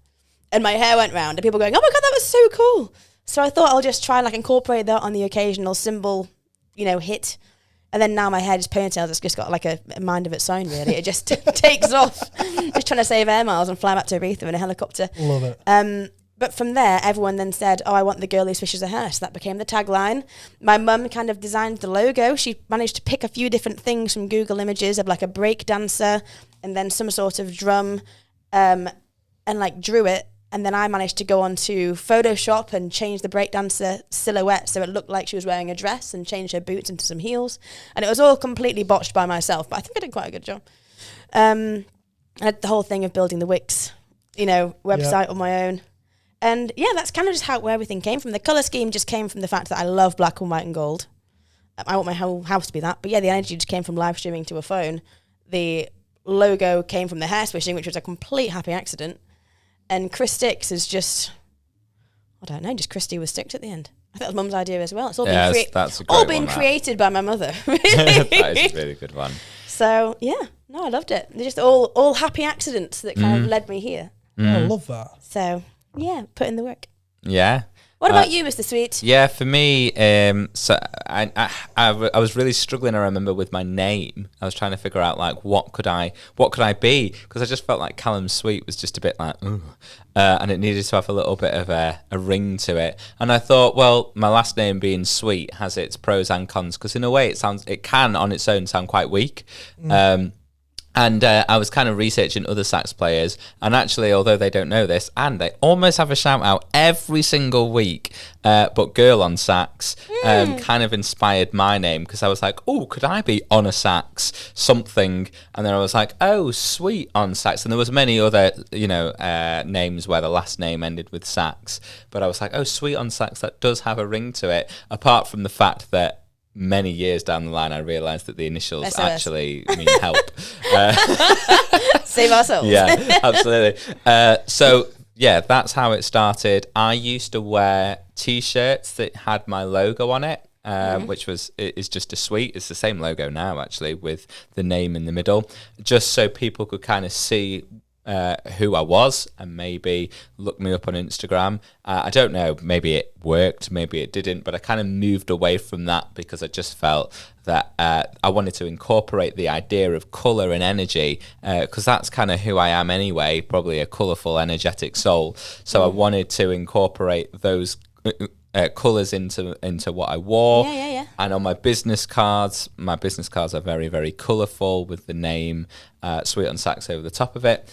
[SPEAKER 2] And my hair went round and people going, oh my God, that was so cool. So I thought I'll just try and like incorporate that on the occasional cymbal, you know, hit. And then now my hair just ponytails. It's just got like a mind of its own, really. It just takes off. Just trying to save air miles and fly back to Ibiza in a helicopter.
[SPEAKER 1] Love it.
[SPEAKER 2] But from there, everyone then said, oh, I want the girl who swishes her hair. So that became the tagline. My mum kind of designed the logo. She managed to pick a few different things from Google Images of like a break dancer and then some sort of drum and like drew it. And then I managed to go on to Photoshop and change the breakdancer silhouette so it looked like she was wearing a dress and change her boots into some heels. And it was all completely botched by myself, but I think I did quite a good job. I had the whole thing of building the Wix, you know, website on my own. And yeah, that's kind of just where everything came from. The colour scheme just came from the fact that I love black and white and gold. I want my whole house to be that. But yeah, the energy just came from live streaming to a phone. The logo came from the hair swishing, which was a complete happy accident. And Christix is just, I don't know, just Christy with sticks at the end. I think that was Mum's idea as well. It's all been created by my mother.
[SPEAKER 3] That is a really good one.
[SPEAKER 2] So yeah, no, I loved it. They're just all happy accidents that kind of led me here.
[SPEAKER 1] I love that.
[SPEAKER 2] So yeah, put in the work.
[SPEAKER 3] Yeah.
[SPEAKER 2] What about you, Mr. Sweet?
[SPEAKER 3] Yeah, for me, so I was really struggling. I remember with my name, I was trying to figure out like what could I be, because I just felt like Callum Sweet was just a bit like, and it needed to have a little bit of a ring to it. And I thought, well, my last name being Sweet has its pros and cons, because in a way it can on its own sound quite weak. And I was kind of researching other sax players, and actually, although they don't know this, and they almost have a shout out every single week, but Girl on Sax kind of inspired my name, because I was like, oh, could I be on a sax something? And then I was like, oh, Sweet on Sax. And there was many other, you know, names where the last name ended with sax, but I was like, oh, Sweet on Sax, that does have a ring to it, apart from the fact that many years down the line, I realised that the initials
[SPEAKER 2] SOS.
[SPEAKER 3] actually mean help.
[SPEAKER 2] Save our souls.
[SPEAKER 3] Yeah, absolutely. So, yeah, that's how it started. I used to wear T-shirts that had my logo on it, which is just a Sweet. It's the same logo now, actually, with the name in the middle, just so people could kind of see who I was and maybe look me up on Instagram. I don't know, maybe it worked, maybe it didn't, but I kind of moved away from that because I just felt that I wanted to incorporate the idea of colour and energy, because that's kind of who I am anyway, probably a colourful, energetic soul. So I wanted to incorporate those colours into what I wore.
[SPEAKER 2] Yeah.
[SPEAKER 3] And on my business cards are very, very colourful with the name Sweet on Sax over the top of it.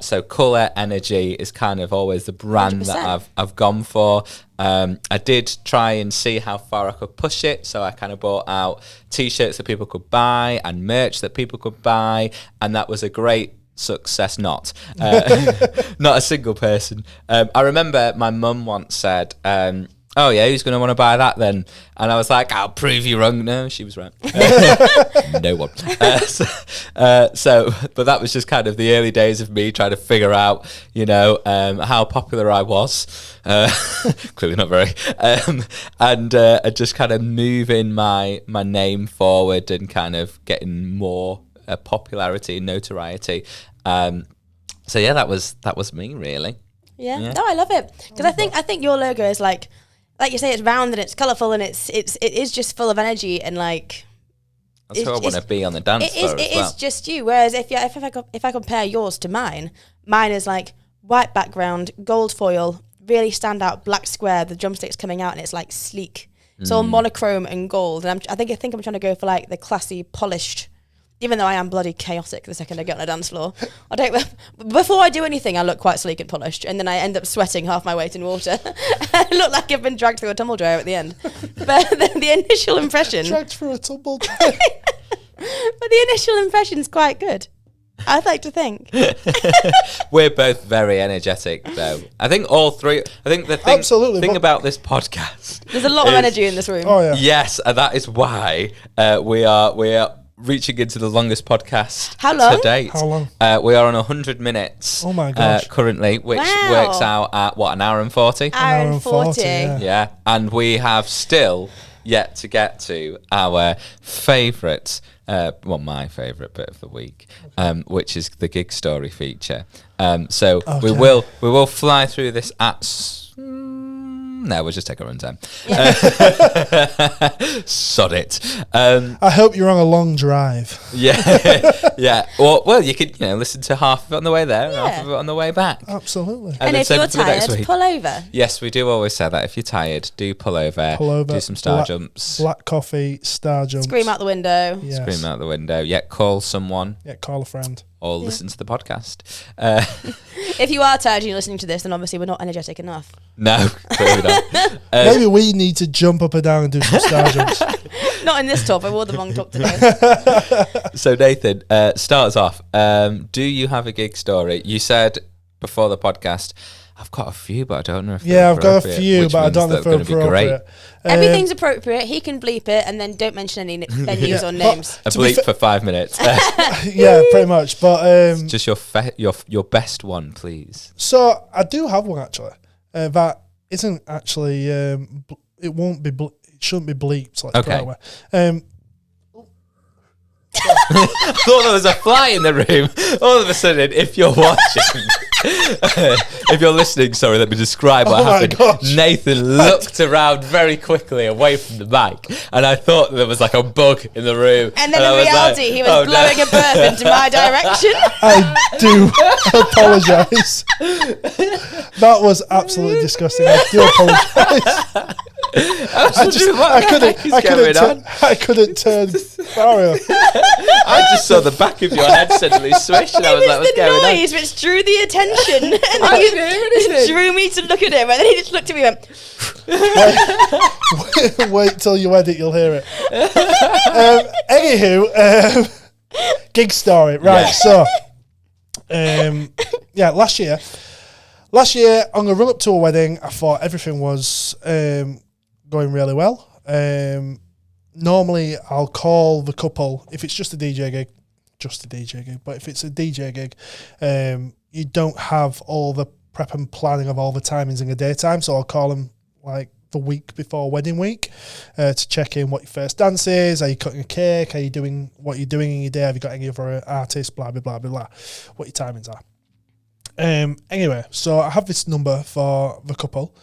[SPEAKER 3] So colour, energy is kind of always the brand
[SPEAKER 2] 100%.
[SPEAKER 3] that I've gone for. I did try and see how far I could push it, so I kind of bought out T-shirts that people could buy and merch that people could buy, and that was a great success. Not a single person. I remember my mum once said, oh yeah, who's going to want to buy that then? And I was like, I'll prove you wrong. No, she was right. No one. But that was just kind of the early days of me trying to figure out, how popular I was. Clearly not very. And just kind of moving my name forward and kind of getting more popularity and notoriety. So yeah, that was me really.
[SPEAKER 2] Yeah. No, I love it because I think your logo is like you say, it's round and it's colourful and it is just full of energy and like.
[SPEAKER 3] That's who I want to be on the dance floor as well. It is
[SPEAKER 2] just you. Whereas if I compare yours to mine is like white background, gold foil, really stand out black square, the drumsticks coming out, and it's like sleek. It's all monochrome and gold. And I think I'm trying to go for like the classy, polished. Even though I am bloody chaotic the second I get on a dance floor. Before I do anything, I look quite sleek and polished, and then I end up sweating half my weight in water. I look like I've been dragged through a tumble dryer at the end. But the initial impression...
[SPEAKER 1] Dragged through a tumble dryer.
[SPEAKER 2] But the initial impression's quite good. I'd like to think.
[SPEAKER 3] We're both very energetic, though. I think all three... I think the thing about this podcast...
[SPEAKER 2] There's a lot of energy in this room.
[SPEAKER 1] Oh, yeah.
[SPEAKER 3] Yes, and that is why we are reaching into the longest podcast to date.
[SPEAKER 1] How long?
[SPEAKER 3] We are on 100 minutes.
[SPEAKER 1] Oh my gosh.
[SPEAKER 3] Currently, which works out at an hour and 40?
[SPEAKER 2] Hour and 40.
[SPEAKER 3] Yeah, and we have still yet to get to our favourite, my favourite bit of the week, which is the gig story feature. So we will fly through this at... No, we'll just take our own time. Yeah. Sod it.
[SPEAKER 1] I hope you're on a long drive.
[SPEAKER 3] Yeah. Well, you could listen to half of it on the way there and half of it on the way back.
[SPEAKER 1] Absolutely.
[SPEAKER 2] And if you're tired, pull over.
[SPEAKER 3] Yes, we do always say that. If you're tired, do pull over. Do some star jumps.
[SPEAKER 1] Black coffee, star jumps.
[SPEAKER 2] Scream out the window.
[SPEAKER 1] Yes.
[SPEAKER 3] Scream out the window. Yeah, call someone.
[SPEAKER 1] Yeah, call a friend.
[SPEAKER 3] Or listen to the podcast.
[SPEAKER 2] If you are tired and you're listening to this, then obviously we're not energetic enough.
[SPEAKER 3] No, clearly not.
[SPEAKER 1] Maybe we need to jump up and down and do some star jumps.
[SPEAKER 2] Not in this top. I wore the wrong top today.
[SPEAKER 3] So Nathan, start us off. Do you have a gig story? You said before the podcast, I've got a few, but I don't know if they're
[SPEAKER 1] I've got a few, but I don't know if they're appropriate.
[SPEAKER 2] Everything's appropriate. He can bleep it and then don't mention any venues or names.
[SPEAKER 3] A bleep for 5 minutes.
[SPEAKER 1] Yeah, pretty much. But
[SPEAKER 3] just your best one, please.
[SPEAKER 1] So I do have one actually. That isn't actually. It won't be. It shouldn't be bleeped. Let's put it that way.
[SPEAKER 3] I thought there was a fly in the room. All of a sudden, if you're watching, if you're listening, sorry, let me describe what happened.
[SPEAKER 1] Gosh.
[SPEAKER 3] Nathan looked around very quickly away from the mic, and I thought there was like a bug in the room.
[SPEAKER 2] And then in reality, he was blowing a burp into my direction.
[SPEAKER 1] I do apologise. That was absolutely disgusting. I do apologise. I couldn't turn Mario.
[SPEAKER 3] I just saw the back of your head suddenly swish, and I was like, "What's going on?"
[SPEAKER 2] It was the noise which drew the attention, and then drew me to look at him, and then he just looked at me and went.
[SPEAKER 1] Wait till you edit, you'll hear it. Anywho, gig story, right? Yeah. So, last year on the run up to a wedding, I thought everything was going really well. Normally, I'll call the couple if it's just a DJ gig. But if it's a DJ gig, you don't have all the prep and planning of all the timings in the daytime. So I'll call them like the week before wedding week to check in what your first dance is. Are you cutting a cake? Are you doing what you're doing in your day? Have you got any other artists? Blah blah blah blah blah. What your timings are. Anyway, so I have this number for the couple.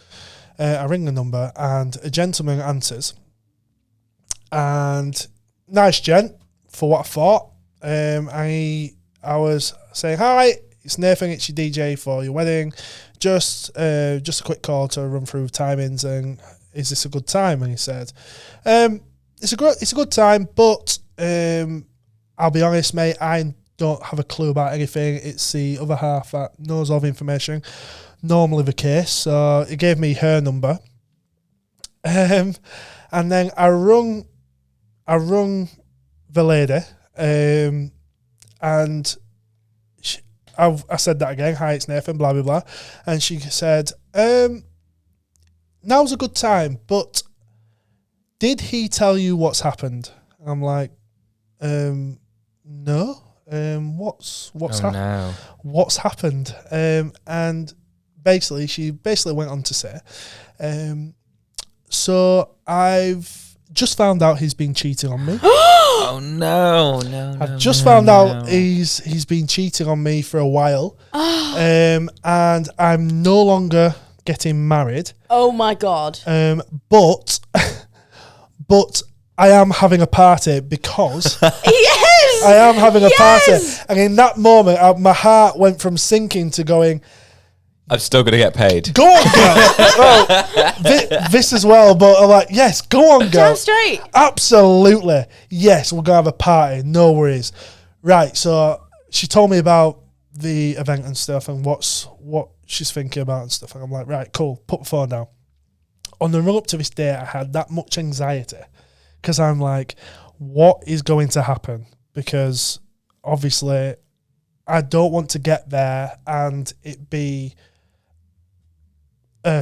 [SPEAKER 1] I ring the number and a gentleman answers. And nice gent for what I thought. I was saying, hi, it's Nathan, it's your DJ for your wedding. Just a quick call to run through timings and is this a good time? And he said, it's a good time, but I'll be honest, mate, I don't have a clue about anything. It's the other half that knows all the information. Normally the case. So he gave me her number. And then I rung the lady, and I said that again. Hi, it's Nathan, blah, blah, blah. And she said, now's a good time, but did he tell you what's happened? I'm like, no. What's
[SPEAKER 3] No.
[SPEAKER 1] What's happened? And basically, she went on to say, so I've just found out he's been cheating on me.
[SPEAKER 3] Oh no!
[SPEAKER 1] I've just found out he's been cheating on me for a while, and I'm no longer getting married.
[SPEAKER 2] Oh my God!
[SPEAKER 1] But I am having a party because
[SPEAKER 2] Yes!
[SPEAKER 1] I am having a party,
[SPEAKER 2] Yes!
[SPEAKER 1] and in that moment, my heart went from sinking to going,
[SPEAKER 3] I'm still gonna get paid.
[SPEAKER 1] go on, girl. Well, this as well, but I'm like, yes, go on, girl.
[SPEAKER 2] Damn straight.
[SPEAKER 1] Absolutely. Yes, we're going to have a party. No worries. Right, so she told me about the event and stuff and what she's thinking about and stuff. And I'm like, right, cool, put the phone down. On the run up to this day, I had that much anxiety because I'm like, what is going to happen? Because obviously I don't want to get there and it be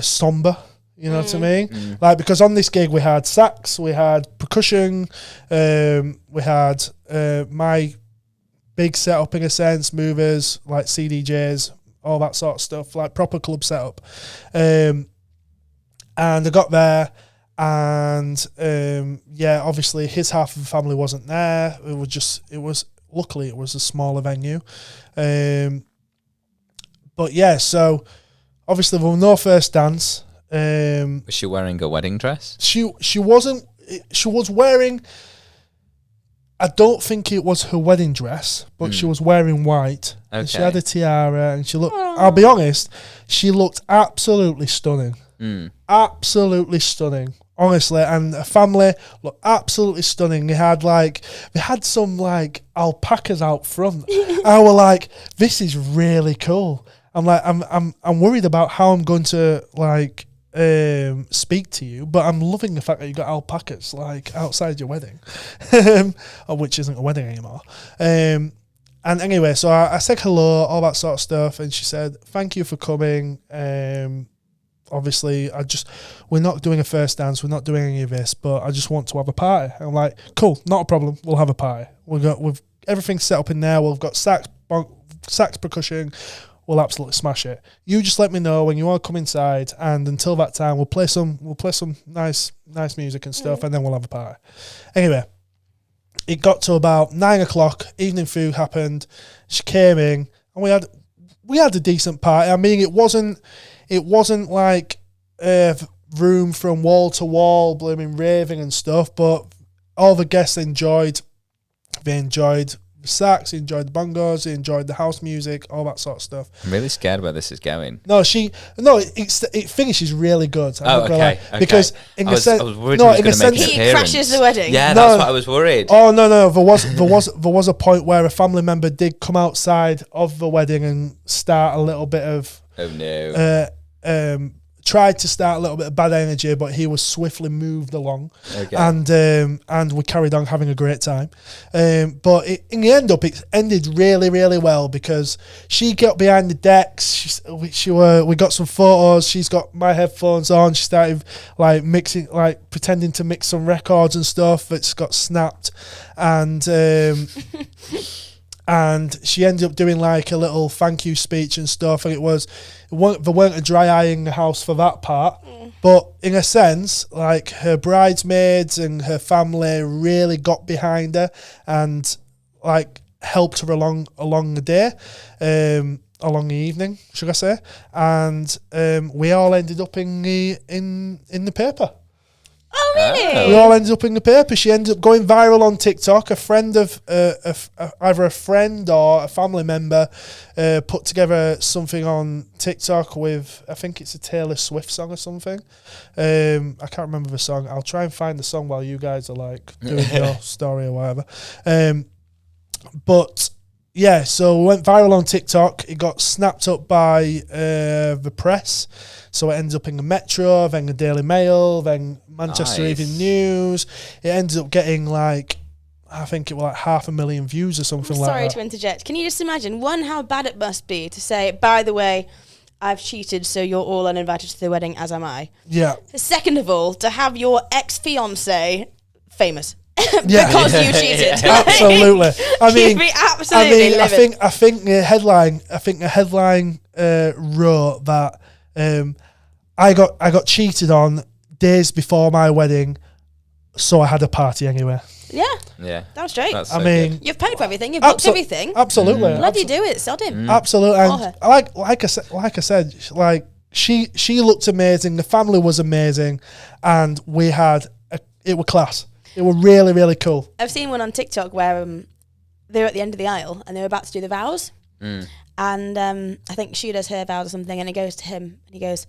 [SPEAKER 1] somber. You know what I mean? Like, because on this gig we had sax, we had percussion, we had my big setup in a sense, movers, like CDJs, all that sort of stuff, like proper club setup. And I got there and obviously his half of the family wasn't there. Luckily it was a smaller venue. But yeah, so obviously there was no first dance.
[SPEAKER 3] Was she wearing a wedding dress?
[SPEAKER 1] She wasn't. She was wearing. I don't think it was her wedding dress, but she was wearing white.
[SPEAKER 3] Okay.
[SPEAKER 1] And she had a tiara, and she looked. I'll be honest, she looked absolutely stunning. Absolutely stunning, honestly. And the family looked absolutely stunning. They had some alpacas out front. I were like, this is really cool. I'm like, I'm worried about how I'm going to speak to you, but I'm loving the fact that you got alpacas outside your wedding, which isn't a wedding anymore. And anyway, so I said hello, all that sort of stuff, and she said, thank you for coming. Obviously, we're not doing a first dance, we're not doing any of this, but I just want to have a party. And I'm like, cool, not a problem, we'll have a party. We've everything set up in there. We've got sax, percussion. We'll absolutely smash it. You just let me know when you want to come inside, and until that time, we'll play some nice music and stuff, and then we'll have a party. Anyway, it got to about 9:00. Evening food happened. She came in, and we had a decent party. I mean, it wasn't like room from wall to wall, blooming raving and stuff, but all the guests enjoyed. They enjoyed the sax, they enjoyed the bongos, they enjoyed the house music, all that sort of stuff.
[SPEAKER 3] I'm really scared where this is going.
[SPEAKER 1] It finishes really good.
[SPEAKER 3] Okay.
[SPEAKER 1] Because in
[SPEAKER 3] I
[SPEAKER 1] a
[SPEAKER 3] was
[SPEAKER 1] sense,
[SPEAKER 3] worried he was going to make an
[SPEAKER 2] He
[SPEAKER 3] appearance.
[SPEAKER 2] crashes the wedding.
[SPEAKER 3] Yeah,
[SPEAKER 1] No.
[SPEAKER 3] that's what I was worried.
[SPEAKER 1] Oh no! There was a point where a family member did come outside of the wedding and start a little bit of
[SPEAKER 3] Oh no.
[SPEAKER 1] tried to start a little bit of bad energy, but he was swiftly moved along,
[SPEAKER 3] Okay.
[SPEAKER 1] and we carried on having a great time. But in the end it ended really, really well because she got behind the decks. We got some photos. She's got my headphones on. She started mixing, pretending to mix some records and stuff. It's got snapped, and and she ended up doing a little thank you speech and stuff. And there weren't a dry eye in the house for that part. But in a sense, her bridesmaids and her family really got behind her and helped her along the day, along the evening, should I say? And we all ended up in the paper.
[SPEAKER 2] Oh really?
[SPEAKER 1] We all ended up in the paper. She ended up going viral on TikTok. A friend of either a friend or a family member put together something on TikTok with, I think it's a Taylor Swift song or something. I can't remember the song. I'll try and find the song while you guys are like doing your story or whatever. But yeah, so it went viral on TikTok. It got snapped up by the press. So it ends up in the Metro, then the Daily Mail, then Manchester Evening News. It ended up getting like, I think it was like 500,000 views or something like that.
[SPEAKER 2] Sorry to interject. Can you just imagine, one, how bad it must be to say, by the way, I've cheated, so you're all uninvited to the wedding, as am I.
[SPEAKER 1] Yeah.
[SPEAKER 2] Second of all, to have your ex-fiancé famous.
[SPEAKER 1] Yeah.
[SPEAKER 2] Because you cheated.
[SPEAKER 1] Absolutely. I mean,
[SPEAKER 2] You'd be absolutely livid.
[SPEAKER 1] I think the headline wrote that I got cheated on days before my wedding, so I had a party anyway.
[SPEAKER 2] Yeah.
[SPEAKER 3] Yeah.
[SPEAKER 2] That was straight.
[SPEAKER 3] That's
[SPEAKER 1] I
[SPEAKER 3] so
[SPEAKER 1] mean,
[SPEAKER 3] good.
[SPEAKER 2] You've paid for everything. You've booked everything.
[SPEAKER 1] Absolutely.
[SPEAKER 2] Bloody do it. Sod him.
[SPEAKER 1] Absolutely.
[SPEAKER 2] Or
[SPEAKER 1] And
[SPEAKER 2] her.
[SPEAKER 1] like I said, like she looked amazing. The family was amazing, and we had it was class. It was really, really cool.
[SPEAKER 2] I've seen one on TikTok where they were at the end of the aisle and they were about to do the vows. And I think she does her vows or something, and it goes to him, and he goes,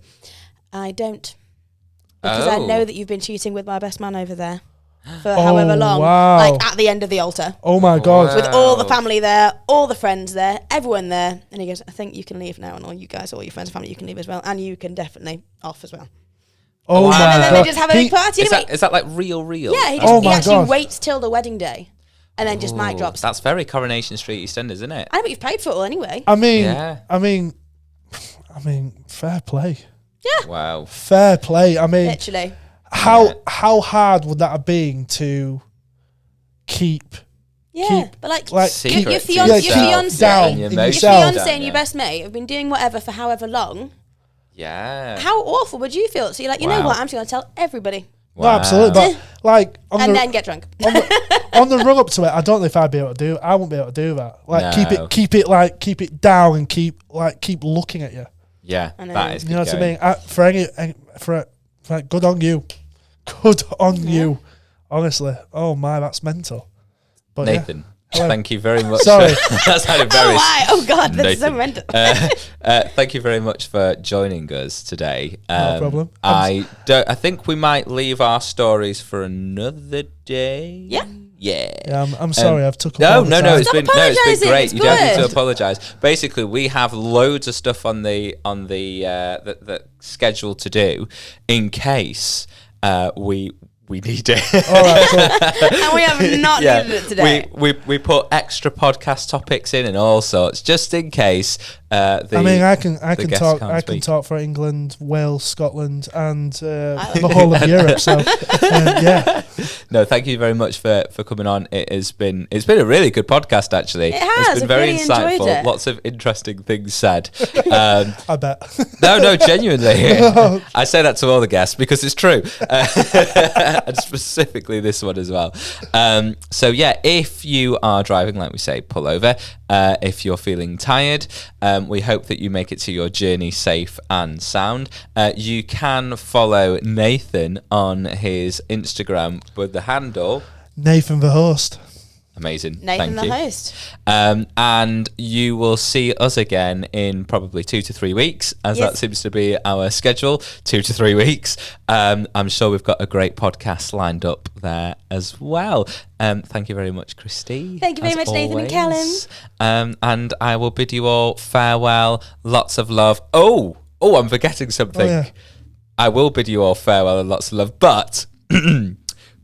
[SPEAKER 2] I don't. Because I know that you've been cheating with my best man over there for however long.
[SPEAKER 1] Wow.
[SPEAKER 2] Like at the end of the altar.
[SPEAKER 1] Oh my God.
[SPEAKER 2] With all the family there, all the friends there, everyone there. And he goes, I think you can leave now, and all you guys, all your friends and family, you can leave as well. And you can definitely off as well.
[SPEAKER 1] Oh my
[SPEAKER 2] And then
[SPEAKER 1] God.
[SPEAKER 2] they just have a big party.
[SPEAKER 3] Is that like real?
[SPEAKER 2] Yeah, he
[SPEAKER 1] Oh my
[SPEAKER 2] actually
[SPEAKER 1] God.
[SPEAKER 2] waits till the wedding day and then just mic drops.
[SPEAKER 3] That's very Coronation Street EastEnders, isn't it?
[SPEAKER 2] I know, but you've paid for it all anyway.
[SPEAKER 1] I mean,
[SPEAKER 3] Yeah.
[SPEAKER 1] I mean, fair play.
[SPEAKER 3] Wow.
[SPEAKER 1] Fair play. I mean,
[SPEAKER 2] Literally.
[SPEAKER 1] how hard would that have been to keep?
[SPEAKER 2] Yeah, but like
[SPEAKER 3] Secret
[SPEAKER 2] your
[SPEAKER 3] to
[SPEAKER 2] fiance,
[SPEAKER 3] yourself.
[SPEAKER 1] down.
[SPEAKER 2] your
[SPEAKER 1] Yourself.
[SPEAKER 2] fiance and your best mate have been doing whatever for however long.
[SPEAKER 3] Yeah.
[SPEAKER 2] How awful would you feel? So you're like, you know
[SPEAKER 3] Wow.
[SPEAKER 2] what? I'm just going to tell everybody
[SPEAKER 1] No, absolutely. But like
[SPEAKER 2] and then get drunk.
[SPEAKER 1] on the run up to it, I don't know if I'd be able to do. I won't be able to do that. Like
[SPEAKER 3] No.
[SPEAKER 1] keep it down and keep looking at you.
[SPEAKER 3] Yeah,
[SPEAKER 2] I know.
[SPEAKER 3] that is good
[SPEAKER 1] You know what I
[SPEAKER 3] going.
[SPEAKER 1] mean? For good on you, good on you. Honestly, oh my, that's mental. But
[SPEAKER 3] Nathan,
[SPEAKER 1] Hello.
[SPEAKER 3] thank you very much.
[SPEAKER 1] Sorry.
[SPEAKER 3] That sounded
[SPEAKER 2] Oh,
[SPEAKER 3] very...
[SPEAKER 2] why? Oh, God, that's so
[SPEAKER 3] Nathan.
[SPEAKER 2] random.
[SPEAKER 3] Thank you very much for joining us today.
[SPEAKER 1] No problem.
[SPEAKER 3] I think we might leave our stories for another day.
[SPEAKER 2] Yeah.
[SPEAKER 3] Yeah.
[SPEAKER 1] I'm sorry, I've took up
[SPEAKER 3] No,
[SPEAKER 1] all the
[SPEAKER 3] no,
[SPEAKER 1] time.
[SPEAKER 3] it's
[SPEAKER 2] Stop
[SPEAKER 3] been
[SPEAKER 2] apologising,
[SPEAKER 3] great.
[SPEAKER 2] it's
[SPEAKER 3] You don't need to
[SPEAKER 2] good.
[SPEAKER 3] apologise. Basically, we have loads of stuff on the schedule to do in case we need it.
[SPEAKER 1] All right, cool.
[SPEAKER 2] And we have not needed it today.
[SPEAKER 3] We put extra podcast topics in and all sorts just in case. I
[SPEAKER 1] can
[SPEAKER 3] guests
[SPEAKER 1] talk.
[SPEAKER 3] can't
[SPEAKER 1] I can
[SPEAKER 3] speak.
[SPEAKER 1] talk for England, Wales, Scotland, and the whole of Europe. So yeah,
[SPEAKER 3] No, thank you very much for coming on. It's been a really good podcast actually.
[SPEAKER 2] It has.
[SPEAKER 3] It's been
[SPEAKER 2] I've
[SPEAKER 3] very
[SPEAKER 2] really enjoyed
[SPEAKER 3] insightful.
[SPEAKER 2] it.
[SPEAKER 3] Lots of interesting things said.
[SPEAKER 1] I bet.
[SPEAKER 3] No, genuinely. I say that to all the guests because it's true. And specifically this one as well. So yeah, if you are driving, like we say, pull over. If you're feeling tired, we hope that you make it to your journey safe and sound. You can follow Nathan on his Instagram with the handle
[SPEAKER 1] Nathan, the host.
[SPEAKER 3] Amazing.
[SPEAKER 2] Nathan,
[SPEAKER 3] Thank
[SPEAKER 2] the
[SPEAKER 3] you.
[SPEAKER 2] host.
[SPEAKER 3] And you will see us again in probably 2 to 3 weeks, as
[SPEAKER 2] Yes.
[SPEAKER 3] that seems to be our schedule, 2 to 3 weeks. I'm sure we've got a great podcast lined up there as well. Thank you very much, Christy.
[SPEAKER 2] Thank you very
[SPEAKER 3] as
[SPEAKER 2] much, Nathan and
[SPEAKER 3] always. And I will bid you all farewell. Lots of love. Oh, I'm forgetting something.
[SPEAKER 1] Oh, yeah.
[SPEAKER 3] I will bid you all farewell and lots of love, but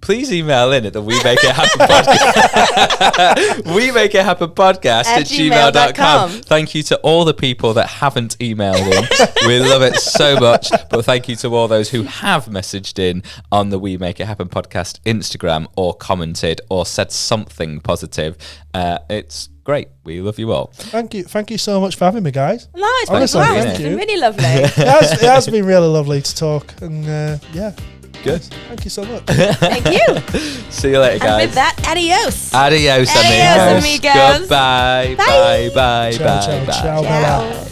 [SPEAKER 3] please email in at the We Make It Happen podcast. We Make It Happen podcast
[SPEAKER 2] At
[SPEAKER 3] at gmail.com.
[SPEAKER 2] gmail.com.
[SPEAKER 3] Thank you to all the people that haven't emailed in. We love it so much. But thank you to all those who have messaged in on the We Make It Happen podcast Instagram or commented or said something positive. It's great. We love you all.
[SPEAKER 1] Thank you so much for having me, guys.
[SPEAKER 2] No, it's been
[SPEAKER 1] Honestly,
[SPEAKER 2] wow,
[SPEAKER 3] thank
[SPEAKER 2] it's been
[SPEAKER 1] you.
[SPEAKER 2] really lovely.
[SPEAKER 1] It has been really lovely to talk, and yeah,
[SPEAKER 3] Good.
[SPEAKER 1] thank you so much.
[SPEAKER 2] Thank you.
[SPEAKER 3] See you later,
[SPEAKER 2] And
[SPEAKER 3] guys.
[SPEAKER 2] with that, adios.
[SPEAKER 3] Adios,
[SPEAKER 2] Adios,
[SPEAKER 3] amigos.
[SPEAKER 2] amigos.
[SPEAKER 3] Goodbye.
[SPEAKER 2] Bye.
[SPEAKER 3] Bye.
[SPEAKER 1] Ciao,
[SPEAKER 3] Bye.
[SPEAKER 1] ciao,
[SPEAKER 3] Bye.
[SPEAKER 1] ciao,
[SPEAKER 2] Ciao.
[SPEAKER 1] bella.